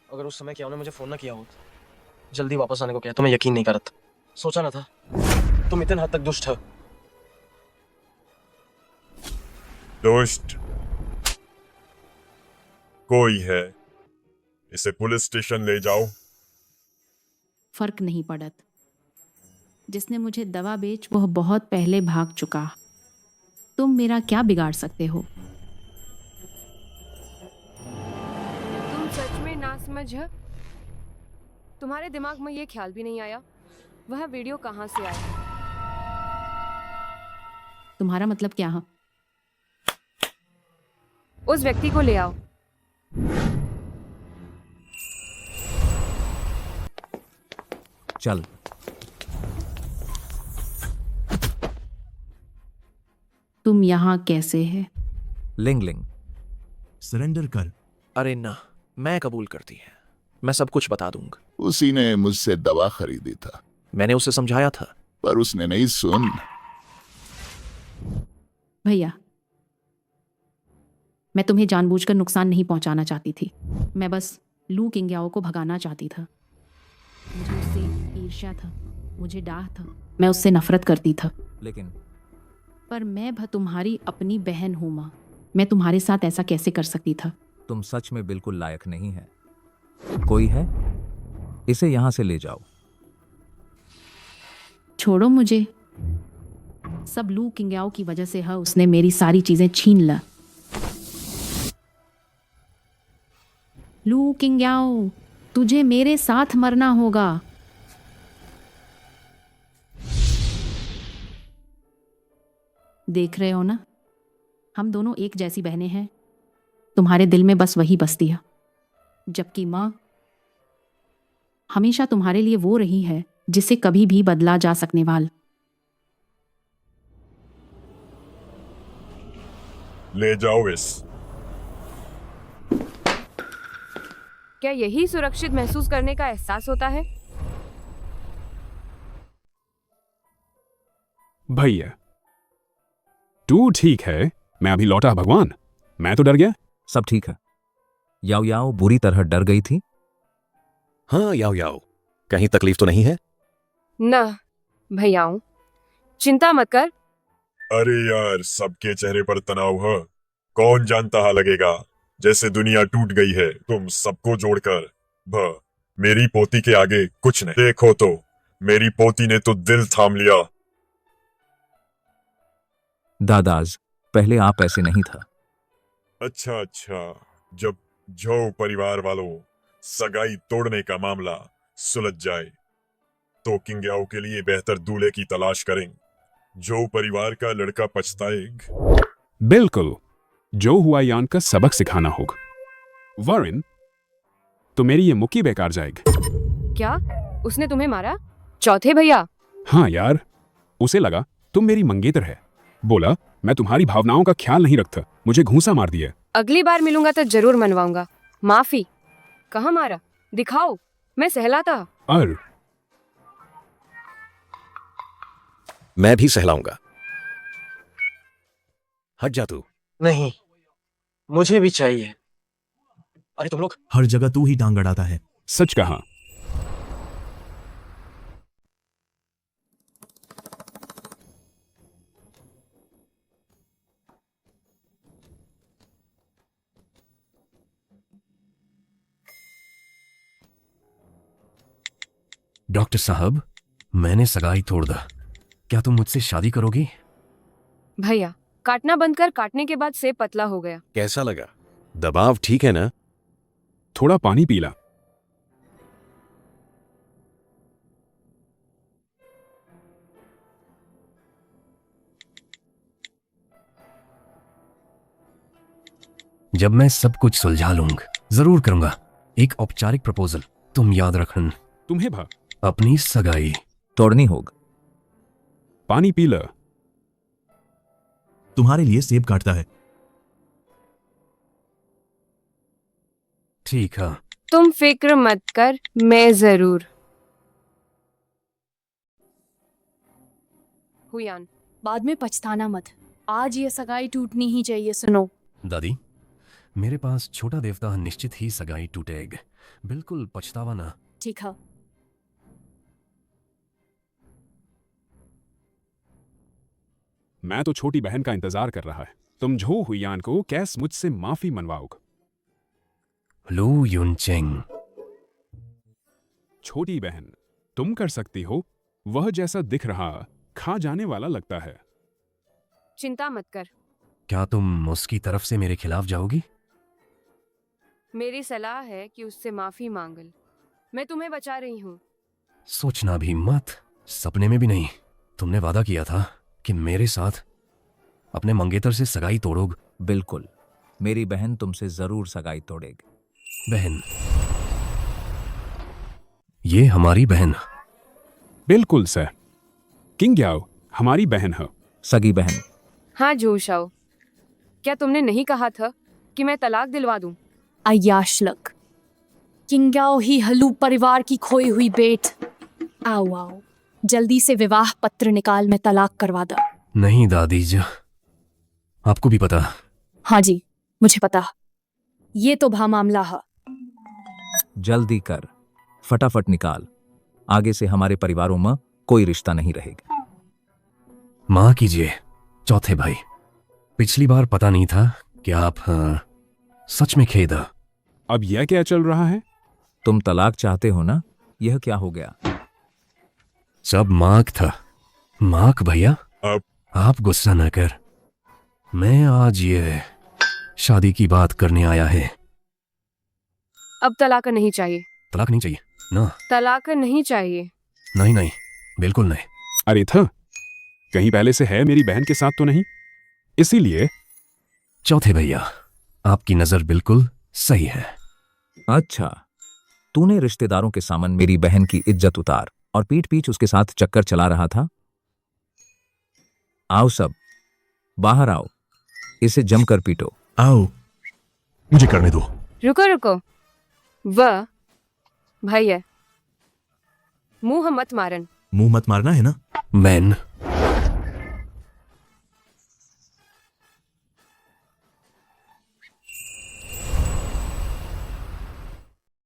अगर उस समय क्या ने मुझे फोन ना किया होता, जल्दी वापस आने को क्या, तुम्हें यकीन नहीं करता। सोचा ना था तुम इतने हद तक दुष्ट हो। दोस्त कोई है, इसे पुलिस स्टेशन ले जाओ। फर्क नहीं पड़त, जिसने मुझे दवा बेच वह बहुत पहले भाग चुका। तुम मेरा क्या बिगाड़ सकते हो? तुम सच में नासमझ हो? तुम्हारे दिमाग में ये ख्याल भी नहीं आया वह वीडियो कहाँ से आया? तुम्हारा मतलब क्या है? उस व्यक्ति को ले आओ। चल। तुम यहाँ कैसे है? लिंग लिंग, सरेंडर कर। अरे ना, मैं कबूल करती है, मैं सब कुछ बता दूंगा। उसी ने मुझसे दवा खरीदी था। मैंने उसे समझाया था, पर उसने नहीं सुन। भैया, मैं तुम्हें जानबूझकर नुकसान नहीं पहुंचाना चाहती थी। मैं बस लू किंगयाओ को भगाना चाहती था। मुझे उससे ईर्ष्या था, मुझे डाह था, मैं उससे नफरत करती था। लेकिन पर मैं तुम्हारी अपनी बहन हूँ माँ, मैं तुम्हारे साथ ऐसा कैसे कर सकती था? तुम सच में बिल्कुल लायक नहीं है। कोई है? इसे यहां से ले जाओ। छोड़ो मुझे। सब लू किंगयाओ की वजह से है, उसने मेरी सारी चीजें छीन ला। लू किंगयाओ, तुझे मेरे साथ मरना होगा। देख रहे हो ना, हम दोनों एक जैसी बहनें हैं। तुम्हारे दिल में बस वही बसती है, जबकि माँ हमेशा तुम्हारे लिए वो रही है जिसे कभी भी बदला जा सकने वाला। ले जाओ इस। क्या यही सुरक्षित महसूस करने का एहसास होता है? भैया तू ठीक है, मैं अभी लौटा। भगवान, मैं तो डर गया। सब ठीक है। याओ याओ बुरी तरह डर गई थी। हाँ याओ याओ, कहीं तकलीफ तो नहीं है? ना भैयाओं, चिंता मत कर। अरे यार, सबके चेहरे पर तनाव है। कौन जानता है लगेगा जैसे दुनिया टूट गई है तुम सबको जोड़कर। मेरी पोती के आगे कुछ नहीं। देखो तो मेरी पोती ने तो दिल थाम लिया। दादाज, पहले आप ऐसे नहीं था। अच्छा, जब जो परिवार वालों सगाई तोड़ने का मामला सुलझ जाए तो किंग्याओ के लिए बेहतर दूल्हे की तलाश करें। जो परिवार का लड़का पछताएगा। बिल्कुल, जो हुआ यान का सबक सिखाना होगा। वरुण, तो मेरी ये मुक्की बेकार जाएगी। क्या उसने तुम्हें मारा? चौथे भैया? हाँ यार, उसे लगा तुम मेरी मंगेतर है। बोला मैं तुम्हारी भावनाओं का ख्याल नहीं रखता, मुझे घूंसा मार दिया। अगली बार मिलूंगा तो जरूर मनवाऊंगा। माफी। कहाँ मारा? दिखाओ, मैं सहलाता। मैं भी सहलाऊंगा। हट जा तू। नहीं, मुझे भी चाहिए। अरे तुम लोग हर जगह तू ही टांग अड़ाता है। सच कहा। डॉक्टर साहब, मैंने सगाई तोड़ दा। क्या तुम मुझसे शादी करोगी? भैया, काटना बंद कर। काटने के बाद सेब पतला हो गया। कैसा लगा? दबाव ठीक है ना? थोड़ा पानी पीला। जब मैं सब कुछ सुलझा लूंगा, जरूर करूंगा एक औपचारिक प्रपोजल। तुम याद रखना। तुम्हें भा अपनी सगाई तोड़नी होगी। पानी पी लो। तुम्हारे लिए सेब काटता है। ठीक है। तुम फिक्र मत कर, मैं जरूर। हुयान, बाद में पछताना मत। आज ये सगाई टूटनी ही चाहिए। सुनो दादी, मेरे पास छोटा देवता निश्चित ही सगाई टूटेगा। बिल्कुल पछतावा ना। ठीक है। मैं तो छोटी बहन का इंतजार कर रहा है। तुम झो हुयान को कैस मुझसे माफी मनवाओगे? लू युनचेंग। छोटी बहन, तुम कर सकती हो। वह जैसा दिख रहा खा जाने वाला लगता है। चिंता मत कर। क्या तुम उसकी तरफ से मेरे खिलाफ जाओगी? मेरी सलाह है कि उससे माफी मांगल। मैं तुम्हें बचा रही हूँ। सोचना भी मत, सपने में भी नहीं। तुमने वादा किया था कि मेरे साथ अपने मंगेतर से सगाई तोड़ोगे। बिल्कुल, मेरी बहन तुमसे जरूर सगाई तोड़ेगी। बहन, ये हमारी बहन। बिल्कुल सर। किंग्याओ हमारी बहन है। सगी बहन। हाँ जोशाओ, क्या तुमने नहीं कहा था कि मैं तलाक दिलवा दूं? अयाशलक, किंग्याओ ही हलू परिवार की खोई हुई बेट। आओ आओ, जल्दी से विवाह पत्र निकाल, मैं तलाक करवा दा। नहीं दादी जी, आपको भी पता। हाँ जी, मुझे पता। ये तो भा मामला है। जल्दी कर, फटाफट निकाल। आगे से हमारे परिवारों में कोई रिश्ता नहीं रहेगा। मां कीजिए चौथे भाई। पिछली बार पता नहीं था कि आप सच में खेदा। अब यह क्या चल रहा है? तुम तलाक चाहते हो ना? यह क्या हो गया? सब माक था। माक भैया, आप गुस्सा न कर। मैं आज ये शादी की बात करने आया है। अब तलाक नहीं चाहिए। तलाक नहीं चाहिए ना? तलाक नहीं चाहिए। नहीं नहीं, बिल्कुल नहीं। अरे था, कहीं पहले से है मेरी बहन के साथ तो नहीं, इसीलिए। चौथे भैया, आपकी नजर बिल्कुल सही है। अच्छा, तूने रिश्तेदारों के सामने मेरी बहन की इज्जत उतार और पीठ पीछ उसके साथ चक्कर चला रहा था। आओ सब, बाहर आओ, इसे जमकर पीटो। आओ, मुझे करने दो। रुको रुको, वह भैया, मुंह मत मारन। मुंह मत मारना है ना? मैन